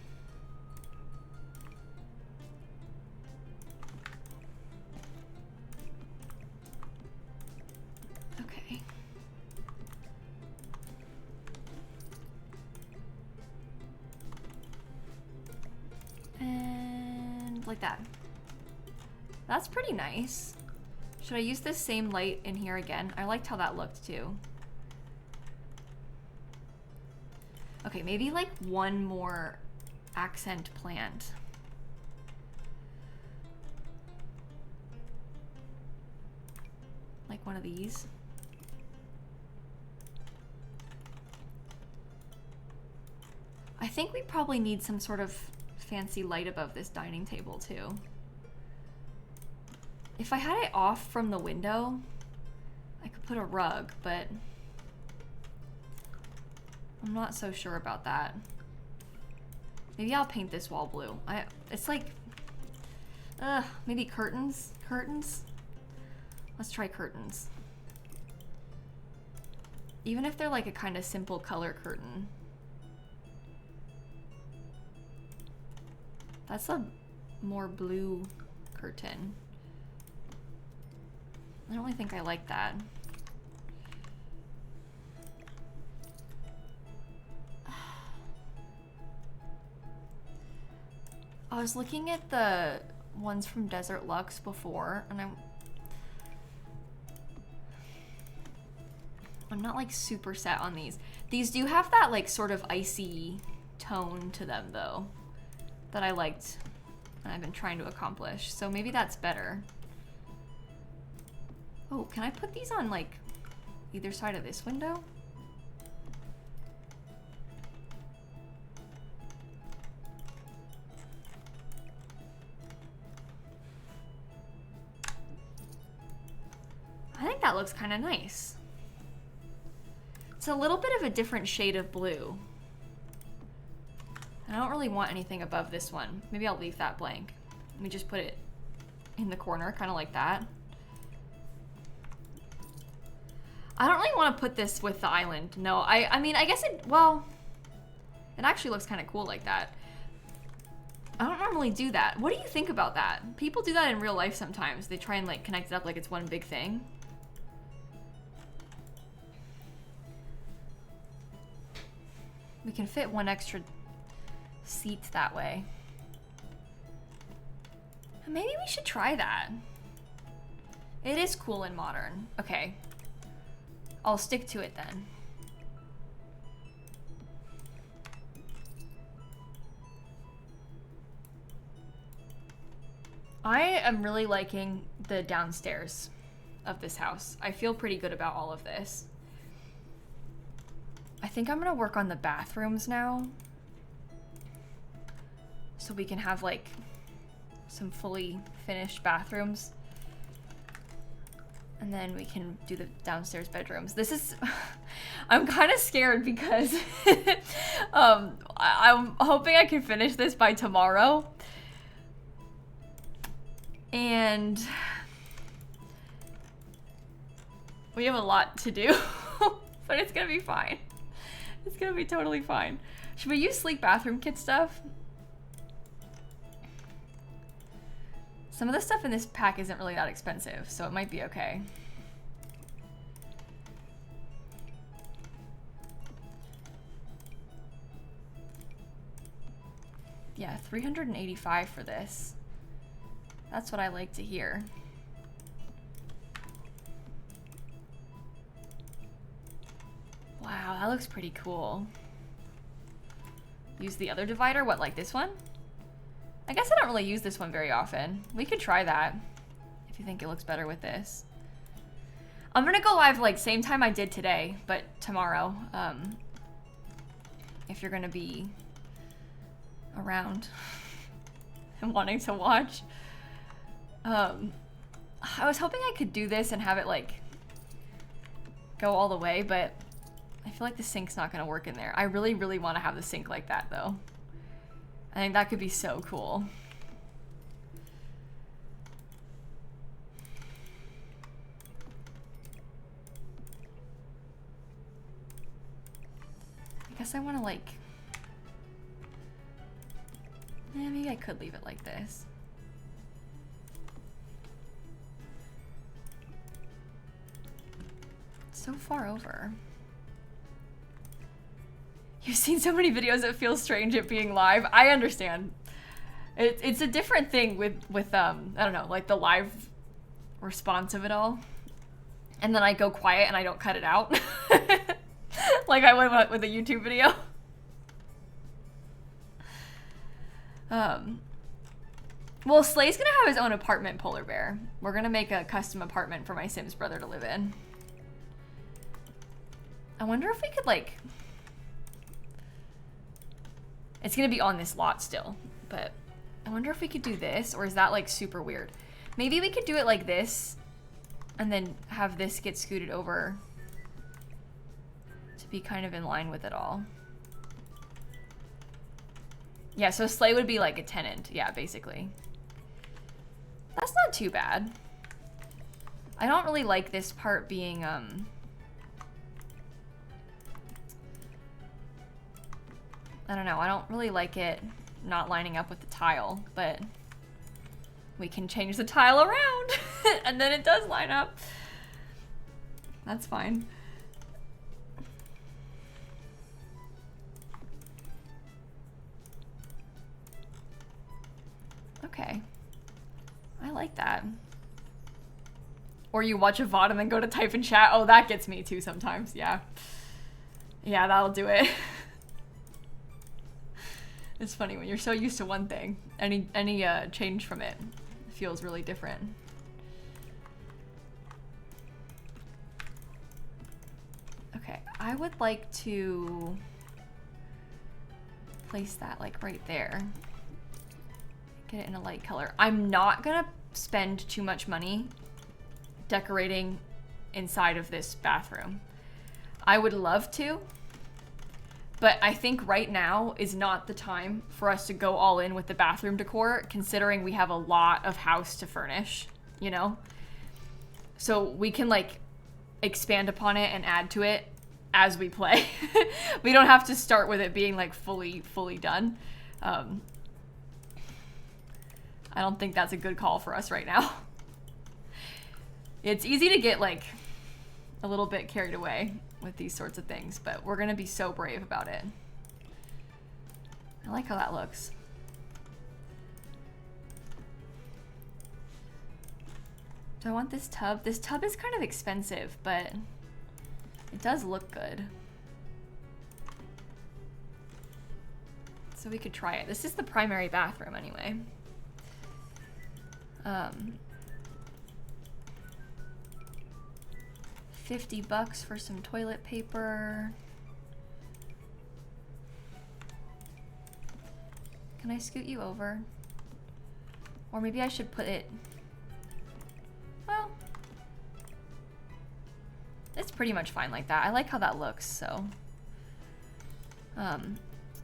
Okay. And like that. That's pretty nice. Should I use this same light in here again? I liked how that looked too. Okay, maybe like one more accent plant. Like one of these. I think we probably need some sort of fancy light above this dining table too. If I had it off from the window, I could put a rug, but I'm not so sure about that. Maybe I'll paint this wall blue. It's like, maybe curtains? Curtains? Let's try curtains. Even if they're like a kind of simple color curtain. That's a more blue curtain. I don't really think I like that. I was looking at the ones from Desert Luxe before, and I'm not like super set on these. These do have that like sort of icy tone to them though, that I liked and I've been trying to accomplish. So maybe that's better. Oh, can I put these on like either side of this window? I think that looks kind of nice. It's a little bit of a different shade of blue. I don't really want anything above this one. Maybe I'll leave that blank. Let me just put it in the corner, kind of like that. I don't really want to put this with the island. No, I mean, I guess well, it actually looks kind of cool like that. I don't normally do that. What do you think about that? People do that in real life sometimes. They try and like connect it up like it's one big thing. We can fit one extra seats that way. Maybe we should try that. It is cool and modern. Okay. I'll stick to it then. I am really liking the downstairs of this house. I feel pretty good about all of this. I think I'm gonna work on the bathrooms now, so we can have like some fully finished bathrooms. And then we can do the downstairs bedrooms. This is, I'm kind of scared because I'm hoping I can finish this by tomorrow. And we have a lot to do, but it's gonna be fine. It's gonna be totally fine. Should we use sleek bathroom kit stuff? Some of the stuff in this pack isn't really that expensive, so it might be okay. Yeah, $385 for this. That's what I like to hear. Wow, that looks pretty cool. Use the other divider? What, like this one? I guess I don't really use this one very often. We could try that if you think it looks better with this. I'm gonna go live like same time I did today, but tomorrow. If you're gonna be around and wanting to watch. I was hoping I could do this and have it like go all the way, but I feel like the sink's not gonna work in there. I really, really want to have the sink like that though. I think that could be so cool. I guess I want to like, maybe I could leave it like this. It's so far over. You've seen so many videos that feel strange at being live. I understand. It's a different thing with I don't know, like the live response of it all. And then I go quiet and I don't cut it out. Like I would with a YouTube video. Well, Slay's gonna have his own apartment, Polar Bear. We're gonna make a custom apartment for my Sims brother to live in. I wonder if we could like... It's gonna be on this lot still, but I wonder if we could do this, or is that like super weird? Maybe we could do it like this, and then have this get scooted over to be kind of in line with it all. Yeah, so Slay would be like a tenant, yeah, basically. That's not too bad. I don't really like this part being, I don't know, I don't really like it not lining up with the tile, but we can change the tile around and then it does line up. That's fine. Okay. I like that. Or you watch a VOD and then go to type in chat. Oh, that gets me too sometimes, yeah. Yeah, that'll do it. It's funny when you're so used to one thing, any change from it feels really different. Okay, I would like to place that like right there. Get it in a light color. I'm not gonna spend too much money decorating inside of this bathroom. I would love to, but I think right now is not the time for us to go all in with the bathroom decor, considering we have a lot of house to furnish, you know? So we can like expand upon it and add to it as we play. We don't have to start with it being like fully done. I don't think that's a good call for us right now. It's easy to get like a little bit carried away with these sorts of things, but we're gonna be so brave about it. I like how that looks. Do I want this tub? This tub is kind of expensive, but it does look good. So we could try it. This is the primary bathroom anyway. 50 bucks for some toilet paper. Can I scoot you over? Or maybe I should put it, well, it's pretty much fine like that. I like how that looks, so.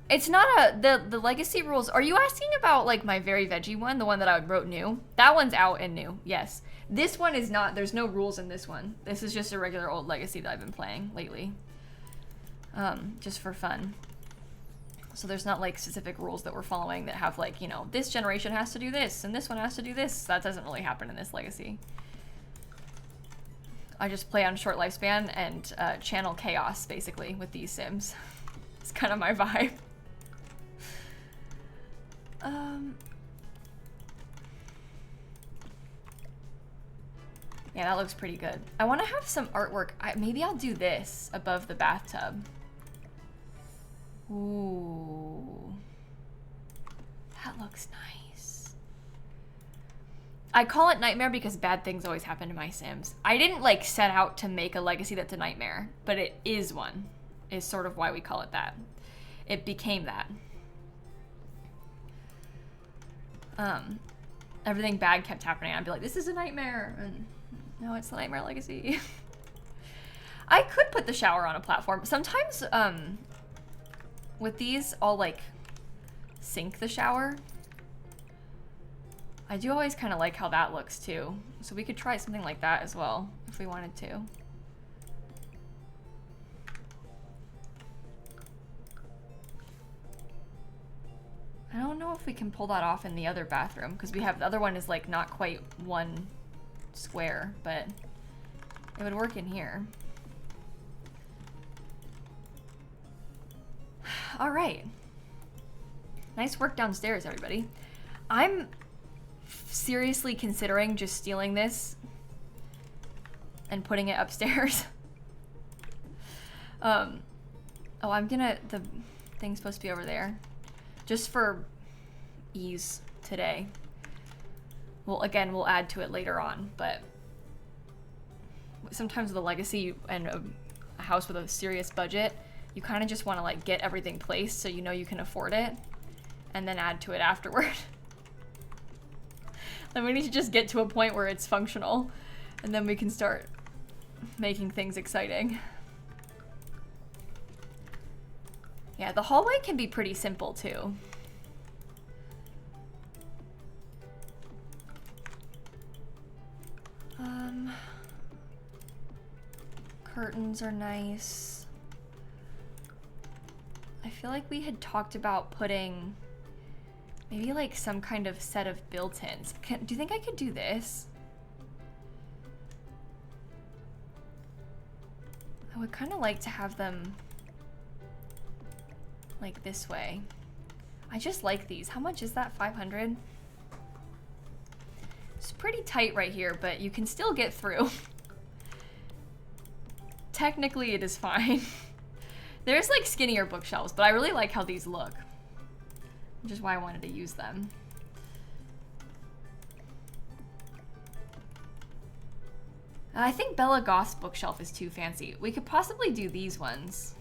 It's not the legacy rules. Are you asking about like my very veggie one, the one that I wrote new? That one's out and new, yes. This one is not, there's no rules in this one. This is just a regular old legacy that I've been playing lately. Just for fun. So there's not like specific rules that we're following that have like, you know, this generation has to do this and this one has to do this. That doesn't really happen in this legacy. I just play on short lifespan and channel chaos basically with these Sims. It's kind of my vibe. Yeah, that looks pretty good. I want to have some artwork. Maybe I'll do this above the bathtub. Ooh. That looks nice. I call it nightmare because bad things always happen to my Sims. I didn't like set out to make a legacy that's a nightmare, but it is one, is sort of why we call it that. It became that. Everything bad kept happening. I'd be like, this is a nightmare. And no, it's the nightmare legacy. I could put the shower on a platform. Sometimes, with these, I'll like sink the shower. I do always kind of like how that looks too. So we could try something like that as well if we wanted to. I don't know if we can pull that off in the other bathroom because we have the other one is like not quite one square, but it would work in here. All right. Nice work downstairs, everybody. I'm seriously considering just stealing this and putting it upstairs. Oh, the thing's supposed to be over there. Just for ease today. Well, again, we'll add to it later on, but sometimes with a legacy and a house with a serious budget, you kind of just want to like get everything placed so you know you can afford it and then add to it afterward. Then we need to just get to a point where it's functional and then we can start making things exciting. Yeah, the hallway can be pretty simple too. Curtains are nice. I feel like we had talked about putting maybe like some kind of set of built-ins. Do you think I could do this? I would kind of like to have them like this way. I just like these. How much is that? 500? It's pretty tight right here, but you can still get through. Technically, it is fine. There's like skinnier bookshelves, but I really like how these look, which is why I wanted to use them. I think Bella Goth's bookshelf is too fancy. We could possibly do these ones.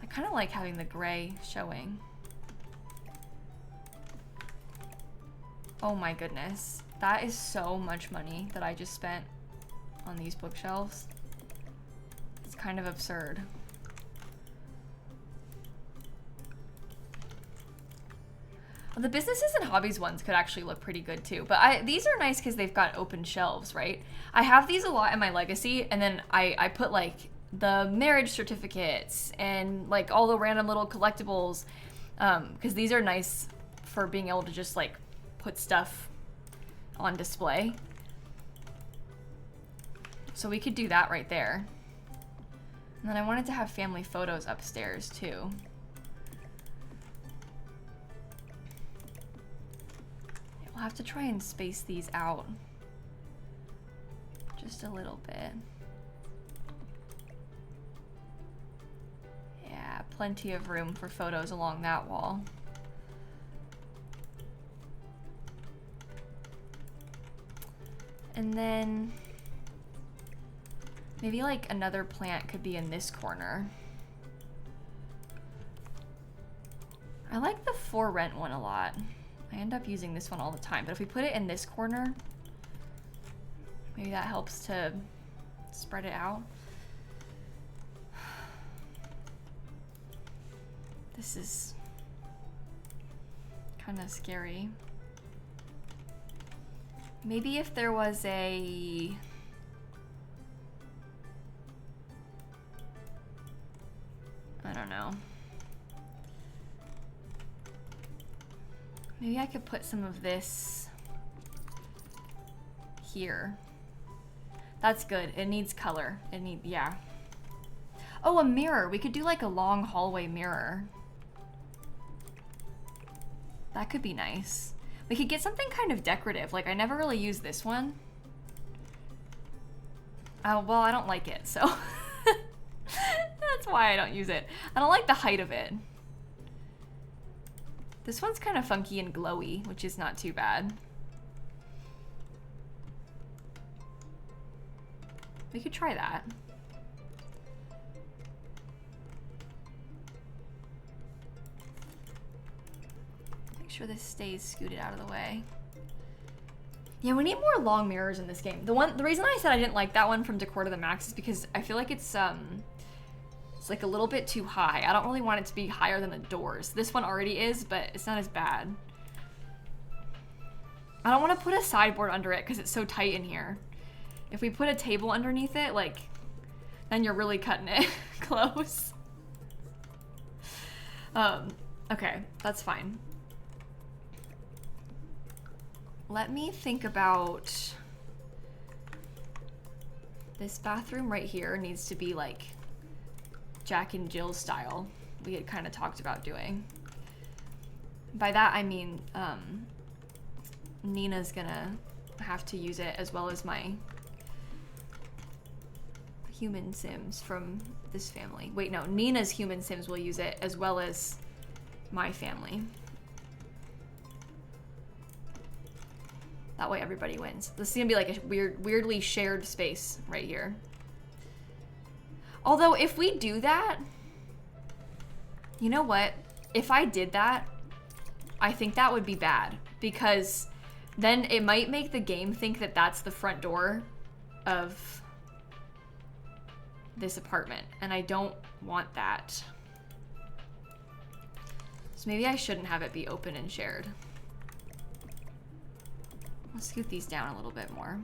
I kind of like having the gray showing. Oh my goodness. That is so much money that I just spent on these bookshelves. It's kind of absurd. Well, the businesses and hobbies ones could actually look pretty good too, but these are nice because they've got open shelves, right? I have these a lot in my legacy, and then I put like the marriage certificates and like all the random little collectibles, because these are nice for being able to just like put stuff on display. So we could do that right there. And then I wanted to have family photos upstairs too. We'll have to try and space these out just a little bit. Yeah, plenty of room for photos along that wall. And then maybe like another plant could be in this corner. I like the for rent one a lot. I end up using this one all the time, but if we put it in this corner, maybe that helps to spread it out. This is kind of scary. Maybe if there was a... I don't know. Maybe I could put some of this here. That's good. It needs color. Yeah. Oh, a mirror. We could do like a long hallway mirror. That could be nice. We could get something kind of decorative. Like, I never really used this one. Well, I don't like it, so. That's why I don't use it. I don't like the height of it. This one's kind of funky and glowy, which is not too bad. We could try that. Make sure this stays scooted out of the way. Yeah, we need more long mirrors in this game. The reason I said I didn't like that one from Decor to the Max is because I feel like it's like a little bit too high. I don't really want it to be higher than the doors. This one already is, but it's not as bad. I don't want to put a sideboard under it because it's so tight in here. If we put a table underneath it, like, then you're really cutting it close. Okay, that's fine. Let me think about this bathroom right here needs to be like Jack and Jill style. We had kind of talked about doing. By that I mean Nina's gonna have to use it as well as my human Sims from this family. Wait, no, Nina's human Sims will use it as well as my family. That way everybody wins. This is gonna be like a weirdly shared space right here. Although if we do that, you know what? If I did that, I think that would be bad because then it might make the game think that that's the front door of this apartment, and I don't want that. So maybe I shouldn't have it be open and shared. I'll scoot these down a little bit more.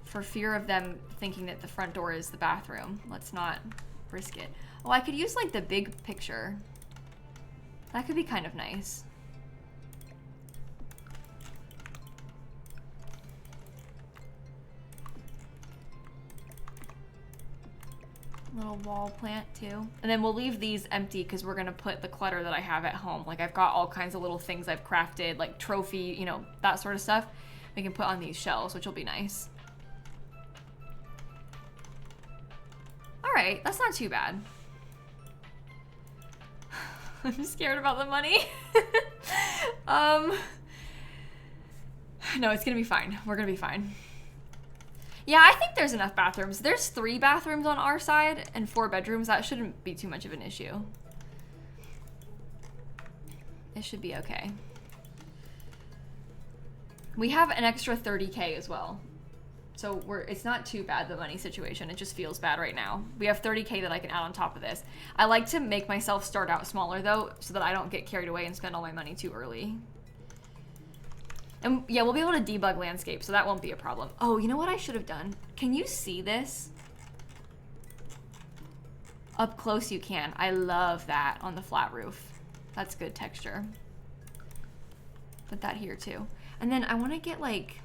For fear of them thinking that the front door is the bathroom. Let's not risk it. Oh, I could use like the big picture. That could be kind of nice. Little wall plant too. And then we'll leave these empty because we're gonna put the clutter that I have at home. Like I've got all kinds of little things I've crafted, like trophy, you know, that sort of stuff. We can put on these shelves, which will be nice. All right, that's not too bad. I'm scared about the money. No, it's gonna be fine. We're gonna be fine. Yeah, I think there's enough bathrooms. There's 3 bathrooms on our side and 4 bedrooms. That shouldn't be too much of an issue. It should be okay. We have an extra 30K as well. So it's not too bad, the money situation. It just feels bad right now. We have 30K that I can add on top of this. I like to make myself start out smaller though, so that I don't get carried away and spend all my money too early. And yeah, we'll be able to debug landscape, so that won't be a problem. Oh, you know what I should have done? Can you see this? Up close you can. I love that on the flat roof. That's good texture. Put that here too. And then I want to get like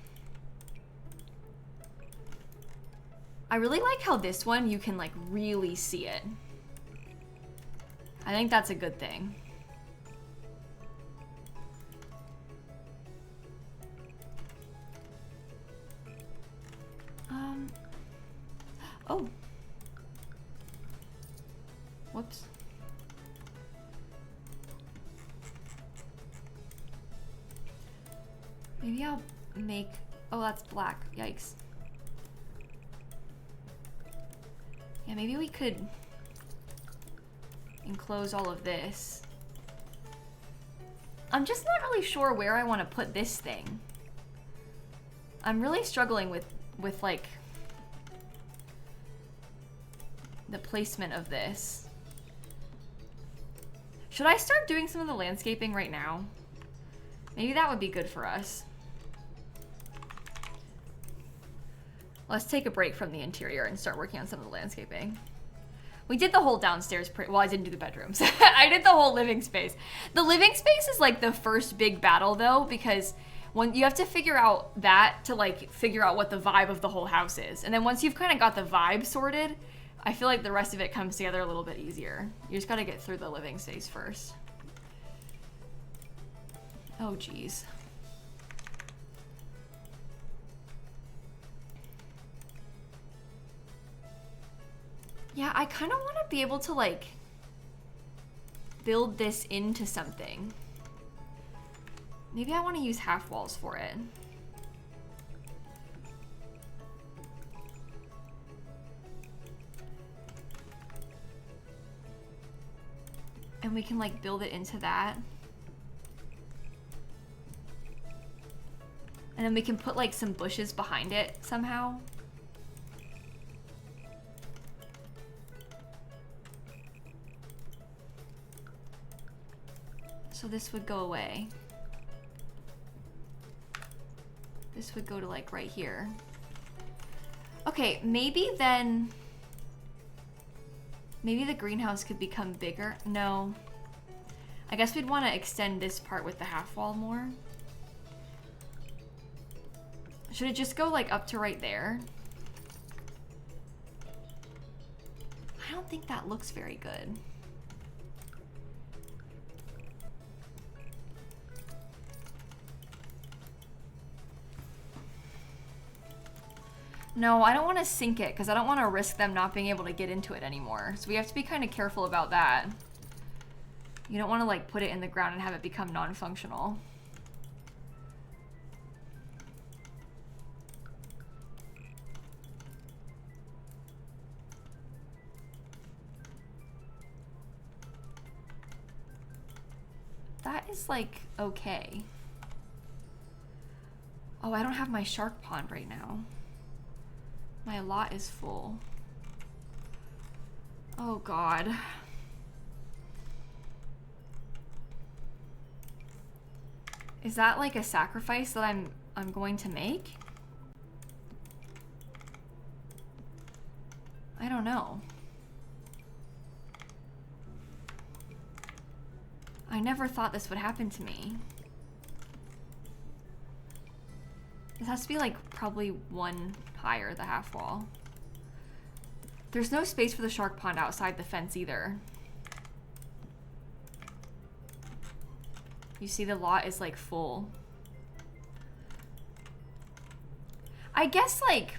I really like how this one, you can like really see it. I think that's a good thing. Oh. Whoops. Maybe I'll make, oh, that's black. Yikes. Yeah, maybe we could enclose all of this. I'm just not really sure where I want to put this thing. I'm really struggling with like the placement of this. Should I start doing some of the landscaping right now? Maybe that would be good for us. Let's take a break from the interior and start working on some of the landscaping. We did the whole downstairs, well, I didn't do the bedrooms. I did the whole living space. The living space is like the first big battle though, because when you have to figure out that to like figure out what the vibe of the whole house is. And then once you've kind of got the vibe sorted, I feel like the rest of it comes together a little bit easier. You just gotta get through the living space first. Oh geez. Yeah, I kind of want to be able to like build this into something. Maybe I want to use half walls for it. And we can like build it into that. And then we can put like some bushes behind it somehow. So this would go away. This would go to like right here. Okay, maybe then, maybe the greenhouse could become bigger. No, I guess we'd want to extend this part with the half wall more. Should it just go like up to right there? I don't think that looks very good. No, I don't want to sink it because I don't want to risk them not being able to get into it anymore. So we have to be kind of careful about that. You don't want to like put it in the ground and have it become non-functional. That is like okay. Oh, I don't have my shark pond right now. My lot is full. Oh God. Is that like a sacrifice that I'm going to make? I don't know. I never thought this would happen to me. This has to be like probably one higher, the half wall. There's no space for the shark pond outside the fence either. You see the lot is like full. I guess like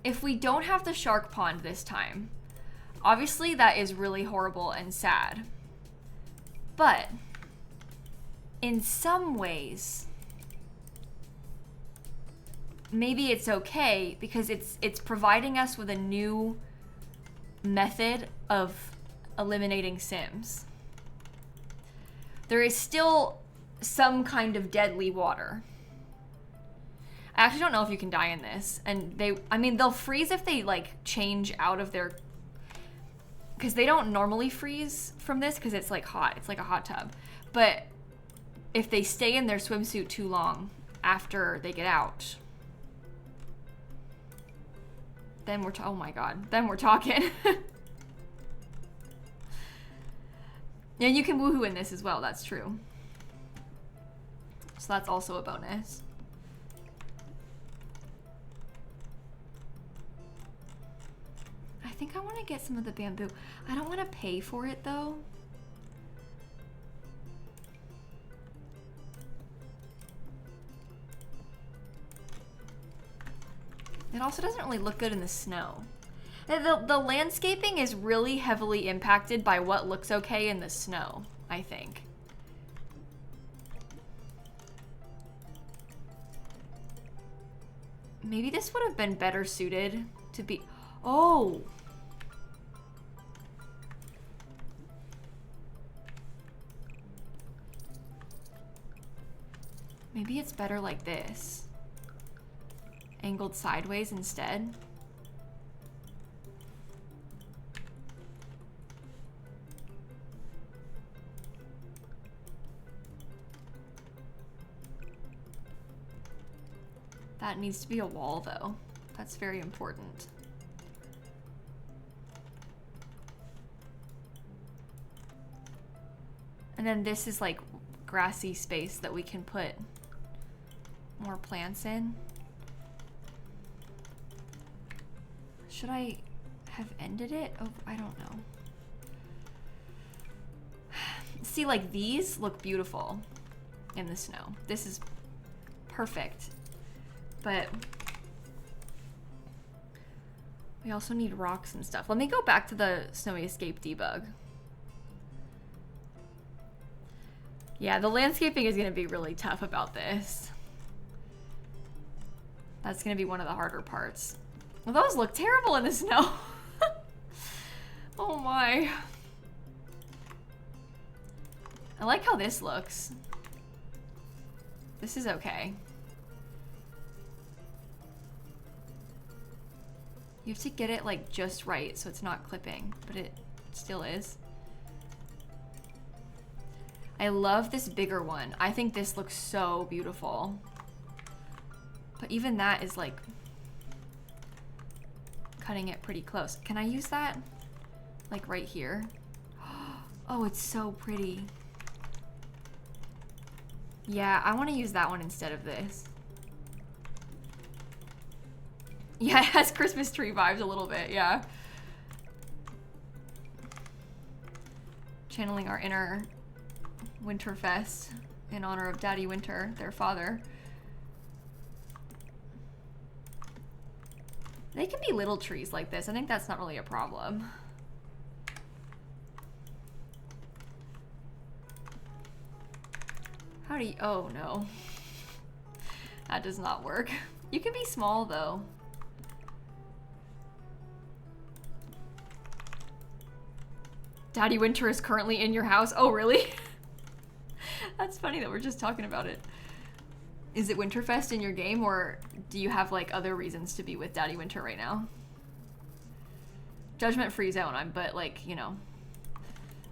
if we don't have the shark pond this time, obviously that is really horrible and sad. But in some ways, maybe it's okay because it's providing us with a new method of eliminating Sims. There is still some kind of deadly water. I actually don't know if you can die in this. And I mean, they'll freeze if they like change out of their, because they don't normally freeze from this because it's like hot. It's like a hot tub. But if they stay in their swimsuit too long after they get out, then we're, oh my God, then we're talking. And you can woohoo in this as well, that's true. So that's also a bonus. think I want to get some of the bamboo. I don't want to pay for it though. It also doesn't really look good in the snow. The landscaping is really heavily impacted by what looks okay in the snow, I think. Maybe this would have been better suited to be... Oh! Maybe it's better like this. Angled sideways instead. That needs to be a wall though. That's very important. And then this is like grassy space that we can put more plants in. Should I have ended it? Oh, I don't know. See, like these look beautiful in the snow. This is perfect. But we also need rocks and stuff. Let me go back to the Snowy Escape debug. Yeah, the landscaping is going to be really tough about this. That's going to be one of the harder parts. Well, those look terrible in the snow. Oh my. I like how this looks. This is okay. You have to get it like just right so it's not clipping, but it still is. I love this bigger one. I think this looks so beautiful. But even that is like cutting it pretty close. Can I use that? Like right here? Oh, it's so pretty. Yeah, I want to use that one instead of this. Yeah, it has Christmas tree vibes a little bit, yeah. Channeling our inner Winterfest in honor of Daddy Winter, their father. They can be little trees like this. I think that's not really a problem. How do you... Oh, no. That does not work. You can be small, though. Daddy Winter is currently in your house. Oh, really? That's funny that we're just talking about it. Is it Winterfest in your game, or do you have like other reasons to be with Daddy Winter right now? Judgment-free zone, but like, you know,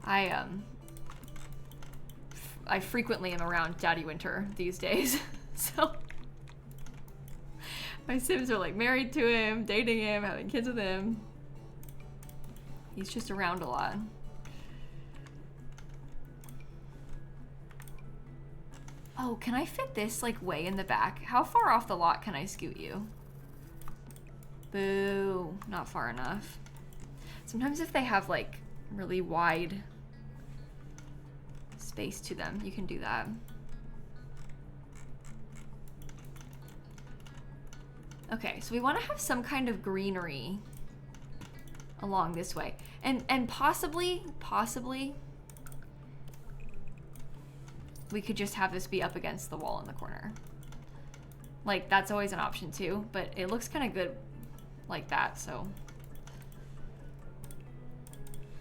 I frequently am around Daddy Winter these days. So my Sims are like married to him, dating him, having kids with him. He's just around a lot. Oh, can I fit this like way in the back? How far off the lot can I scoot you? Boo, not far enough. Sometimes if they have like really wide space to them, you can do that. Okay, so we want to have some kind of greenery along this way. And possibly we could just have this be up against the wall in the corner. Like, that's always an option too, but it looks kind of good like that, so.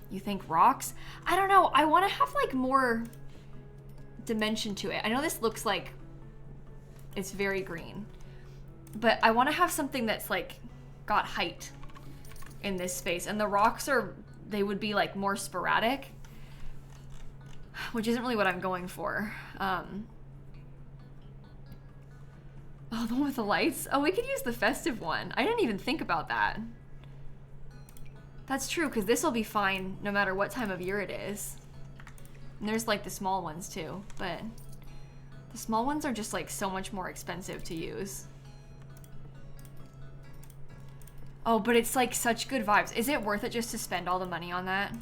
You think rocks? I don't know, I want to have like more dimension to it. I know this looks like it's very green, but I want to have something that's like got height in this space, and the rocks they would be like more sporadic, which isn't really what I'm going for. Oh, the one with the lights? Oh, we could use the festive one. I didn't even think about that. That's true, because this will be fine no matter what time of year it is. And there's like the small ones too, but the small ones are just like so much more expensive to use. Oh, but it's like such good vibes. Is it worth it just to spend all the money on that?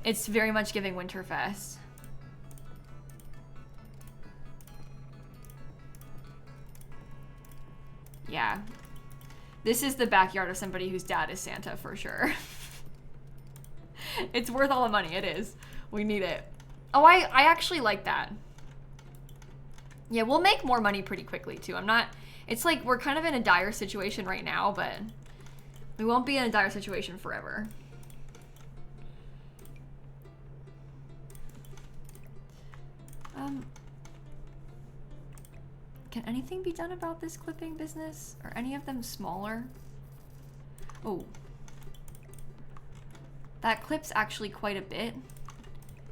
It's very much giving Winterfest. Yeah. This is the backyard of somebody whose dad is Santa for sure. It's worth all the money, it is. We need it. Oh, I actually like that. Yeah, we'll make more money pretty quickly too. It's like we're kind of in a dire situation right now, but we won't be in a dire situation forever. Can anything be done about this clipping business? Are any of them smaller? Oh. That clips actually quite a bit,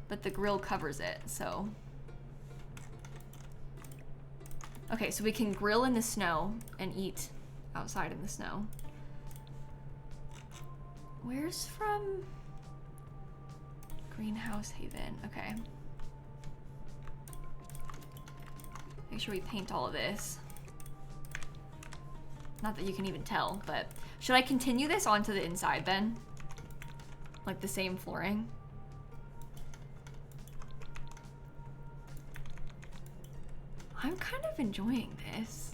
but the grill covers it, so. Okay, so we can grill in the snow and eat outside in the snow. Where's from? Greenhouse Haven, okay. Make sure we paint all of this. Not that you can even tell, but should I continue this onto the inside then? Like the same flooring? I'm kind of enjoying this.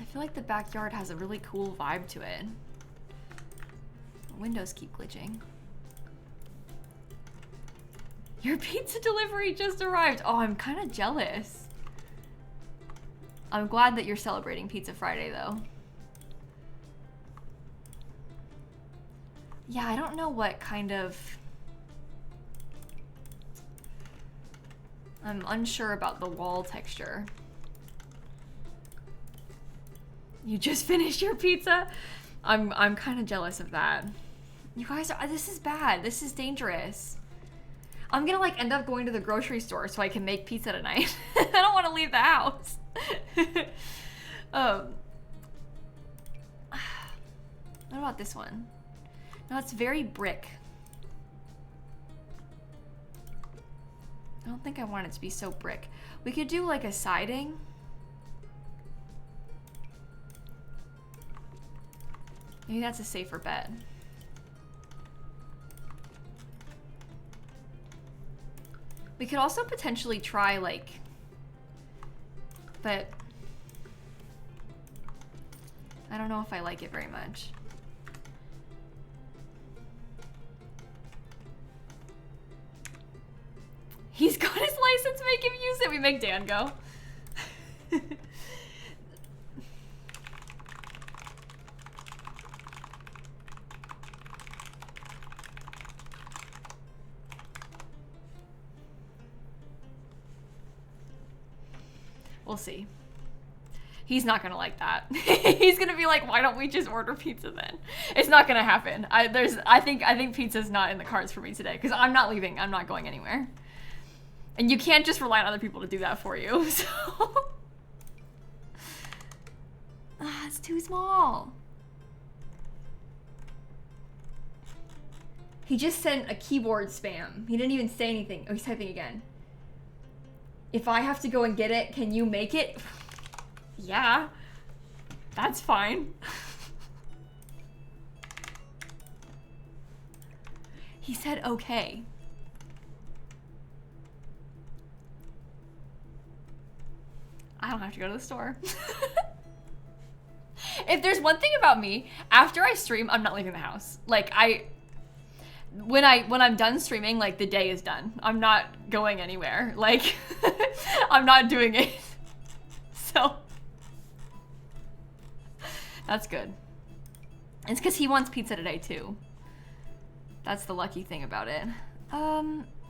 I feel like the backyard has a really cool vibe to it. The windows keep glitching. Your pizza delivery just arrived. Oh, I'm kind of jealous. I'm glad that you're celebrating Pizza Friday though. Yeah, I don't know what kind of... I'm unsure about the wall texture. You just finished your pizza? I'm kind of jealous of that. You guys are, this is bad. This is dangerous. I'm gonna like end up going to the grocery store so I can make pizza tonight. I don't want to leave the house. What about this one? No, it's very brick. I don't think I want it to be so brick. We could do like a siding. Maybe that's a safer bet. We could also potentially try like, but I don't know if I like it very much. He's got his license, make him use it. We make Dan go. We'll see. He's not gonna like that. He's gonna be like, why don't we just order pizza then? It's not gonna happen. I think pizza's not in the cards for me today because I'm not leaving. I'm not going anywhere. And you can't just rely on other people to do that for you. So it's too small. He just sent a keyboard spam. He didn't even say anything. Oh, he's typing again. If I have to go and get it, can you make it? Yeah, that's fine. He said okay. I don't have to go to the store. If there's one thing about me, after I stream, I'm not leaving the house. Like when I'm done streaming, like the day is done. I'm not going anywhere. Like I'm not doing it. So that's good. It's because he wants pizza today too. That's the lucky thing about it.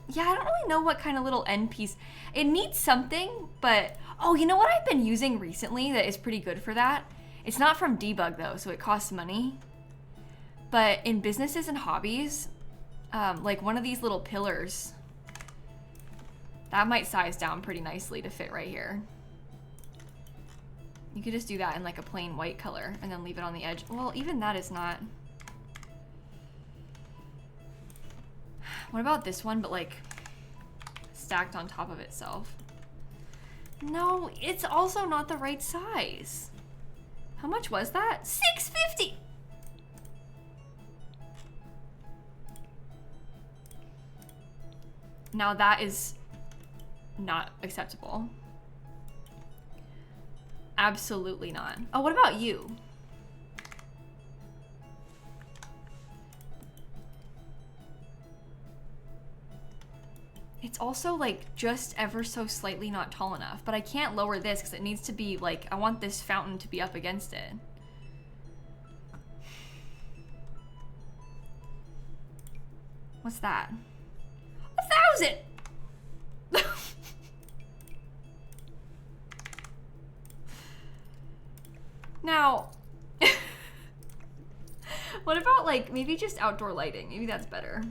Yeah, I don't really know what kind of little end piece. It needs something, but oh, you know what I've been using recently that is pretty good for that? It's not from Debug though, so it costs money. But in businesses and hobbies, like one of these little pillars, that might size down pretty nicely to fit right here. You could just do that in like a plain white color and then leave it on the edge. Well, even that is not. What about this one, but like stacked on top of itself? No, it's also not the right size. How much was that? $6.50. Now that is not acceptable. Absolutely not. Oh, what about you? It's also like just ever so slightly not tall enough, but I can't lower this because it needs to be like, I want this fountain to be up against it. What's that? 1,000! Now, what about like maybe just outdoor lighting? Maybe that's better.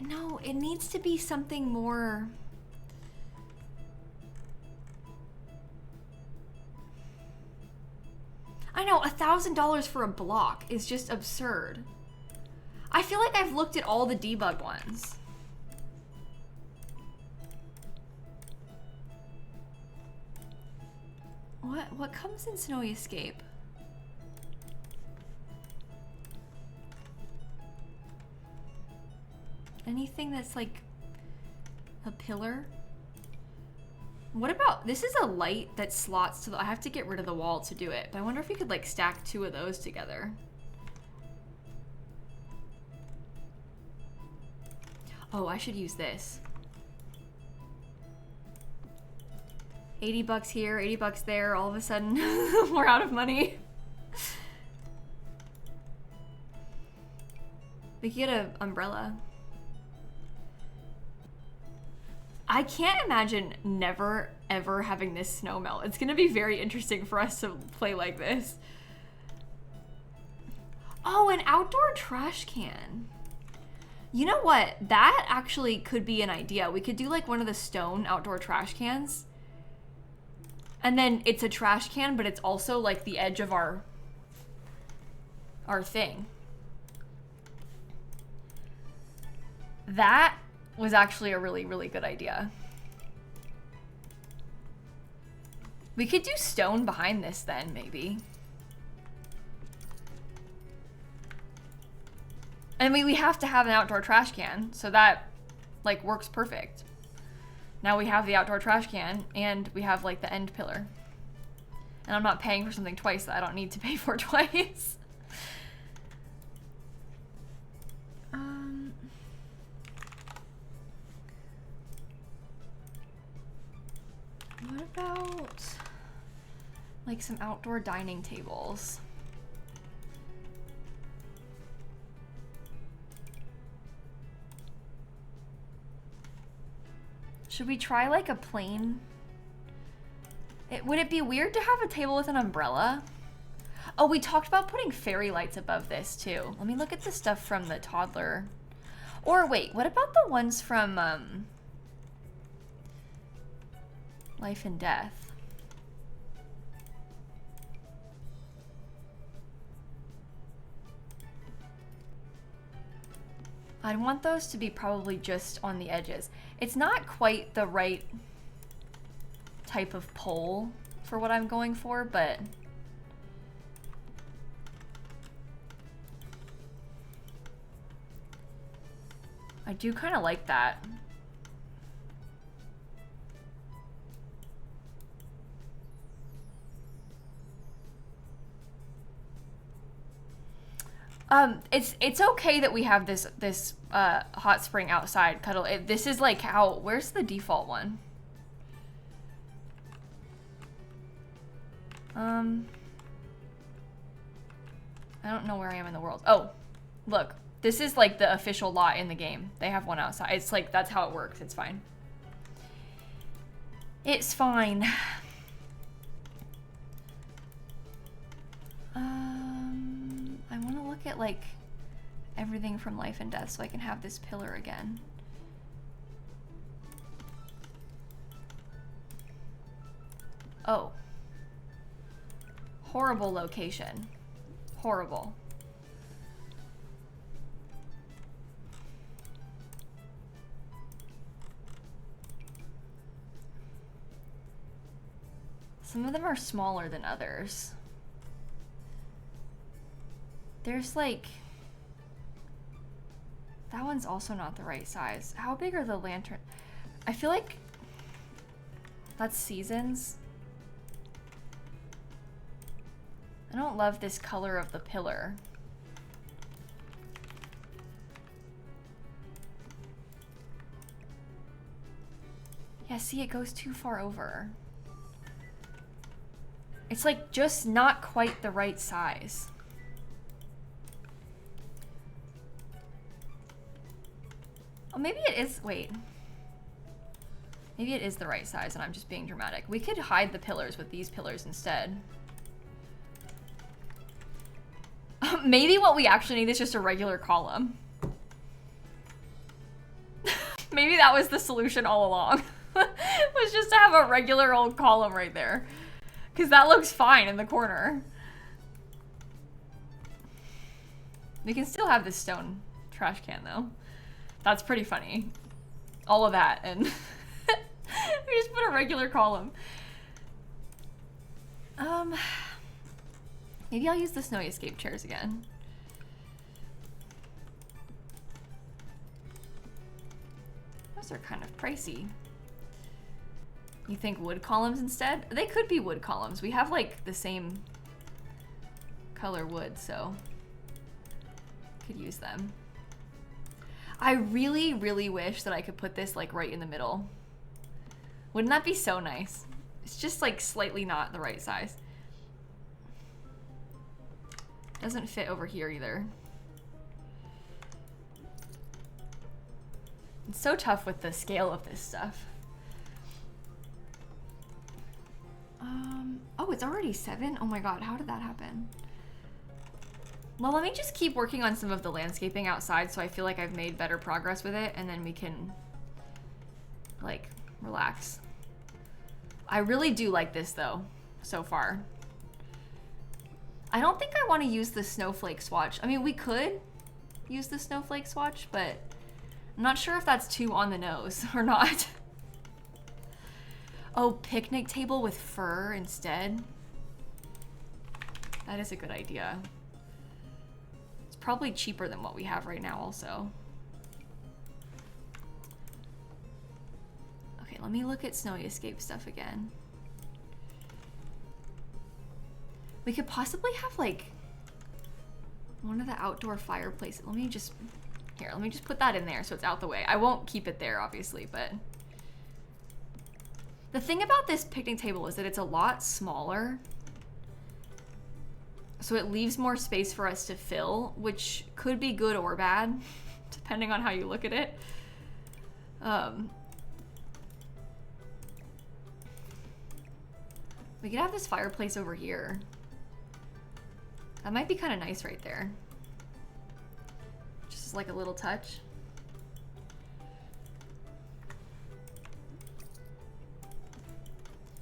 No, it needs to be something more. I know, $1,000 for a block is just absurd. I feel like I've looked at all the debug ones. What comes in Snowy Escape? Anything that's like a pillar? What about, this is a light that slots to the, I have to get rid of the wall to do it, but I wonder if you could like stack two of those together. Oh, I should use this. 80 bucks here, 80 bucks there, all of a sudden we're out of money. We could get an umbrella. I can't imagine never ever having this snow melt. It's gonna be very interesting for us to play like this. Oh, an outdoor trash can. You know what? That actually could be an idea. We could do like one of the stone outdoor trash cans. And then it's a trash can, but it's also like the edge of our thing. That was actually a really, really good idea. We could do stone behind this then, maybe. I mean, we have to have an outdoor trash can, so that like works perfect. Now we have the outdoor trash can and we have like the end pillar. And I'm not paying for something twice that I don't need to pay for twice. What about like some outdoor dining tables? Should we try like a plain? Would it be weird to have a table with an umbrella? Oh, we talked about putting fairy lights above this too. Let me look at the stuff from the toddler. Or wait, what about the ones from Life and Death? I'd want those to be probably just on the edges. It's not quite the right type of pole for what I'm going for, but I do kind of like that. It's okay that we have this hot spring outside, Cuddle. This is like how, where's the default one? I don't know where I am in the world. Oh, look, this is like the official lot in the game. They have one outside. It's like, that's how it works. It's fine. It's fine. I want to look at like everything from Life and Death so I can have this pillar again. Oh. Horrible location. Horrible. Some of them are smaller than others. There's like... That one's also not the right size. How big are the lantern? I feel like that's seasons. I don't love this color of the pillar. Yeah, see, it goes too far over. It's like just not quite the right size. Oh, maybe it is, wait. Maybe it is the right size and I'm just being dramatic. We could hide the pillars with these pillars instead. Maybe what we actually need is just a regular column. Maybe that was the solution all along. Was just to have a regular old column right there. Because that looks fine in the corner. We can still have this stone trash can though. That's pretty funny. All of that and we just put a regular column. Maybe I'll use the snowy escape chairs again. Those are kind of pricey. You think wood columns instead? They could be wood columns. We have like the same color wood, so could use them. I really, really wish that I could put this like right in the middle. Wouldn't that be so nice? It's just like slightly not the right size. Doesn't fit over here either. It's so tough with the scale of this stuff. Oh, it's already 7? Oh my god, how did that happen? Well, let me just keep working on some of the landscaping outside so I feel like I've made better progress with it, and then we can, like, relax. I really do like this, though, so far. I don't think I want to use the snowflake swatch. I mean, we could use the snowflake swatch, but I'm not sure if that's too on the nose or not. Oh, picnic table with fur instead. That is a good idea. It's probably cheaper than what we have right now also. Okay, let me look at snowy escape stuff again. We could possibly have like one of the outdoor fireplaces. Let me just put that in there so it's out the way. I won't keep it there obviously, but the thing about this picnic table is that it's a lot smaller. So it leaves more space for us to fill, which could be good or bad, depending on how you look at it. We could have this fireplace over here. That might be kind of nice right there. Just like a little touch.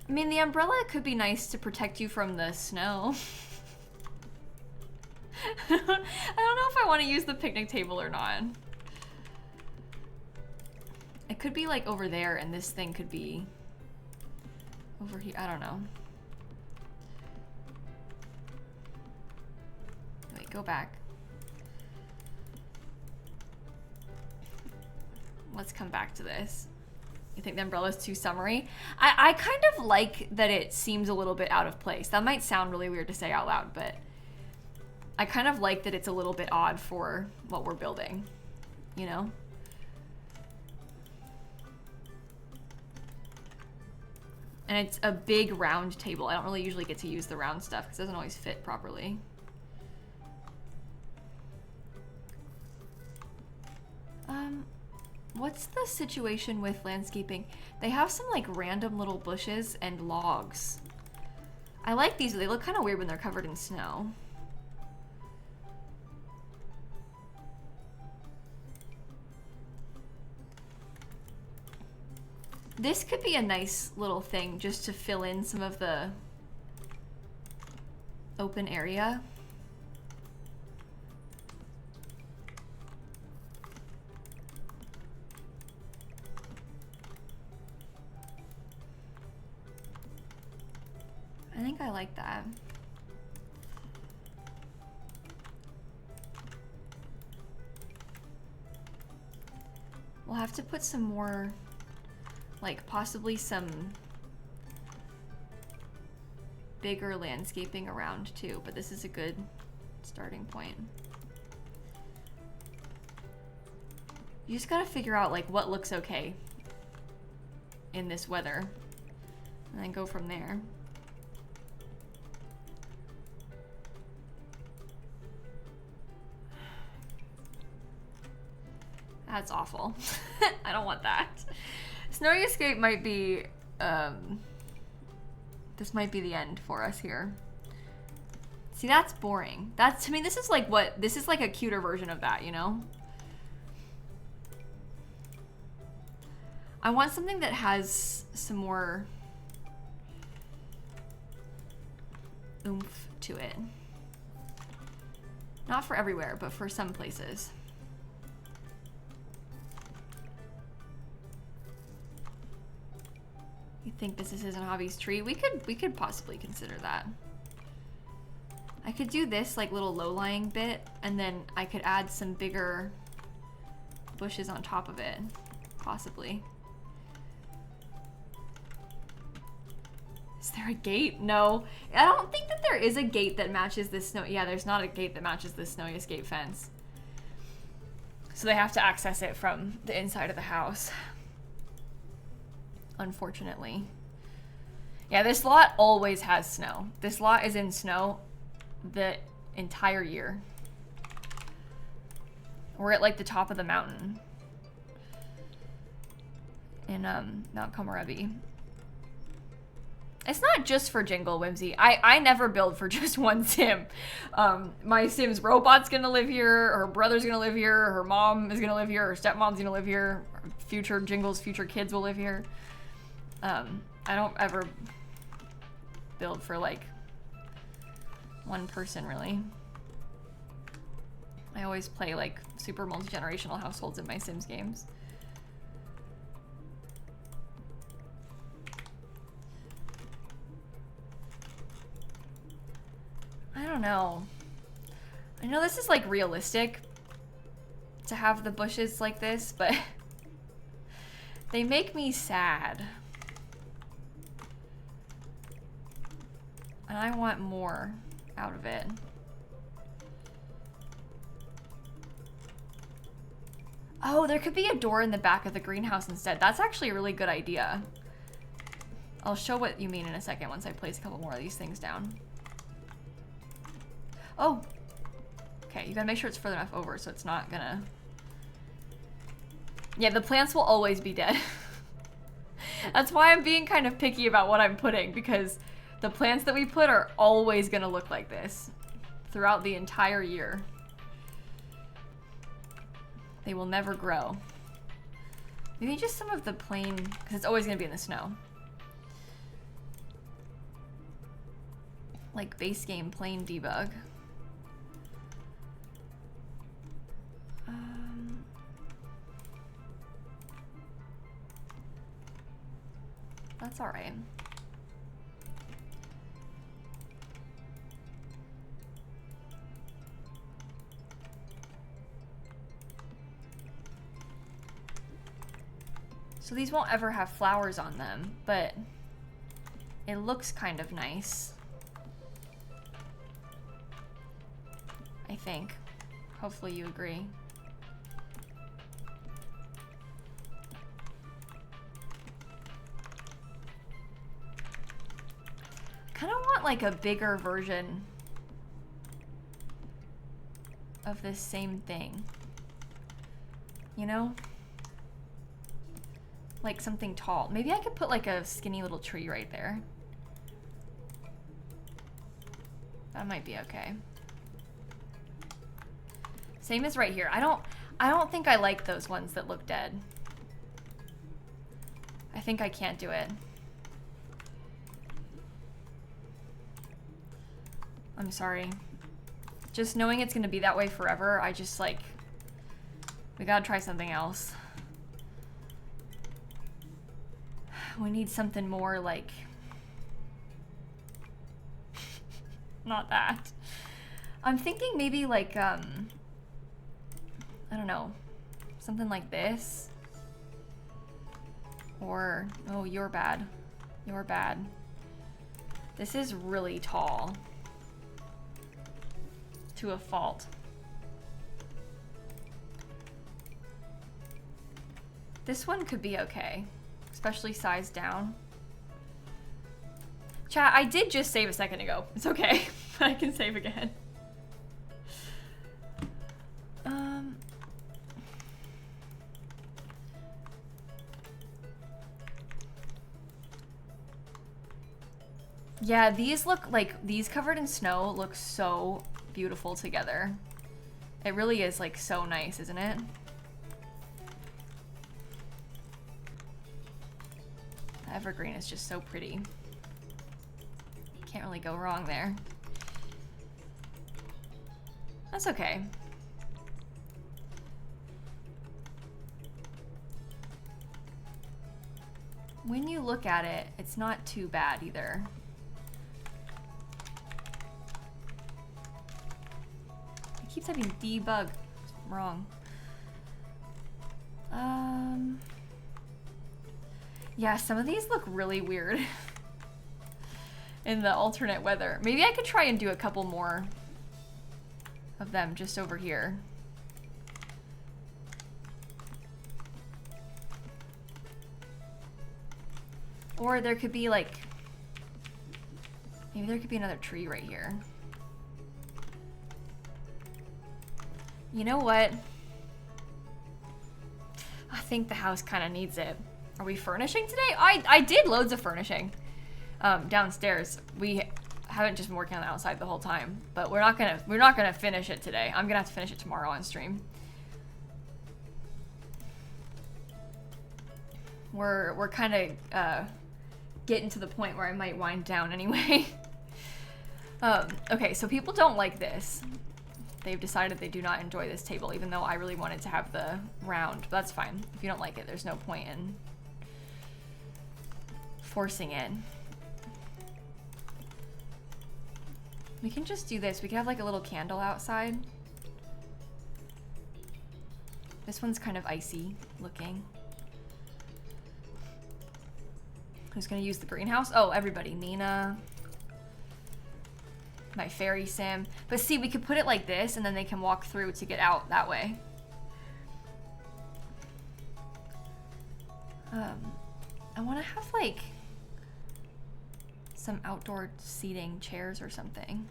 I mean, the umbrella could be nice to protect you from the snow. I don't know if I want to use the picnic table or not. It could be like over there and this thing could be over here. I don't know. Wait, go back. Let's come back to this. You think the umbrella's too summery? I kind of like that it seems a little bit out of place. That might sound really weird to say out loud, but I kind of like that it's a little bit odd for what we're building, you know? And it's a big round table. I don't really usually get to use the round stuff because it doesn't always fit properly. What's the situation with landscaping? They have some like random little bushes and logs. I like these, but they look kind of weird when they're covered in snow. This could be a nice little thing just to fill in some of the open area. I think I like that. We'll have to put some more, like possibly some bigger landscaping around too, but this is a good starting point. You just gotta figure out like what looks okay in this weather and then go from there. That's awful. I don't want that. Snowy Escape might be, this might be the end for us here. See, that's boring. That's, to me, this is like what, this is like a cuter version of that, you know? I want something that has some more oomph to it. Not for everywhere, but for some places. You think this is his and Hobby's tree? We could possibly consider that. I could do this like little low-lying bit, and then I could add some bigger bushes on top of it, possibly. Is there a gate? No. I don't think that there is a gate that matches this snow. Yeah, there's not a gate that matches this Snowy Escape fence. So they have to access it from the inside of the house. Unfortunately. Yeah, this lot always has snow. This lot is in snow the entire year. We're at like the top of the mountain in Mount Komorebi. It's not just for Jingle Whimsy. I never build for just one sim. My sim's robot's gonna live here, her brother's gonna live here, her mom is gonna live here, her stepmom's gonna live here, future Jingle's future kids will live here. I don't ever build for like one person really. I always play like super multi-generational households in my Sims games. I don't know. I know this is like realistic to have the bushes like this, but they make me sad. And I want more out of it. Oh, there could be a door in the back of the greenhouse instead. That's actually a really good idea. I'll show what you mean in a second once I place a couple more of these things down. Oh, okay, you gotta make sure it's further enough over so it's not gonna... Yeah, the plants will always be dead. That's why I'm being kind of picky about what I'm putting, because the plants that we put are always gonna look like this throughout the entire year. They will never grow. Maybe just some of the plain, because it's always gonna be in the snow. Like base game plain debug. That's all right. So these won't ever have flowers on them, but it looks kind of nice. I think. Hopefully you agree. Kind of want like a bigger version of this same thing. You know? Like something tall. Maybe I could put like a skinny little tree right there. That might be okay. Same as right here. I don't think I like those ones that look dead. I think I can't do it. I'm sorry. Just knowing it's gonna be that way forever, I just like, we gotta try something else. We need something more like Not that. I'm thinking maybe like, I don't know, something like this. Or, oh, you're bad. You're bad. This is really tall. To a fault. This one could be okay, especially sized down. Chat, I did just save a second ago. It's okay. I can save again. Yeah, these look like, these covered in snow look so beautiful together. It really is like so nice, isn't it? The evergreen is just so pretty. Can't really go wrong there. That's okay. When you look at it, it's not too bad either. I keep typing debug. Wrong. Yeah, some of these look really weird in the alternate weather. Maybe I could try and do a couple more of them just over here. Or there could be like, maybe there could be another tree right here. You know what? I think the house kind of needs it. Are we furnishing today? I did loads of furnishing downstairs. We haven't just been working on the outside the whole time, but we're not gonna finish it today. I'm gonna have to finish it tomorrow on stream. We're kind of getting to the point where I might wind down anyway. Okay, so people don't like this. They've decided they do not enjoy this table, even though I really wanted to have the round. But that's fine. If you don't like it, there's no point in forcing it. We can just do this. We can have like a little candle outside. This one's kind of icy looking. Who's gonna use the greenhouse? Oh, everybody. Nina. My fairy sim. But see, we could put it like this and then they can walk through to get out that way. I want to have like some outdoor seating, chairs or something.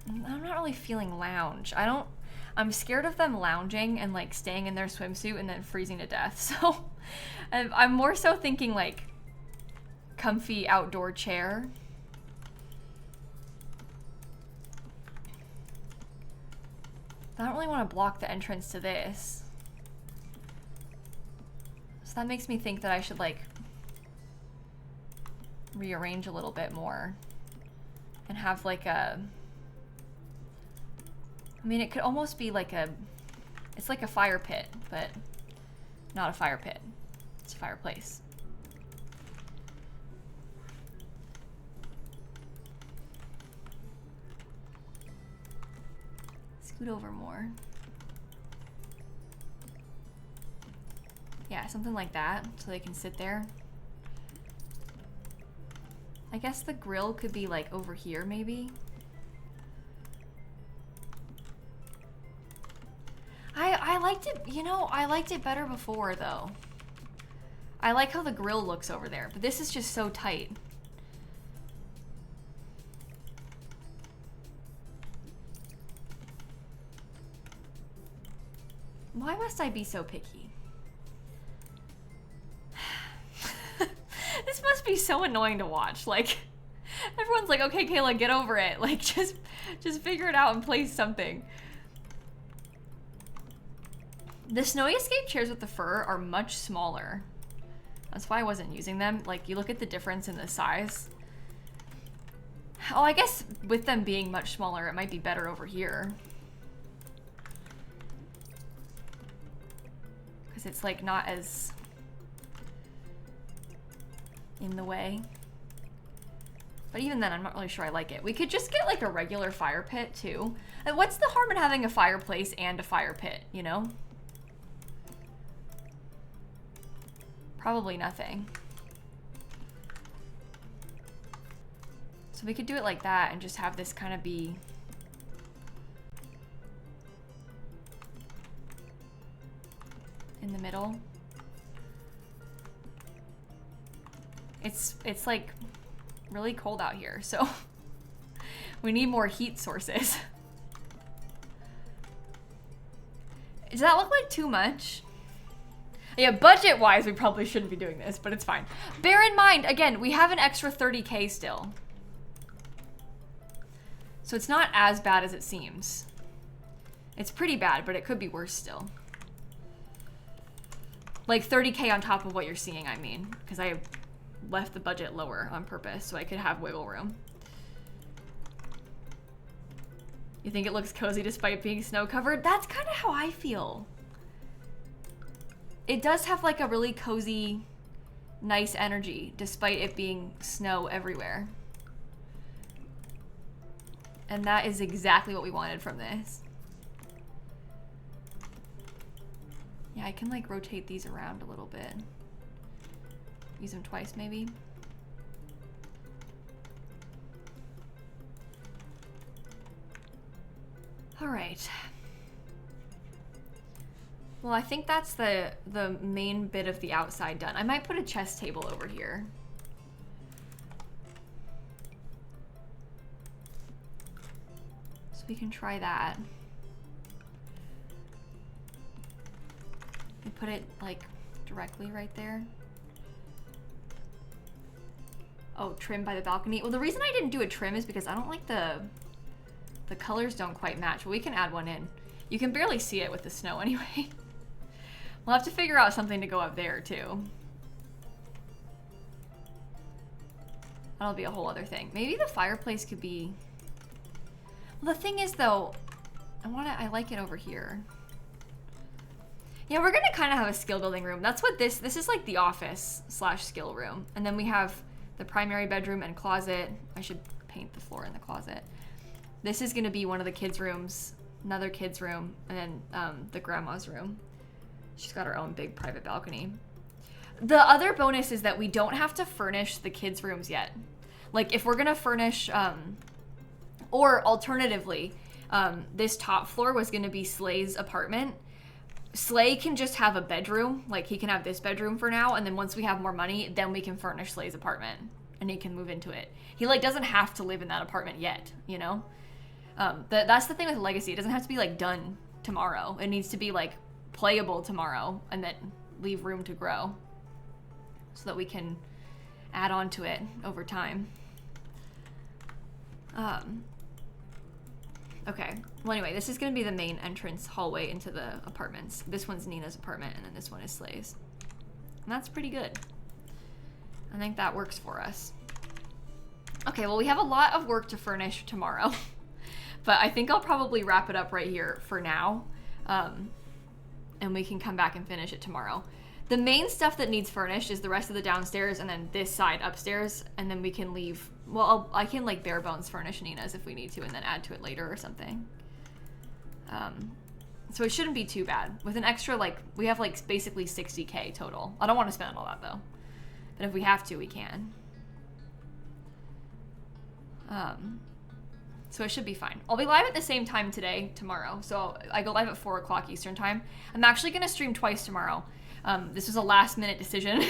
I'm not really feeling lounge. I'm scared of them lounging and like staying in their swimsuit and then freezing to death. So I'm more so thinking like comfy outdoor chair. I don't really want to block the entrance to this. So that makes me think that I should like rearrange a little bit more and have like a, I mean, it could almost be like it's like a fire pit, but not a fire pit. It's a fireplace. Scoot over more. Yeah, something like that, so they can sit there. I guess the grill could be like over here, maybe. I liked it, you know, I liked it better before though. I like how the grill looks over there, but this is just so tight. Why must I be so picky? This must be so annoying to watch. Like, everyone's like, okay, Kayla, get over it. Like, just figure it out and place something. The Snowy Escape chairs with the fur are much smaller. That's why I wasn't using them. Like, you look at the difference in the size. Oh, I guess with them being much smaller, it might be better over here. Because it's like not as in the way. But even then, I'm not really sure I like it. We could just get like a regular fire pit too. And what's the harm in having a fireplace and a fire pit, you know? Probably nothing. So we could do it like that and just have this kind of be... in the middle. It's like really cold out here, so we need more heat sources. Does that look like too much? Yeah, budget-wise, we probably shouldn't be doing this, but it's fine. Bear in mind, again, we have an extra 30K still. So it's not as bad as it seems. It's pretty bad, but it could be worse still. Like 30K on top of what you're seeing, I mean, because I left the budget lower on purpose so I could have wiggle room. You think it looks cozy despite being snow covered? That's kind of how I feel. It does have like a really cozy, nice energy despite it being snow everywhere. And that is exactly what we wanted from this. Yeah, I can like rotate these around a little bit. Use them twice maybe. All right. Well, I think that's the main bit of the outside done. I might put a chess table over here. So we can try that. And put it like directly right there. Oh, trim by the balcony. Well, the reason I didn't do a trim is because I don't like the colors don't quite match. But we can add one in. You can barely see it with the snow anyway. We'll have to figure out something to go up there too. That'll be a whole other thing. Maybe the fireplace could be... Well, the thing is though, I like it over here. Yeah, we're gonna kind of have a skill building room. That's what this is like the office / skill room. And then we have the primary bedroom and closet. I should paint the floor in the closet. This is gonna be one of the kids' rooms, another kid's room, and then the grandma's room. She's got her own big private balcony. The other bonus is that we don't have to furnish the kids' rooms yet. Like if we're gonna furnish, or alternatively, this top floor was gonna be Slay's apartment. Slay can just have a bedroom, like he can have this bedroom for now, and then once we have more money, then we can furnish Slay's apartment, and he can move into it. He like doesn't have to live in that apartment yet, you know? That's the thing with Legacy. It doesn't have to be like done tomorrow. It needs to be like playable tomorrow, and then leave room to grow, so that we can add on to it over time. Okay, well anyway, this is gonna be the main entrance hallway into the apartments. This one's Nina's apartment, and then this one is Slay's. And that's pretty good. I think that works for us. Okay, well we have a lot of work to furnish tomorrow. But I think I'll probably wrap it up right here for now. And we can come back and finish it tomorrow. The main stuff that needs furnished is the rest of the downstairs and then this side upstairs, and then we can leave, well, I can like bare bones furnish Nina's if we need to and then add to it later or something. So it shouldn't be too bad. With an extra, like, we have like basically 60K total. I don't want to spend all that though. But if we have to, we can. So it should be fine. I'll be live at the same time today, tomorrow. So I go live at 4 o'clock Eastern time. I'm actually gonna stream twice tomorrow. This was a last minute decision,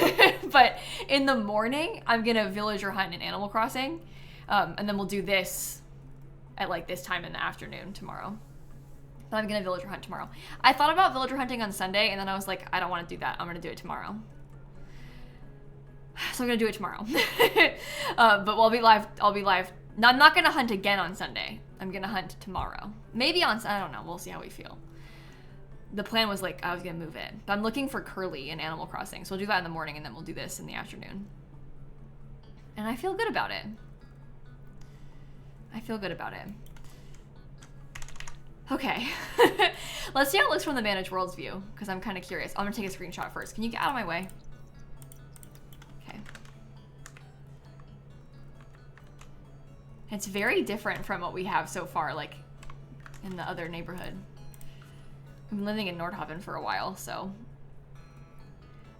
but in the morning, I'm gonna villager hunt in Animal Crossing. And then we'll do this at like this time in the afternoon tomorrow. But I'm gonna villager hunt tomorrow. I thought about villager hunting on Sunday, and then I was like, I don't wanna do that. I'm gonna do it tomorrow. So I'm gonna do it tomorrow. But I'll be live. No, I'm not gonna hunt again on Sunday. I'm gonna hunt tomorrow. Maybe on, I don't know, we'll see how we feel. The plan was like, I was gonna move it. But I'm looking for Curly in Animal Crossing. So we'll do that in the morning and then we'll do this in the afternoon. And I feel good about it. I feel good about it. Okay. Let's see how it looks from the Managed Worlds view, because I'm kind of curious. I'm gonna take a screenshot first. Can you get out of my way? Okay. It's very different from what we have so far, like in the other neighborhood. I've been living in Nordhoven for a while, so.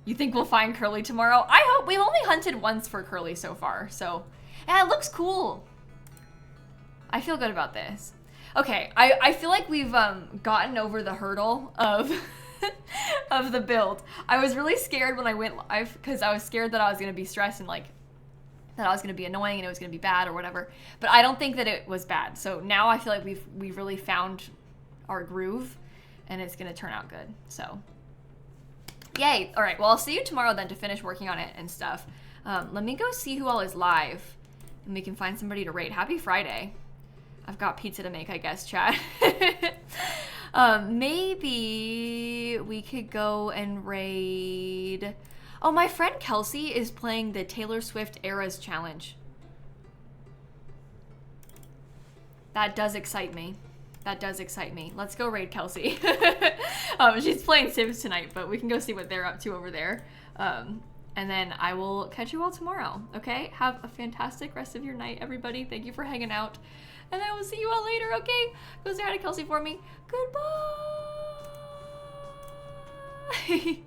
You think we'll find Curly tomorrow? I hope. We've only hunted once for Curly so far, so. Yeah, it looks cool. I feel good about this. Okay, I feel like we've gotten over the hurdle of of the build. I was really scared when I went live because I was scared that I was gonna be stressed and like that I was gonna be annoying and it was gonna be bad or whatever. But I don't think that it was bad. So now I feel like we've really found our groove and it's gonna turn out good. So yay. All right, well, I'll see you tomorrow then to finish working on it and stuff. Let me go see who all is live and we can find somebody to raid. Happy Friday. I've got pizza to make, I guess, chat. Maybe we could go and raid. Oh, my friend Kelsey is playing the Taylor Swift Eras Challenge. That does excite me. That does excite me. Let's go raid Kelsey. She's playing Sims tonight, but we can go see what they're up to over there. And then I will catch you all tomorrow, okay? Have a fantastic rest of your night, everybody. Thank you for hanging out. And I will see you all later, okay? Go say hi to Kelsey for me. Goodbye.